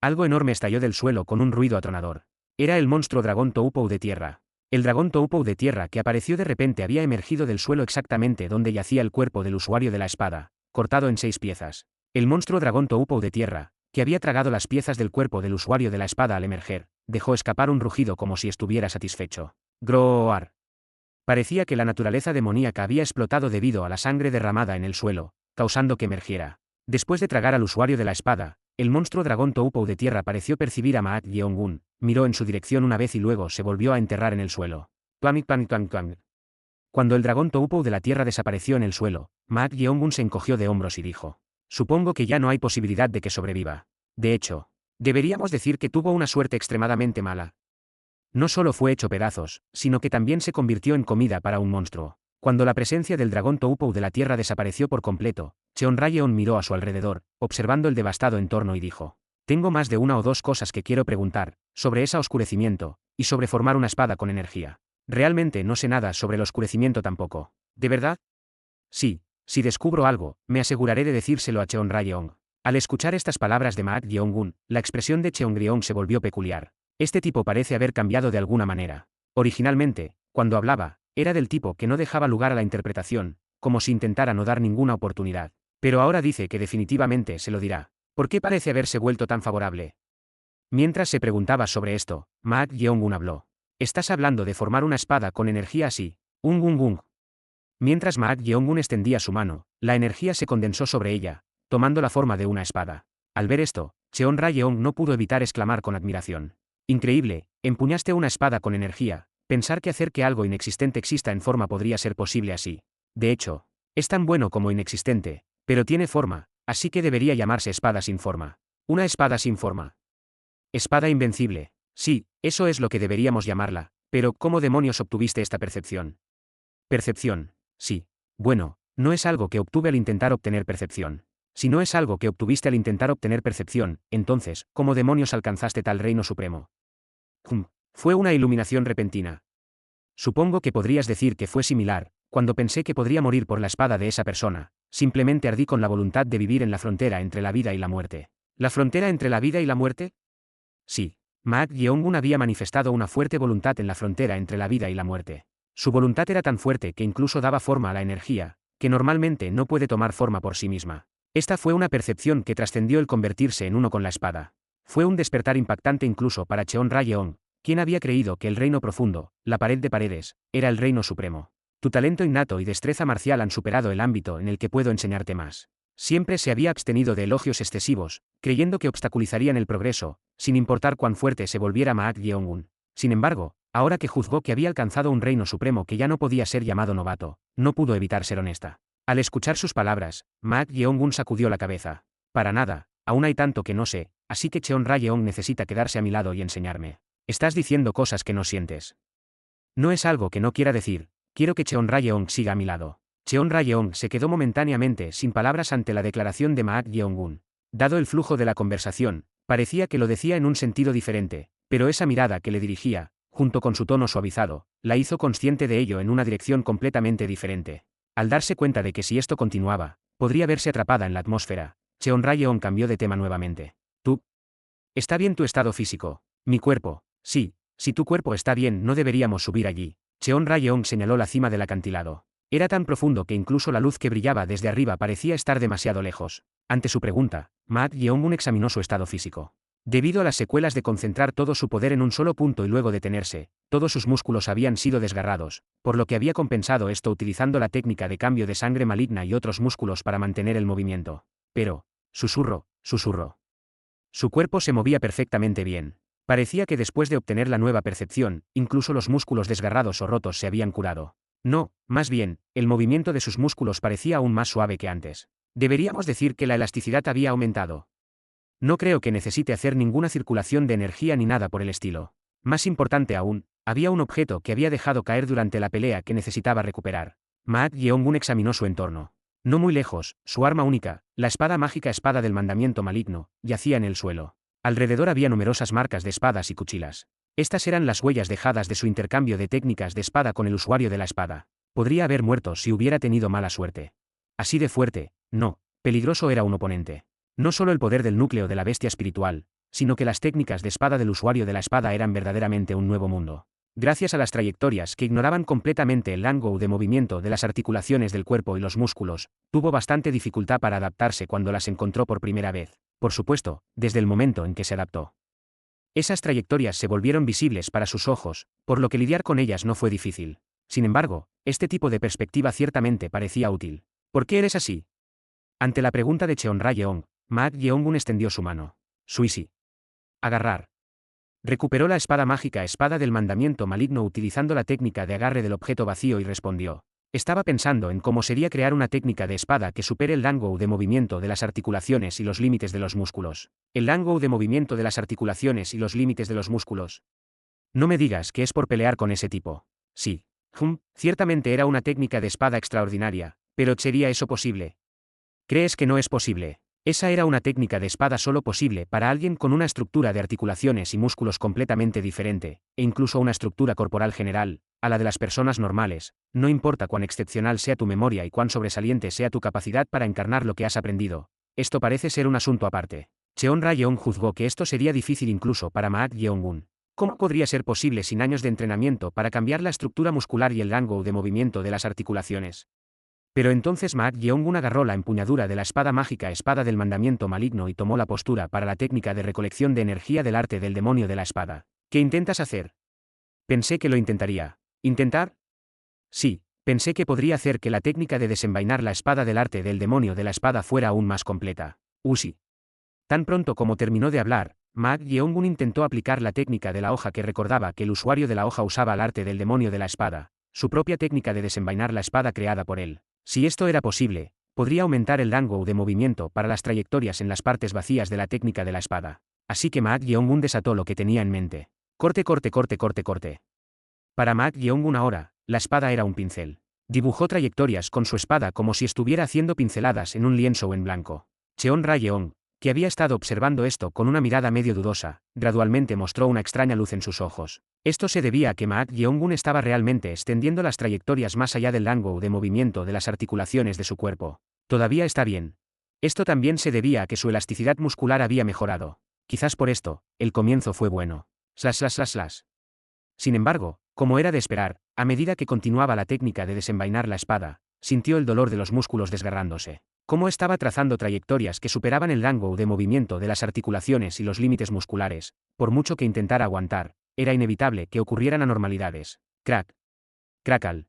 Algo enorme estalló del suelo con un ruido atronador. Era el monstruo dragón Toupou de tierra. El dragón Toupou de tierra que apareció de repente había emergido del suelo exactamente donde yacía el cuerpo del usuario de la espada, cortado en 6 piezas. El monstruo dragón Toupou de tierra, que había tragado las piezas del cuerpo del usuario de la espada al emerger, dejó escapar un rugido como si estuviera satisfecho. Groar. Parecía que la naturaleza demoníaca había explotado debido a la sangre derramada en el suelo, causando que emergiera. Después de tragar al usuario de la espada, el monstruo dragón Toupou de tierra pareció percibir a Ma Yeongun, miró en su dirección una vez y luego se volvió a enterrar en el suelo. Clang. Cuando el dragón Toupou de la tierra desapareció en el suelo, Ma Yeongun se encogió de hombros y dijo: supongo que ya no hay posibilidad de que sobreviva. De hecho, deberíamos decir que tuvo una suerte extremadamente mala. No solo fue hecho pedazos, sino que también se convirtió en comida para un monstruo. Cuando la presencia del dragón Toupou de la tierra desapareció por completo, Cheon Rayeong miró a su alrededor, observando el devastado entorno y dijo: tengo más de una o dos cosas que quiero preguntar, sobre ese oscurecimiento, y sobre formar una espada con energía. Realmente no sé nada sobre el oscurecimiento tampoco. ¿De verdad? Sí, si descubro algo, me aseguraré de decírselo a Cheon Rayeong. Al escuchar estas palabras de Ma Yeongun, la expresión de Cheon Rayeong se volvió peculiar. Este tipo parece haber cambiado de alguna manera. Originalmente, cuando hablaba, era del tipo que no dejaba lugar a la interpretación, como si intentara no dar ninguna oportunidad. Pero ahora dice que definitivamente se lo dirá. ¿Por qué parece haberse vuelto tan favorable? Mientras se preguntaba sobre esto, Ma Yeongun habló. Estás hablando de formar una espada con energía así. Gung. Mientras Ma Yeongun extendía su mano, la energía se condensó sobre ella, tomando la forma de una espada. Al ver esto, Cheon Rayeong no pudo evitar exclamar con admiración. Increíble, empuñaste una espada con energía, Pensar que hacer que algo inexistente exista en forma podría ser posible así. De hecho, es tan bueno como inexistente, pero tiene forma, así que debería llamarse espada sin forma. Una espada sin forma. Espada invencible. Sí, eso es lo que deberíamos llamarla, pero ¿cómo demonios obtuviste esta percepción? Percepción. Sí. Bueno, no es algo que obtuve al intentar obtener percepción. Si no es algo que obtuviste al intentar obtener percepción, entonces, ¿cómo demonios alcanzaste tal reino supremo? Fue una iluminación repentina. Supongo que podrías decir que fue similar, cuando pensé que podría morir por la espada de esa persona, simplemente ardí con la voluntad de vivir en la frontera entre la vida y la muerte. ¿La frontera entre la vida y la muerte? Sí. Maat Yeongun había manifestado una fuerte voluntad en la frontera entre la vida y la muerte. Su voluntad era tan fuerte que incluso daba forma a la energía, que normalmente no puede tomar forma por sí misma. Esta fue una percepción que trascendió el convertirse en uno con la espada. Fue un despertar impactante incluso para Cheon Ra-yeon, quien había creído que el reino profundo, la pared de paredes, era el reino supremo. Tu talento innato y destreza marcial han superado el ámbito en el que puedo enseñarte más. Siempre se había abstenido de elogios excesivos, creyendo que obstaculizarían el progreso, sin importar cuán fuerte se volviera Maat Yeongun. Sin embargo, ahora que juzgó que había alcanzado un reino supremo que ya no podía ser llamado novato, no pudo evitar ser honesta. Al escuchar sus palabras, Maat Yeongun sacudió la cabeza. Para nada, aún hay tanto que no sé, así que Cheon Ra-yeon necesita quedarse a mi lado y enseñarme. Estás diciendo cosas que no sientes. No es algo que no quiera decir, quiero que Cheon Ra-yeon siga a mi lado. Cheon Ra-yeon se quedó momentáneamente sin palabras ante la declaración de Maat Yeongun. Dado el flujo de la conversación, parecía que lo decía en un sentido diferente, pero esa mirada que le dirigía, junto con su tono suavizado, la hizo consciente de ello en una dirección completamente diferente. Al darse cuenta de que si esto continuaba, podría verse atrapada en la atmósfera, Cheon Ra-yeon cambió de tema nuevamente. ¿Tú? ¿Está bien tu estado físico? Mi cuerpo. Sí, si tu cuerpo está bien no deberíamos subir allí. Cheon Ra-yeon señaló la cima del acantilado. Era tan profundo que incluso la luz que brillaba desde arriba parecía estar demasiado lejos. Ante su pregunta, Maat Yeongun examinó su estado físico. Debido a las secuelas de concentrar todo su poder en un solo punto y luego detenerse, todos sus músculos habían sido desgarrados, por lo que había compensado esto utilizando la técnica de cambio de sangre maligna y otros músculos para mantener el movimiento. Pero, susurro. Su cuerpo se movía perfectamente bien. Parecía que después de obtener la nueva percepción, incluso los músculos desgarrados o rotos se habían curado. No, más bien, el movimiento de sus músculos parecía aún más suave que antes. Deberíamos decir que la elasticidad había aumentado. No creo que necesite hacer ninguna circulación de energía ni nada por el estilo. Más importante aún, había un objeto que había dejado caer durante la pelea que necesitaba recuperar. Maat Yeongun examinó su entorno. No muy lejos, su arma única, la espada mágica espada del mandamiento maligno, yacía en el suelo. Alrededor había numerosas marcas de espadas y cuchillas. Estas eran las huellas dejadas de su intercambio de técnicas de espada con el usuario de la espada. Podría haber muerto si hubiera tenido mala suerte. Así de fuerte, no, peligroso era un oponente. No solo el poder del núcleo de la bestia espiritual, sino que las técnicas de espada del usuario de la espada eran verdaderamente un nuevo mundo. Gracias a las trayectorias que ignoraban completamente el rango de movimiento de las articulaciones del cuerpo y los músculos, tuvo bastante dificultad para adaptarse cuando las encontró por primera vez, por supuesto, desde el momento en que se adaptó. Esas trayectorias se volvieron visibles para sus ojos, por lo que lidiar con ellas no fue difícil. Sin embargo, este tipo de perspectiva ciertamente parecía útil. ¿Por qué eres así? Ante la pregunta de Cheon Ra-yeon, Maat Yeongun extendió su mano. Suisi. Agarrar. Recuperó la espada mágica espada del mandamiento maligno utilizando la técnica de agarre del objeto vacío y respondió. Estaba pensando en cómo sería crear una técnica de espada que supere el rango de movimiento de las articulaciones y los límites de los músculos. El rango de movimiento de las articulaciones y los límites de los músculos. No me digas que es por pelear con ese tipo. Sí. Ciertamente era una técnica de espada extraordinaria, pero ¿sería eso posible? ¿Crees que no es posible? Esa era una técnica de espada solo posible para alguien con una estructura de articulaciones y músculos completamente diferente, e incluso una estructura corporal general, a la de las personas normales, no importa cuán excepcional sea tu memoria y cuán sobresaliente sea tu capacidad para encarnar lo que has aprendido. Esto parece ser un asunto aparte. Cheon Ra-yeon juzgó que esto sería difícil incluso para Maat Yeongun. ¿Cómo podría ser posible sin años de entrenamiento para cambiar la estructura muscular y el rango de movimiento de las articulaciones? Pero entonces Maat Yeongun agarró la empuñadura de la espada mágica espada del mandamiento maligno y tomó la postura para la técnica de recolección de energía del arte del demonio de la espada. ¿Qué intentas hacer? Pensé que lo intentaría. ¿Intentar? Sí, pensé que podría hacer que la técnica de desenvainar la espada del arte del demonio de la espada fuera aún más completa. Usi. Tan pronto como terminó de hablar, Ma Yeongun intentó aplicar la técnica de la hoja que recordaba que el usuario de la hoja usaba el arte del demonio de la espada, su propia técnica de desenvainar la espada creada por él. Si esto era posible, podría aumentar el rango de movimiento para las trayectorias en las partes vacías de la técnica de la espada. Así que Ma Yeongun desató lo que tenía en mente. Corte, corte, corte, corte, corte. Para Ma Yeongun ahora, la espada era un pincel. Dibujó trayectorias con su espada como si estuviera haciendo pinceladas en un lienzo en blanco. Cheon Ra-yeon, que había estado observando esto con una mirada medio dudosa, gradualmente mostró una extraña luz en sus ojos. Esto se debía a que Ma Yeongun estaba realmente extendiendo las trayectorias más allá del rango de movimiento de las articulaciones de su cuerpo. Todavía está bien. Esto también se debía a que su elasticidad muscular había mejorado. Quizás por esto, el comienzo fue bueno. Slash slash slash slash. Sin embargo, como era de esperar, a medida que continuaba la técnica de desenvainar la espada, sintió el dolor de los músculos desgarrándose. Como estaba trazando trayectorias que superaban el rango de movimiento de las articulaciones y los límites musculares, por mucho que intentara aguantar, era inevitable que ocurrieran anormalidades. Crack. Crackle.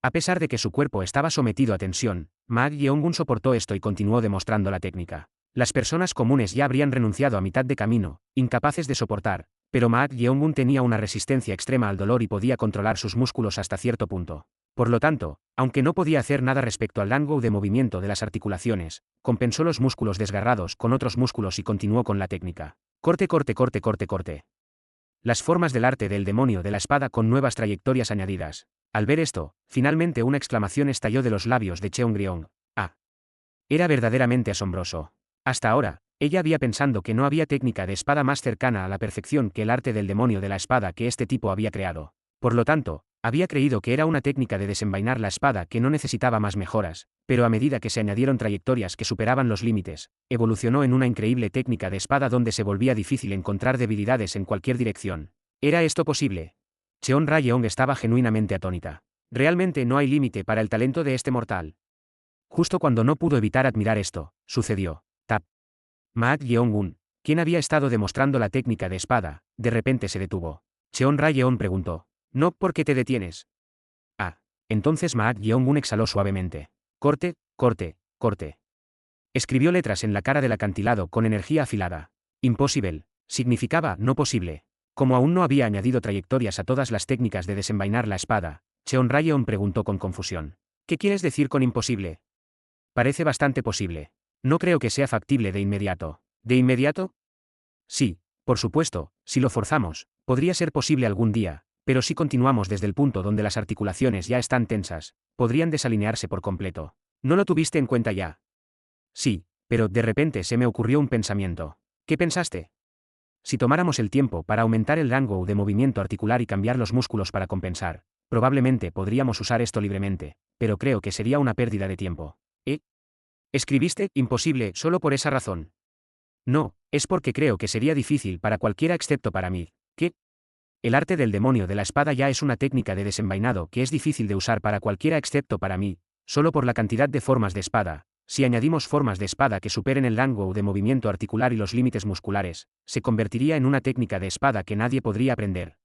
A pesar de que su cuerpo estaba sometido a tensión, Ma Yeongun soportó esto y continuó demostrando la técnica. Las personas comunes ya habrían renunciado a mitad de camino, incapaces de soportar, pero Ma Yeongun tenía una resistencia extrema al dolor y podía controlar sus músculos hasta cierto punto. Por lo tanto, aunque no podía hacer nada respecto al rango de movimiento de las articulaciones, compensó los músculos desgarrados con otros músculos y continuó con la técnica. Corte, corte, corte, corte, corte. Las formas del arte del demonio de la espada con nuevas trayectorias añadidas. Al ver esto, finalmente una exclamación estalló de los labios de Cheongryong. Ah. Era verdaderamente asombroso. Hasta ahora, ella había pensado que no había técnica de espada más cercana a la perfección que el arte del demonio de la espada que este tipo había creado. Por lo tanto, había creído que era una técnica de desenvainar la espada que no necesitaba más mejoras, pero a medida que se añadieron trayectorias que superaban los límites, evolucionó en una increíble técnica de espada donde se volvía difícil encontrar debilidades en cualquier dirección. ¿Era esto posible? Cheon Ra-yeon estaba genuinamente atónita. Realmente no hay límite para el talento de este mortal. Justo cuando no pudo evitar admirar esto, sucedió. Tap. Ma Yeongun, quien había estado demostrando la técnica de espada, de repente se detuvo. Cheon Ra-yeon preguntó. ¿No por qué te detienes? Ah. Entonces Ma Yeongun exhaló suavemente. Corte, corte, corte. Escribió letras en la cara del acantilado con energía afilada. Impossible. Significaba no posible. Como aún no había añadido trayectorias a todas las técnicas de desenvainar la espada, Cheon Ra-yeon preguntó con confusión. ¿Qué quieres decir con imposible? Parece bastante posible. No creo que sea factible de inmediato. ¿De inmediato? Sí, por supuesto, si lo forzamos, podría ser posible algún día, pero si continuamos desde el punto donde las articulaciones ya están tensas, podrían desalinearse por completo. ¿No lo tuviste en cuenta ya? Sí, pero de repente se me ocurrió un pensamiento. ¿Qué pensaste? Si tomáramos el tiempo para aumentar el rango de movimiento articular y cambiar los músculos para compensar, probablemente podríamos usar esto libremente, pero creo que sería una pérdida de tiempo. ¿Eh? ¿Escribiste imposible solo por esa razón? No, es porque creo que sería difícil para cualquiera excepto para mí. ¿Qué? El arte del demonio de la espada ya es una técnica de desenvainado que es difícil de usar para cualquiera excepto para mí, solo por la cantidad de formas de espada. Si añadimos formas de espada que superen el rango de movimiento articular y los límites musculares, se convertiría en una técnica de espada que nadie podría aprender.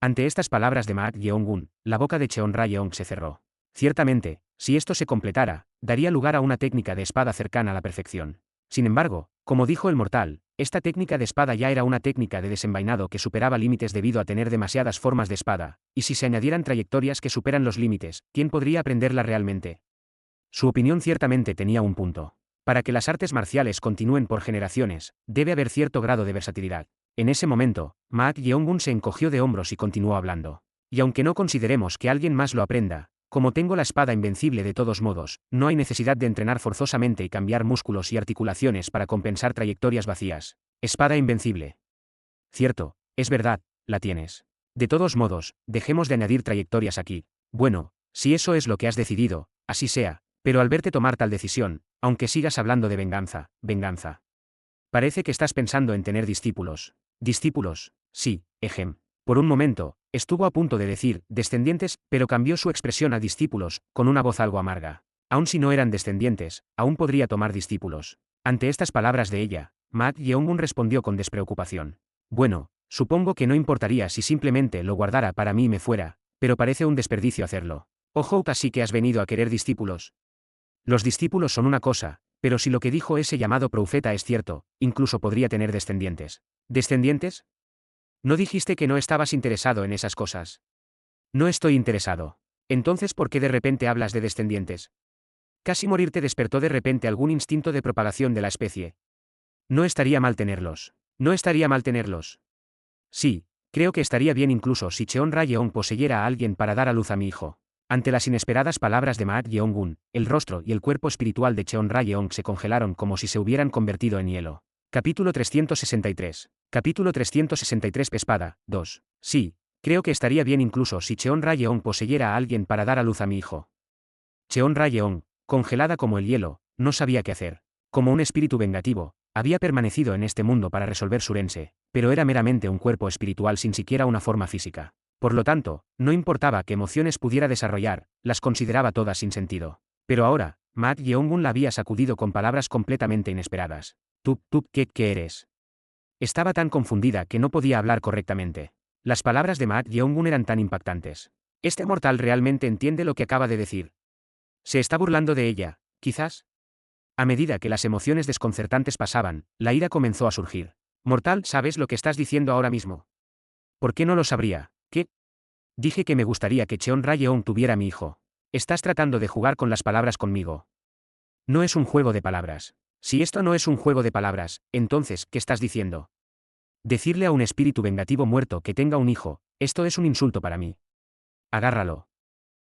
Ante estas palabras de Ma Yeongun, la boca de Cheon Ra-yeon se cerró. Ciertamente, si esto se completara, daría lugar a una técnica de espada cercana a la perfección. Sin embargo, como dijo el mortal, esta técnica de espada ya era una técnica de desenvainado que superaba límites debido a tener demasiadas formas de espada, y si se añadieran trayectorias que superan los límites, ¿quién podría aprenderla realmente? Su opinión ciertamente tenía un punto. Para que las artes marciales continúen por generaciones, debe haber cierto grado de versatilidad. En ese momento, Ma Yeongun se encogió de hombros y continuó hablando. Y aunque no consideremos que alguien más lo aprenda, como tengo la espada invencible de todos modos, no hay necesidad de entrenar forzosamente y cambiar músculos y articulaciones para compensar trayectorias vacías. Espada invencible. Cierto, es verdad, la tienes. De todos modos, dejemos de añadir trayectorias aquí. Bueno, si eso es lo que has decidido, así sea, pero al verte tomar tal decisión, aunque sigas hablando de venganza, venganza. Parece que estás pensando en tener discípulos. Discípulos, sí, ejem. Por un momento, estuvo a punto de decir descendientes, pero cambió su expresión a discípulos, con una voz algo amarga. Aun si no eran descendientes, aún podría tomar discípulos. Ante estas palabras de ella, Ma Yeongun respondió con despreocupación. Bueno, supongo que no importaría si simplemente lo guardara para mí y me fuera, pero parece un desperdicio hacerlo. Ojo, casi que has venido a querer discípulos. Los discípulos son una cosa, pero si lo que dijo ese llamado profeta es cierto, incluso podría tener descendientes. ¿Descendientes? ¿No dijiste que no estabas interesado en esas cosas? No estoy interesado. Entonces, ¿por qué de repente hablas de descendientes? Casi morir te despertó de repente algún instinto de propagación de la especie. No estaría mal tenerlos. No estaría mal tenerlos. Sí, creo que estaría bien incluso si Cheon Ra-yeon poseyera a alguien para dar a luz a mi hijo. Ante las inesperadas palabras de Maak Yeong-gun, el rostro y el cuerpo espiritual de Cheon Ra-yeon se congelaron como si se hubieran convertido en hielo. Capítulo 363. Capítulo 363 Espada, 2. Sí, creo que estaría bien incluso si Cheon Ra-yeon poseyera a alguien para dar a luz a mi hijo. Cheon Ra-yeon, congelada como el hielo, no sabía qué hacer. Como un espíritu vengativo, había permanecido en este mundo para resolver su herencia, pero era meramente un cuerpo espiritual sin siquiera una forma física. Por lo tanto, no importaba qué emociones pudiera desarrollar, las consideraba todas sin sentido. Pero ahora, Maak Yeong-gun la había sacudido con palabras completamente inesperadas. ¿Tú, qué eres? Estaba tan confundida que no podía hablar correctamente. Las palabras de Maak Yeong-gun eran tan impactantes. ¿Este mortal realmente entiende lo que acaba de decir? ¿Se está burlando de ella, quizás? A medida que las emociones desconcertantes pasaban, la ira comenzó a surgir. Mortal, ¿sabes lo que estás diciendo ahora mismo? ¿Por qué no lo sabría? ¿Qué? Dije que me gustaría que Cheon Ra-yeon tuviera a mi hijo. Estás tratando de jugar con las palabras conmigo. No es un juego de palabras. Si esto no es un juego de palabras, entonces, ¿qué estás diciendo? Decirle a un espíritu vengativo muerto que tenga un hijo, esto es un insulto para mí. Agárralo.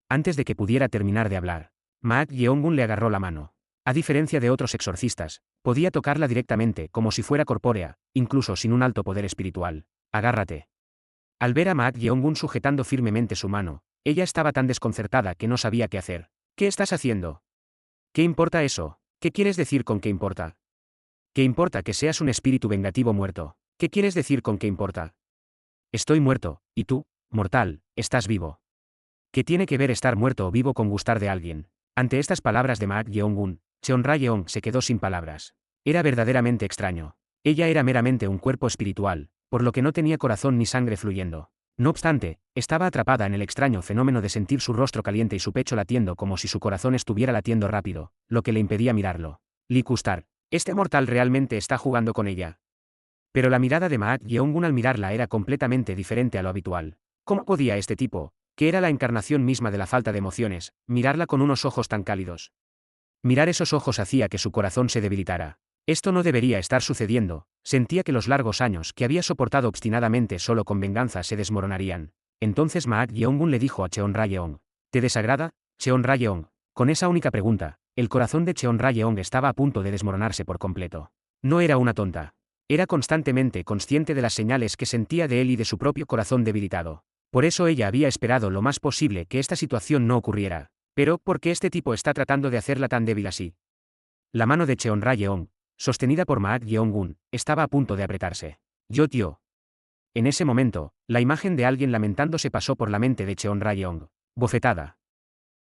Antes de que pudiera terminar de hablar, Maak Yeong-gun le agarró la mano. A diferencia de otros exorcistas, podía tocarla directamente como si fuera corpórea, incluso sin un alto poder espiritual. Agárrate. Al ver a Maak Yeong-gun sujetando firmemente su mano, ella estaba tan desconcertada que no sabía qué hacer. ¿Qué estás haciendo? ¿Qué importa eso? ¿Qué quieres decir con qué importa? ¿Qué importa que seas un espíritu vengativo muerto? ¿Qué quieres decir con qué importa? Estoy muerto, y tú, mortal, estás vivo. ¿Qué tiene que ver estar muerto o vivo con gustar de alguien? Ante estas palabras de Maak Yeong-gun, Cheon Ra-yeon se quedó sin palabras. Era verdaderamente extraño. Ella era meramente un cuerpo espiritual, por lo que no tenía corazón ni sangre fluyendo. No obstante, estaba atrapada en el extraño fenómeno de sentir su rostro caliente y su pecho latiendo como si su corazón estuviera latiendo rápido, lo que le impedía mirarlo. Lee Kustar, este mortal realmente está jugando con ella. Pero la mirada de Maak Yeong-gun al mirarla era completamente diferente a lo habitual. ¿Cómo podía este tipo, que era la encarnación misma de la falta de emociones, mirarla con unos ojos tan cálidos? Mirar esos ojos hacía que su corazón se debilitara. Esto no debería estar sucediendo, sentía que los largos años que había soportado obstinadamente solo con venganza se desmoronarían. Entonces Maak Yeong-gun le dijo a Cheon Ra-yeon: ¿te desagrada, Cheon Ra-yeon? Con esa única pregunta, el corazón de Cheon Ra-yeon estaba a punto de desmoronarse por completo. No era una tonta. Era constantemente consciente de las señales que sentía de él y de su propio corazón debilitado. Por eso ella había esperado lo más posible que esta situación no ocurriera. Pero, ¿por qué este tipo está tratando de hacerla tan débil así? La mano de Cheon Ra-yeon, sostenida por Maak Yeong-gun, estaba a punto de apretarse. Yo tío. En ese momento, la imagen de alguien lamentándose pasó por la mente de Cheon Ra-yeon. Bofetada.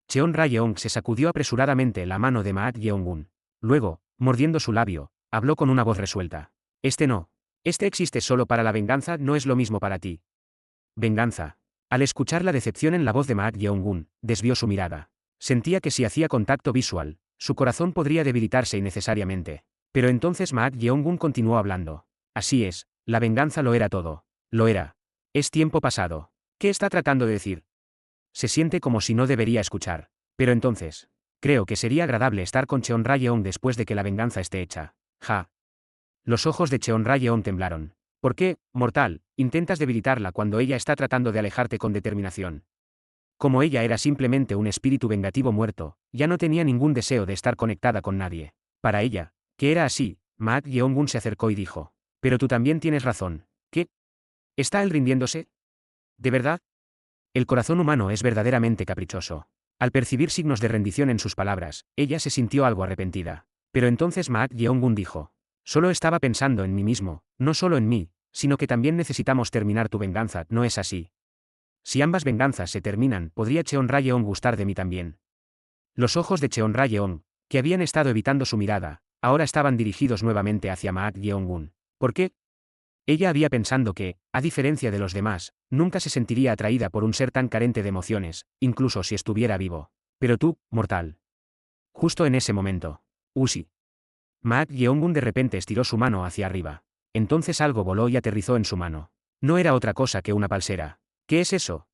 Cheon Ra-yeon se sacudió apresuradamente la mano de Maak Yeong-gun. Luego, mordiendo su labio, habló con una voz resuelta. Este no. Este existe solo para la venganza, no es lo mismo para ti. Venganza. Al escuchar la decepción en la voz de Maak Yeong-gun, desvió su mirada. Sentía que si hacía contacto visual, su corazón podría debilitarse innecesariamente. Pero entonces Maak Yeong-gun continuó hablando. Así es, la venganza lo era todo. Lo era. Es tiempo pasado. ¿Qué está tratando de decir? Se siente como si no debería escuchar. Pero entonces, creo que sería agradable estar con Cheon Ra-yeon después de que la venganza esté hecha. Ja. Los ojos de Cheon Ra-yeon temblaron. ¿Por qué, mortal, intentas debilitarla cuando ella está tratando de alejarte con determinación? Como ella era simplemente un espíritu vengativo muerto, ya no tenía ningún deseo de estar conectada con nadie. Para ella, que era así, Maak Yeong-gun se acercó y dijo: pero tú también tienes razón. ¿Qué? ¿Está él rindiéndose? ¿De verdad? El corazón humano es verdaderamente caprichoso. Al percibir signos de rendición en sus palabras, ella se sintió algo arrepentida. Pero entonces Maak Yeong-gun dijo: solo estaba pensando en mí mismo, no solo en mí, sino que también necesitamos terminar tu venganza, ¿no es así? Si ambas venganzas se terminan, podría Cheon Ra-yeon gustar de mí también. Los ojos de Cheon Ra-yeon, que habían estado evitando su mirada, ahora estaban dirigidos nuevamente hacia Maak Yeong-gun. ¿Por qué? Ella había pensado que, a diferencia de los demás, nunca se sentiría atraída por un ser tan carente de emociones, incluso si estuviera vivo. Pero tú, mortal. Justo en ese momento. Usi. Maak Yeong-gun de repente estiró su mano hacia arriba. Entonces algo voló y aterrizó en su mano. No era otra cosa que una pulsera. ¿Qué es eso?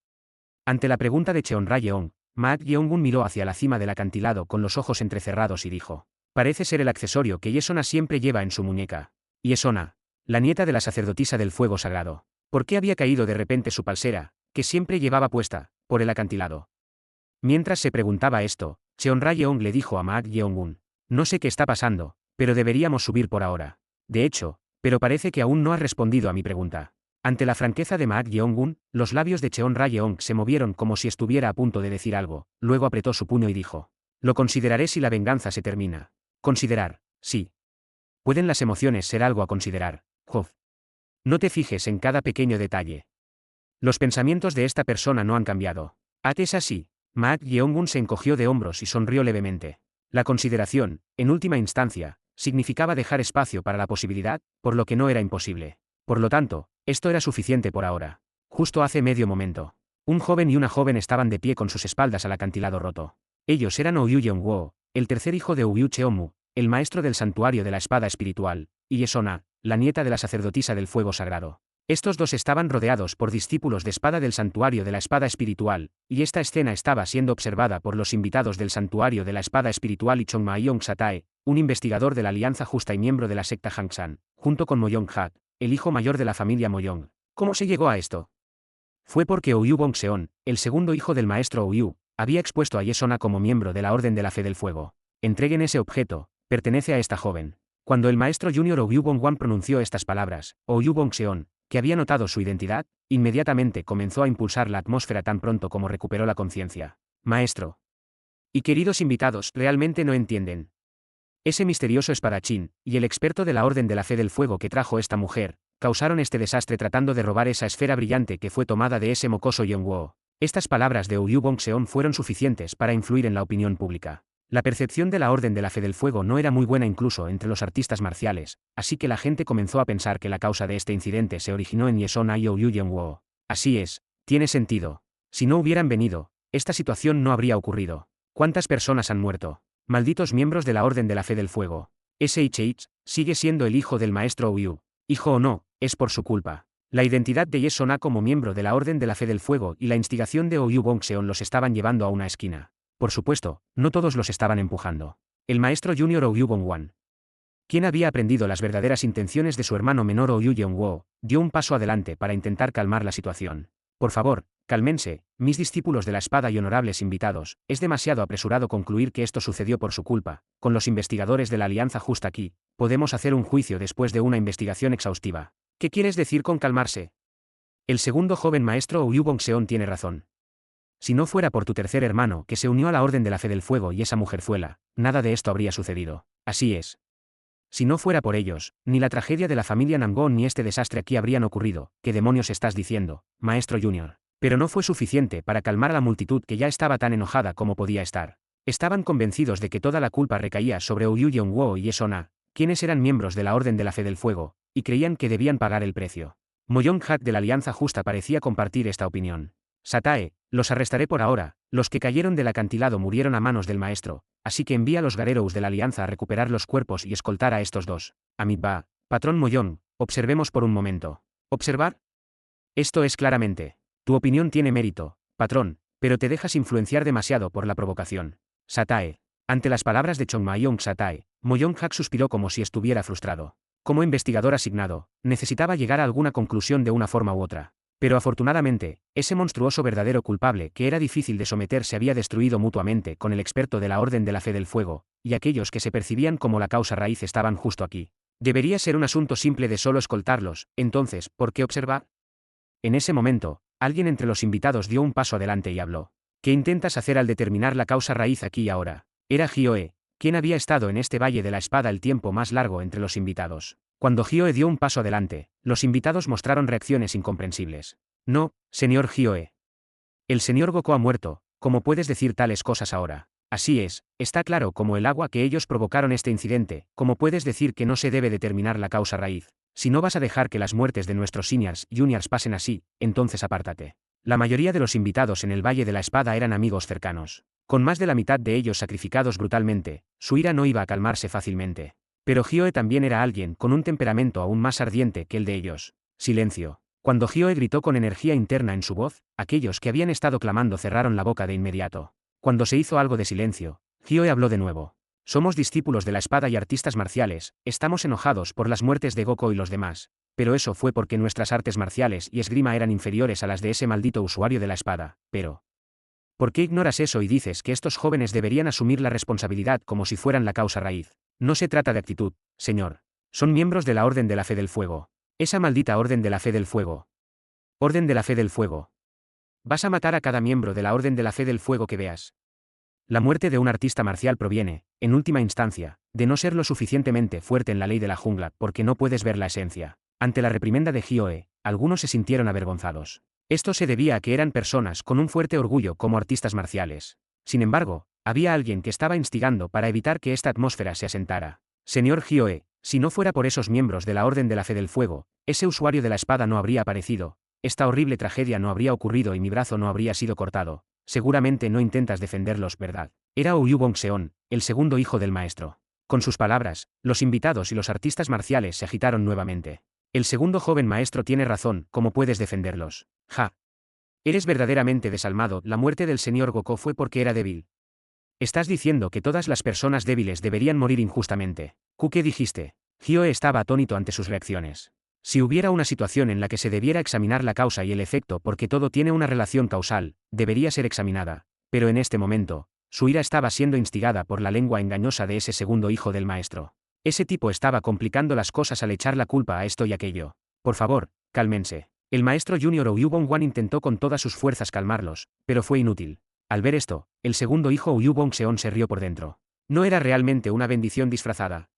Ante la pregunta de Cheonra-yeon, Maak Yeong-gun miró hacia la cima del acantilado con los ojos entrecerrados y dijo: parece ser el accesorio que Yesona siempre lleva en su muñeca. Yesona, la nieta de la sacerdotisa del fuego sagrado. ¿Por qué había caído de repente su pulsera, que siempre llevaba puesta, por el acantilado? Mientras se preguntaba esto, Cheonra-yeon le dijo a Maak Yeong-gun: no sé qué está pasando, pero deberíamos subir por ahora. De hecho, pero parece que aún no has respondido a mi pregunta. Ante la franqueza de Maak Yeong-gun, los labios de Cheonra-yeon se movieron como si estuviera a punto de decir algo, luego apretó su puño y dijo: lo consideraré si la venganza se termina. Considerar, sí. Pueden las emociones ser algo a considerar, Jof. No te fijes en cada pequeño detalle. Los pensamientos de esta persona no han cambiado. Es así. Maak Yeong-gun se encogió de hombros y sonrió levemente. La consideración, en última instancia, significaba dejar espacio para la posibilidad, por lo que no era imposible. Por lo tanto, esto era suficiente por ahora. Justo hace medio momento, un joven y una joven estaban de pie con sus espaldas al acantilado roto. Ellos eran Ouyou Yeong-woo, el tercer hijo de Ouyou Cheomu, el maestro del santuario de la espada espiritual, y Yesona, la nieta de la sacerdotisa del fuego sagrado. Estos dos estaban rodeados por discípulos de espada del santuario de la espada espiritual, y esta escena estaba siendo observada por los invitados del santuario de la espada espiritual y Chongma-yeong Satae, un investigador de la Alianza Justa y miembro de la secta Hangsan, junto con Moyong-hak, el hijo mayor de la familia Moyong. ¿Cómo se llegó a esto? Fue porque Ouyou Bong-seon, el segundo hijo del maestro Ouyou, había expuesto a Yesona como miembro de la Orden de la Fe del Fuego. Entreguen ese objeto, pertenece a esta joven. Cuando el maestro junior Ouyou Bong-wan pronunció estas palabras, Ouyou Bong-seon, que había notado su identidad, inmediatamente comenzó a impulsar la atmósfera tan pronto como recuperó la conciencia. Maestro. Y queridos invitados, realmente no entienden. Ese misterioso espadachín, y el experto de la Orden de la Fe del Fuego que trajo esta mujer, causaron este desastre tratando de robar esa esfera brillante que fue tomada de ese mocoso Yeong-woo. Estas palabras de Ouyou Bong-seon fueron suficientes para influir en la opinión pública. La percepción de la Orden de la Fe del Fuego no era muy buena incluso entre los artistas marciales, así que la gente comenzó a pensar que la causa de este incidente se originó en Yesona y Ouyou Yeong-woo. Así es, tiene sentido. Si no hubieran venido, esta situación no habría ocurrido. ¿Cuántas personas han muerto? Malditos miembros de la Orden de la Fe del Fuego. SHH, sigue siendo el hijo del maestro Ouyou. Hijo o no, es por su culpa. La identidad de Yesona como miembro de la Orden de la Fe del Fuego y la instigación de Ouyou Bong-seon los estaban llevando a una esquina. Por supuesto, no todos los estaban empujando. El maestro junior Ouyou Bong-wan, quien había aprendido las verdaderas intenciones de su hermano menor Ouyou Yeong-woo, dio un paso adelante para intentar calmar la situación. Por favor, cálmense, mis discípulos de la espada y honorables invitados, es demasiado apresurado concluir que esto sucedió por su culpa. Con los investigadores de la Alianza Justa aquí, podemos hacer un juicio después de una investigación exhaustiva. ¿Qué quieres decir con calmarse? El segundo joven maestro Ouyou Bong-seon tiene razón. Si no fuera por tu tercer hermano que se unió a la Orden de la Fe del Fuego y esa mujerzuela, nada de esto habría sucedido. Así es. Si no fuera por ellos, ni la tragedia de la familia Namgon ni este desastre aquí habrían ocurrido. ¿Qué demonios estás diciendo, maestro junior? Pero no fue suficiente para calmar a la multitud que ya estaba tan enojada como podía estar. Estaban convencidos de que toda la culpa recaía sobre Ouyou Yeong-woo y Yesona, quienes eran miembros de la Orden de la Fe del Fuego, y creían que debían pagar el precio. Moyong-hak de la Alianza Justa parecía compartir esta opinión. Satae, los arrestaré por ahora, los que cayeron del acantilado murieron a manos del maestro, así que envía a los Garerous de la Alianza a recuperar los cuerpos y escoltar a estos dos. Amiba, patrón Moyong, observemos por un momento. ¿Observar? Esto es claramente. Tu opinión tiene mérito, patrón, pero te dejas influenciar demasiado por la provocación. Satae. Ante las palabras de Chongma-yeong Satae, Moyong-hak suspiró como si estuviera frustrado. Como investigador asignado, necesitaba llegar a alguna conclusión de una forma u otra. Pero afortunadamente, ese monstruoso verdadero culpable que era difícil de someter se había destruido mutuamente con el experto de la Orden de la Fe del Fuego, y aquellos que se percibían como la causa raíz estaban justo aquí. Debería ser un asunto simple de solo escoltarlos, entonces, ¿por qué observar? En ese momento, alguien entre los invitados dio un paso adelante y habló. ¿Qué intentas hacer al determinar la causa raíz aquí y ahora? Era Hyoe, quien había estado en este Valle de la Espada el tiempo más largo entre los invitados. Cuando Hyoe dio un paso adelante, los invitados mostraron reacciones incomprensibles. No, señor Hyoe. El señor Goku ha muerto, ¿cómo puedes decir tales cosas ahora? Así es, está claro como el agua que ellos provocaron este incidente, ¿cómo puedes decir que no se debe determinar la causa raíz? Si no vas a dejar que las muertes de nuestros seniors y juniors pasen así, entonces apártate. La mayoría de los invitados en el Valle de la Espada eran amigos cercanos. Con más de la mitad de ellos sacrificados brutalmente, su ira no iba a calmarse fácilmente. Pero Hyoe también era alguien con un temperamento aún más ardiente que el de ellos. Silencio. Cuando Hyoe gritó con energía interna en su voz, aquellos que habían estado clamando cerraron la boca de inmediato. Cuando se hizo algo de silencio, Hyoe habló de nuevo. Somos discípulos de la espada y artistas marciales, estamos enojados por las muertes de Goku y los demás. Pero eso fue porque nuestras artes marciales y esgrima eran inferiores a las de ese maldito usuario de la espada. Pero ¿por qué ignoras eso y dices que estos jóvenes deberían asumir la responsabilidad como si fueran la causa raíz? No se trata de actitud, señor. Son miembros de la Orden de la Fe del Fuego. Esa maldita Orden de la Fe del Fuego. Orden de la Fe del Fuego. Vas a matar a cada miembro de la Orden de la Fe del Fuego que veas. La muerte de un artista marcial proviene, en última instancia, de no ser lo suficientemente fuerte en la ley de la jungla porque no puedes ver la esencia. Ante la reprimenda de Hyoe, algunos se sintieron avergonzados. Esto se debía a que eran personas con un fuerte orgullo como artistas marciales. Sin embargo, había alguien que estaba instigando para evitar que esta atmósfera se asentara. Señor Hyoe, si no fuera por esos miembros de la Orden de la Fe del Fuego, ese usuario de la espada no habría aparecido, esta horrible tragedia no habría ocurrido y mi brazo no habría sido cortado. Seguramente no intentas defenderlos, ¿verdad? Era Ouyou Bongseon, el segundo hijo del maestro. Con sus palabras, los invitados y los artistas marciales se agitaron nuevamente. El segundo joven maestro tiene razón, ¿cómo puedes defenderlos? Ja. Eres verdaderamente desalmado, la muerte del señor Goku fue porque era débil. Estás diciendo que todas las personas débiles deberían morir injustamente. ¿Qué dijiste? Hyoe estaba atónito ante sus reacciones. Si hubiera una situación en la que se debiera examinar la causa y el efecto porque todo tiene una relación causal, debería ser examinada. Pero en este momento, su ira estaba siendo instigada por la lengua engañosa de ese segundo hijo del maestro. Ese tipo estaba complicando las cosas al echar la culpa a esto y aquello. Por favor, cálmense. El maestro Junior Ouyou Bongwan intentó con todas sus fuerzas calmarlos, pero fue inútil. Al ver esto, el segundo hijo Ouyou Bongseon se rió por dentro. No era realmente una bendición disfrazada.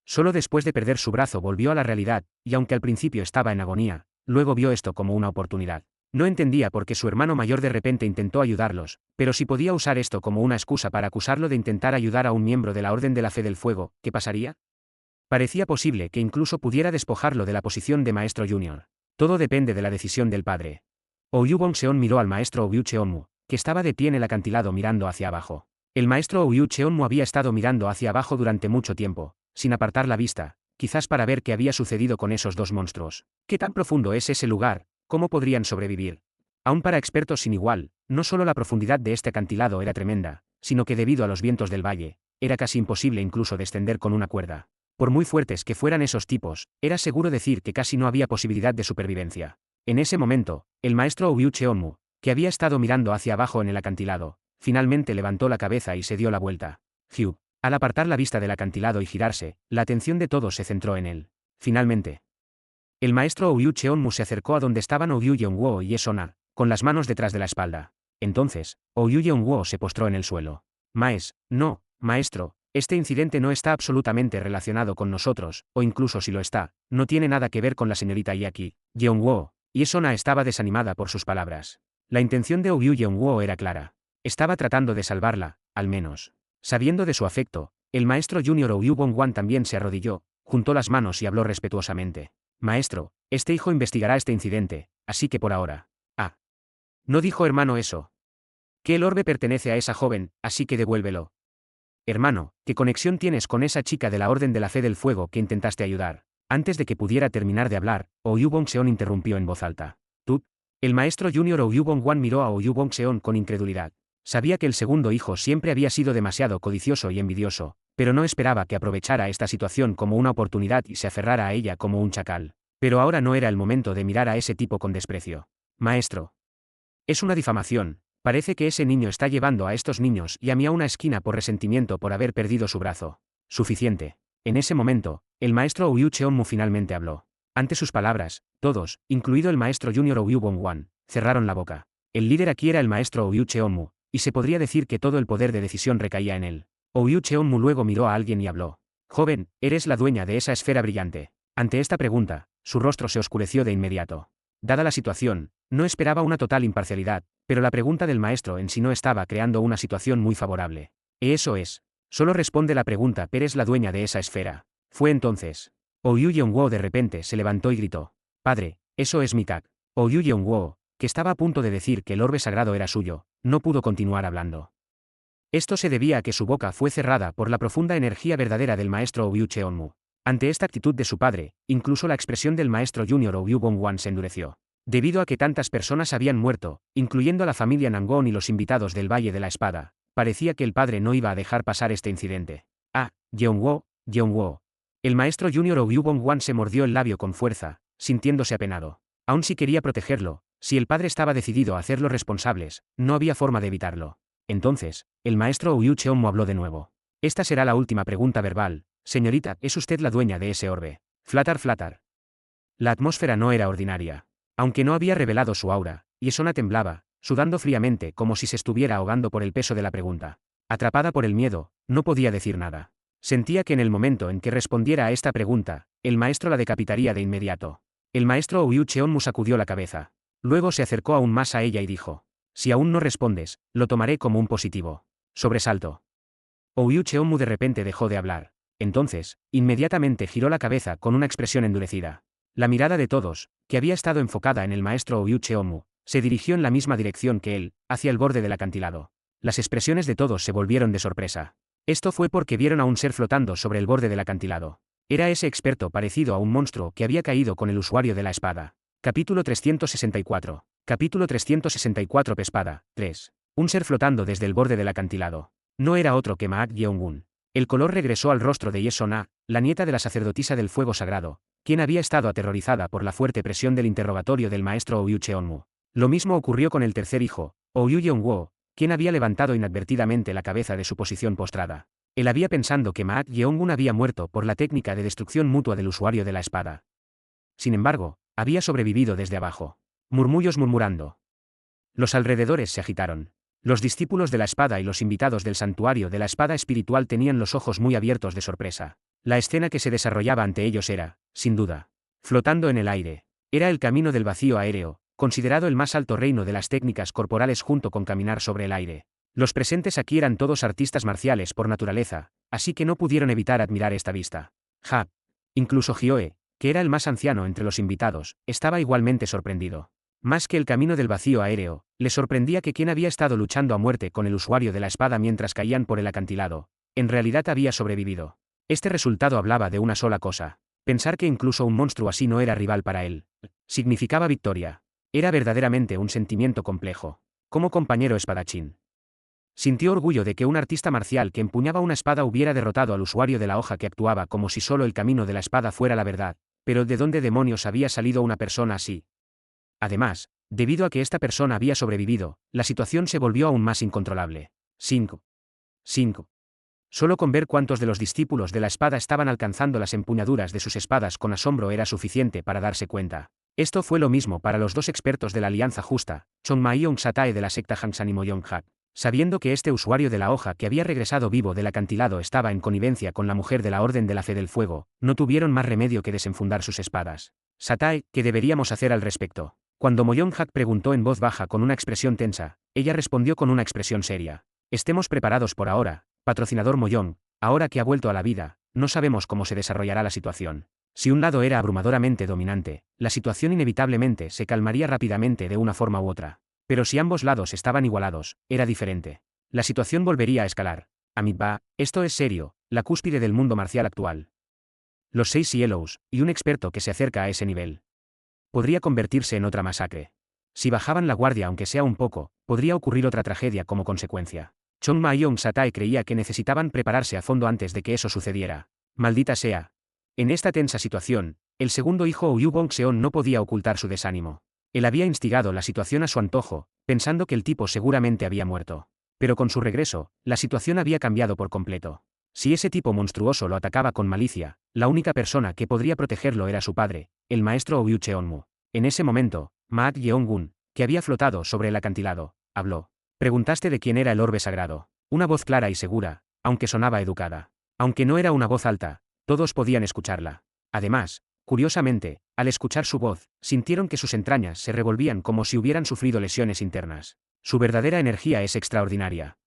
Solo después de perder su brazo volvió a la realidad, y aunque al principio estaba en agonía, luego vio esto como una oportunidad. No entendía por qué su hermano mayor de repente intentó ayudarlos, pero si podía usar esto como una excusa para acusarlo de intentar ayudar a un miembro de la Orden de la Fe del Fuego, ¿qué pasaría? Parecía posible que incluso pudiera despojarlo de la posición de maestro junior. Todo depende de la decisión del padre. Ouyou Bongseon miró al maestro Ouyou Cheonmu, que estaba de pie en el acantilado mirando hacia abajo. El maestro Ouyou Cheonmu había estado mirando hacia abajo durante mucho tiempo, sin apartar la vista, quizás para ver qué había sucedido con esos dos monstruos. ¿Qué tan profundo es ese lugar? ¿Cómo podrían sobrevivir? Aún para expertos sin igual, no solo la profundidad de este acantilado era tremenda, sino que debido a los vientos del valle, era casi imposible incluso descender con una cuerda. Por muy fuertes que fueran esos tipos, era seguro decir que casi no había posibilidad de supervivencia. En ese momento, el maestro Ouyou Cheonmu, que había estado mirando hacia abajo en el acantilado, finalmente levantó la cabeza y se dio la vuelta. Hugh. Al apartar la vista del acantilado y girarse, la atención de todos se centró en él. Finalmente, el maestro Ouyou Cheonmu se acercó a donde estaban Ouyou Yeonguo y Yesona, con las manos detrás de la espalda. Entonces, Ouyou Yeonguo se postró en el suelo. No, maestro, este incidente no está absolutamente relacionado con nosotros, o incluso si lo está, no tiene nada que ver con la señorita Yaki. Yeonguo. Yesona estaba desanimada por sus palabras. La intención de Ouyou Yeonguo era clara. Estaba tratando de salvarla, al menos. Sabiendo de su afecto, el maestro junior Ouyou Bongwan también se arrodilló, juntó las manos y habló respetuosamente. Maestro, este hijo investigará este incidente, así que por ahora. Ah. No dijo hermano eso. Que el orbe pertenece a esa joven, así que devuélvelo. Hermano, ¿qué conexión tienes con esa chica de la Orden de la Fe del Fuego que intentaste ayudar? Antes de que pudiera terminar de hablar, Ouyou Bongseon interrumpió en voz alta. ¿Tú? El maestro junior Ouyou Bongwan miró a Ouyou Bongseon con incredulidad. Sabía que el segundo hijo siempre había sido demasiado codicioso y envidioso, pero no esperaba que aprovechara esta situación como una oportunidad y se aferrara a ella como un chacal. Pero ahora no era el momento de mirar a ese tipo con desprecio. Maestro. Es una difamación. Parece que ese niño está llevando a estos niños y a mí a una esquina por resentimiento por haber perdido su brazo. Suficiente. En ese momento, el maestro Ouyou Cheonmu finalmente habló. Ante sus palabras, todos, incluido el maestro junior Ouyou Bongwan, cerraron la boca. El líder aquí era el maestro Ouyou Cheonmu, y se podría decir que todo el poder de decisión recaía en él. Ouyou Cheonmu luego miró a alguien y habló. Joven, eres la dueña de esa esfera brillante. Ante esta pregunta, su rostro se oscureció de inmediato. Dada la situación, no esperaba una total imparcialidad, pero la pregunta del maestro en sí no estaba creando una situación muy favorable. Eso es. Solo responde la pregunta, pero eres la dueña de esa esfera. Fue entonces. Ouyou Yeonguo de repente se levantó y gritó. Padre, eso es mi Kak. Ouyou Yeonguo, que estaba a punto de decir que el orbe sagrado era suyo, no pudo continuar hablando. Esto se debía a que su boca fue cerrada por la profunda energía verdadera del maestro Ouyou Cheonmu. Ante esta actitud de su padre, incluso la expresión del maestro Junior Ouyou Gongwan se endureció. Debido a que tantas personas habían muerto, incluyendo a la familia Nangon y los invitados del Valle de la Espada, parecía que el padre no iba a dejar pasar este incidente. Ah, Yeonwo. El maestro Junior Ouyou Gongwan se mordió el labio con fuerza, sintiéndose apenado. Aun si quería protegerlo, si el padre estaba decidido a hacerlos responsables, no había forma de evitarlo. Entonces, el maestro Ouyou Cheonmu habló de nuevo. Esta será la última pregunta verbal. Señorita, ¿es usted la dueña de ese orbe? Flatar. La atmósfera no era ordinaria. Aunque no había revelado su aura, Yesona temblaba, sudando fríamente como si se estuviera ahogando por el peso de la pregunta. Atrapada por el miedo, no podía decir nada. Sentía que en el momento en que respondiera a esta pregunta, el maestro la decapitaría de inmediato. El maestro Ouyou Cheonmu sacudió la cabeza. Luego se acercó aún más a ella y dijo: si aún no respondes, lo tomaré como un positivo. Sobresalto. Ouyou Cheonmu de repente dejó de hablar. Entonces, inmediatamente giró la cabeza con una expresión endurecida. La mirada de todos, que había estado enfocada en el maestro Ouyou Cheonmu, se dirigió en la misma dirección que él, hacia el borde del acantilado. Las expresiones de todos se volvieron de sorpresa. Esto fue porque vieron a un ser flotando sobre el borde del acantilado. Era ese experto parecido a un monstruo que había caído con el usuario de la espada. Capítulo 364. Capítulo 364 Pespada, 3. Un ser flotando desde el borde del acantilado. No era otro que Maak Yeongun. El color regresó al rostro de Yesona, la nieta de la sacerdotisa del fuego sagrado, quien había estado aterrorizada por la fuerte presión del interrogatorio del maestro Ouyou Cheonmu. Lo mismo ocurrió con el tercer hijo, Ouyou Yeonwo, quien había levantado inadvertidamente la cabeza de su posición postrada. Él había pensado que Maak Yeongun había muerto por la técnica de destrucción mutua del usuario de la espada. Sin embargo, había sobrevivido desde abajo. Murmullos murmurando. Los alrededores se agitaron. Los discípulos de la espada y los invitados del santuario de la espada espiritual tenían los ojos muy abiertos de sorpresa. La escena que se desarrollaba ante ellos era, sin duda, flotando en el aire. Era el camino del vacío aéreo, considerado el más alto reino de las técnicas corporales junto con caminar sobre el aire. Los presentes aquí eran todos artistas marciales por naturaleza, así que no pudieron evitar admirar esta vista. Incluso Hyoe, que era el más anciano entre los invitados, estaba igualmente sorprendido. Más que el camino del vacío aéreo, le sorprendía que quien había estado luchando a muerte con el usuario de la espada mientras caían por el acantilado, en realidad había sobrevivido. Este resultado hablaba de una sola cosa: pensar que incluso un monstruo así no era rival para él. Significaba victoria. Era verdaderamente un sentimiento complejo. Como compañero espadachín, sintió orgullo de que un artista marcial que empuñaba una espada hubiera derrotado al usuario de la hoja que actuaba como si solo el camino de la espada fuera la verdad. Pero ¿de dónde demonios había salido una persona así? Además, debido a que esta persona había sobrevivido, la situación se volvió aún más incontrolable. 5. Solo con ver cuántos de los discípulos de la espada estaban alcanzando las empuñaduras de sus espadas con asombro era suficiente para darse cuenta. Esto fue lo mismo para los dos expertos de la Alianza Justa, Chongma-Yeong Satae de la secta Hangsan y Moyong-hak. Sabiendo que este usuario de la hoja que había regresado vivo del acantilado estaba en connivencia con la mujer de la Orden de la Fe del Fuego, no tuvieron más remedio que desenfundar sus espadas. Satae, ¿qué deberíamos hacer al respecto? Cuando Moyong-hak preguntó en voz baja con una expresión tensa, ella respondió con una expresión seria. Estemos preparados por ahora, patrocinador Moyong, ahora que ha vuelto a la vida, no sabemos cómo se desarrollará la situación. Si un lado era abrumadoramente dominante, la situación inevitablemente se calmaría rápidamente de una forma u otra. Pero si ambos lados estaban igualados, era diferente. La situación volvería a escalar. Amitabha, esto es serio, la cúspide del mundo marcial actual. Los 6 cielos, y un experto que se acerca a ese nivel. Podría convertirse en otra masacre. Si bajaban la guardia aunque sea un poco, podría ocurrir otra tragedia como consecuencia. Chongma-Yeong Satae creía que necesitaban prepararse a fondo antes de que eso sucediera. Maldita sea. En esta tensa situación, el segundo hijo Ouyou Gongseon no podía ocultar su desánimo. Él había instigado la situación a su antojo, pensando que el tipo seguramente había muerto. Pero con su regreso, la situación había cambiado por completo. Si ese tipo monstruoso lo atacaba con malicia, la única persona que podría protegerlo era su padre, el maestro Ouyou Cheonmu. En ese momento, Maak Yeongun, que había flotado sobre el acantilado, habló. Preguntaste de quién era el orbe sagrado. Una voz clara y segura, aunque sonaba educada. Aunque no era una voz alta, todos podían escucharla. Además, curiosamente, al escuchar su voz, sintieron que sus entrañas se revolvían como si hubieran sufrido lesiones internas. Su verdadera energía es extraordinaria.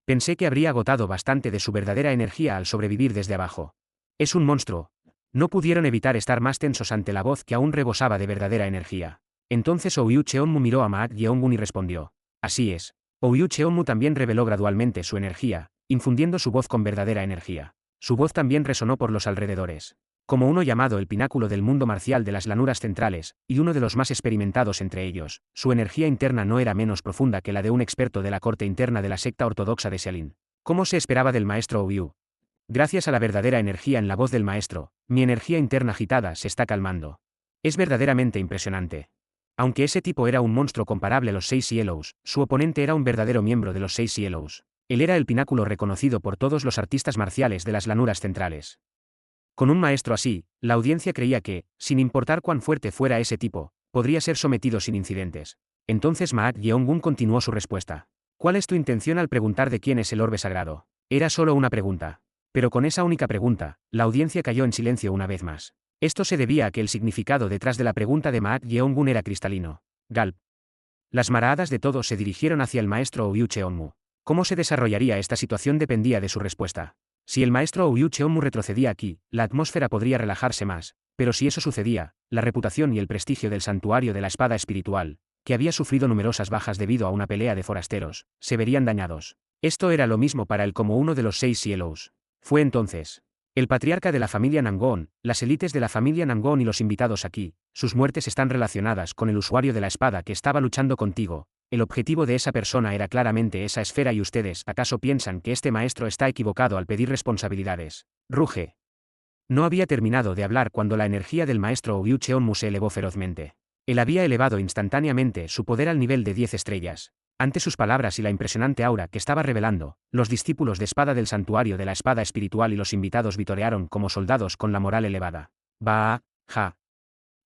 Pensé que habría agotado bastante de su verdadera energía al sobrevivir desde abajo. Es un monstruo. No pudieron evitar estar más tensos ante la voz que aún rebosaba de verdadera energía. Entonces Ouyou Cheonmu miró a Maak Yeongun y respondió. Así es. Ouyou Cheonmu también reveló gradualmente su energía, infundiendo su voz con verdadera energía. Su voz también resonó por los alrededores. Como uno llamado el pináculo del mundo marcial de las llanuras centrales, y uno de los más experimentados entre ellos, su energía interna no era menos profunda que la de un experto de la corte interna de la secta ortodoxa de Xialin. ¿Cómo se esperaba del maestro Ouyou? Gracias a la verdadera energía en la voz del maestro, mi energía interna agitada se está calmando. Es verdaderamente impresionante. Aunque ese tipo era un monstruo comparable a los 6 Cielos, su oponente era un verdadero miembro de los 6 Cielos. Él era el pináculo reconocido por todos los artistas marciales de las llanuras centrales. Con un maestro así, la audiencia creía que, sin importar cuán fuerte fuera ese tipo, podría ser sometido sin incidentes. Entonces Maat Yeongun continuó su respuesta. ¿Cuál es tu intención al preguntar de quién es el orbe sagrado? Era solo una pregunta. Pero con esa única pregunta, la audiencia cayó en silencio una vez más. Esto se debía a que el significado detrás de la pregunta de Maat Yeongun era cristalino. Galp. Las maradas de todos se dirigieron hacia el maestro Ouyou Cheonmu. Cómo se desarrollaría esta situación dependía de su respuesta. Si el maestro Ouyou Cheonmu retrocedía aquí, la atmósfera podría relajarse más, pero si eso sucedía, la reputación y el prestigio del santuario de la espada espiritual, que había sufrido numerosas bajas debido a una pelea de forasteros, se verían dañados. Esto era lo mismo para él como uno de los 6 Cielos. Fue entonces. El patriarca de la familia Nangon, las élites de la familia Nangon y los invitados aquí, sus muertes están relacionadas con el usuario de la espada que estaba luchando contigo. El objetivo de esa persona era claramente esa esfera y ustedes, ¿acaso piensan que este maestro está equivocado al pedir responsabilidades? Ruge. No había terminado de hablar cuando la energía del maestro Ouyou Cheonmu se elevó ferozmente. Él había elevado instantáneamente su poder al nivel de 10 estrellas. Ante sus palabras y la impresionante aura que estaba revelando, los discípulos de espada del santuario de la espada espiritual y los invitados vitorearon como soldados con la moral elevada. Bah, ja.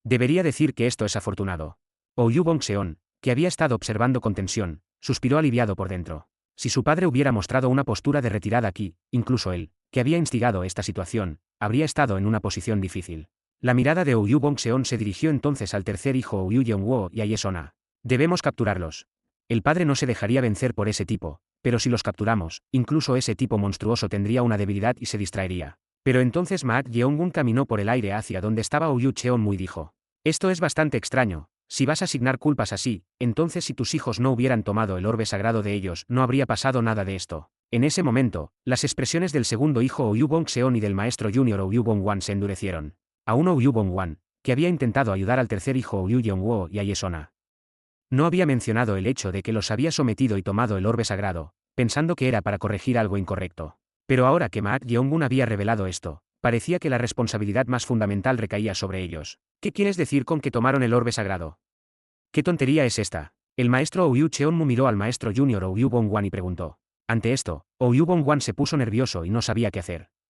Debería decir que esto es afortunado. Ouyou Bongseon, que había estado observando con tensión, suspiró aliviado por dentro. Si su padre hubiera mostrado una postura de retirada aquí, incluso él, que había instigado esta situación, habría estado en una posición difícil. La mirada de Ouyou Bongseon se dirigió entonces al tercer hijo Ouyou Yeonguo y a Yesona. Debemos capturarlos. El padre no se dejaría vencer por ese tipo, pero si los capturamos, incluso ese tipo monstruoso tendría una debilidad y se distraería. Pero entonces Maat Yeongun caminó por el aire hacia donde estaba Ouyou Cheonmu y dijo: esto es bastante extraño. Si vas a asignar culpas así, entonces si tus hijos no hubieran tomado el orbe sagrado de ellos, no habría pasado nada de esto. En ese momento, las expresiones del segundo hijo Ouyou Bongseon y del maestro junior Ouyou Bongwan se endurecieron. Aún Ouyou Bongwan, que había intentado ayudar al tercer hijo Ouyou Yeonguo y a Yesona, no había mencionado el hecho de que los había sometido y tomado el orbe sagrado, pensando que era para corregir algo incorrecto. Pero ahora que Maat Yeongun había revelado esto, parecía que la responsabilidad más fundamental recaía sobre ellos. ¿Qué quieres decir con que tomaron el orbe sagrado? ¿Qué tontería es esta? El maestro Ouyou Cheonmu miró al maestro junior Ouyou Bongwan y preguntó. Ante esto, Ouyou Bongwan se puso nervioso y no sabía qué hacer.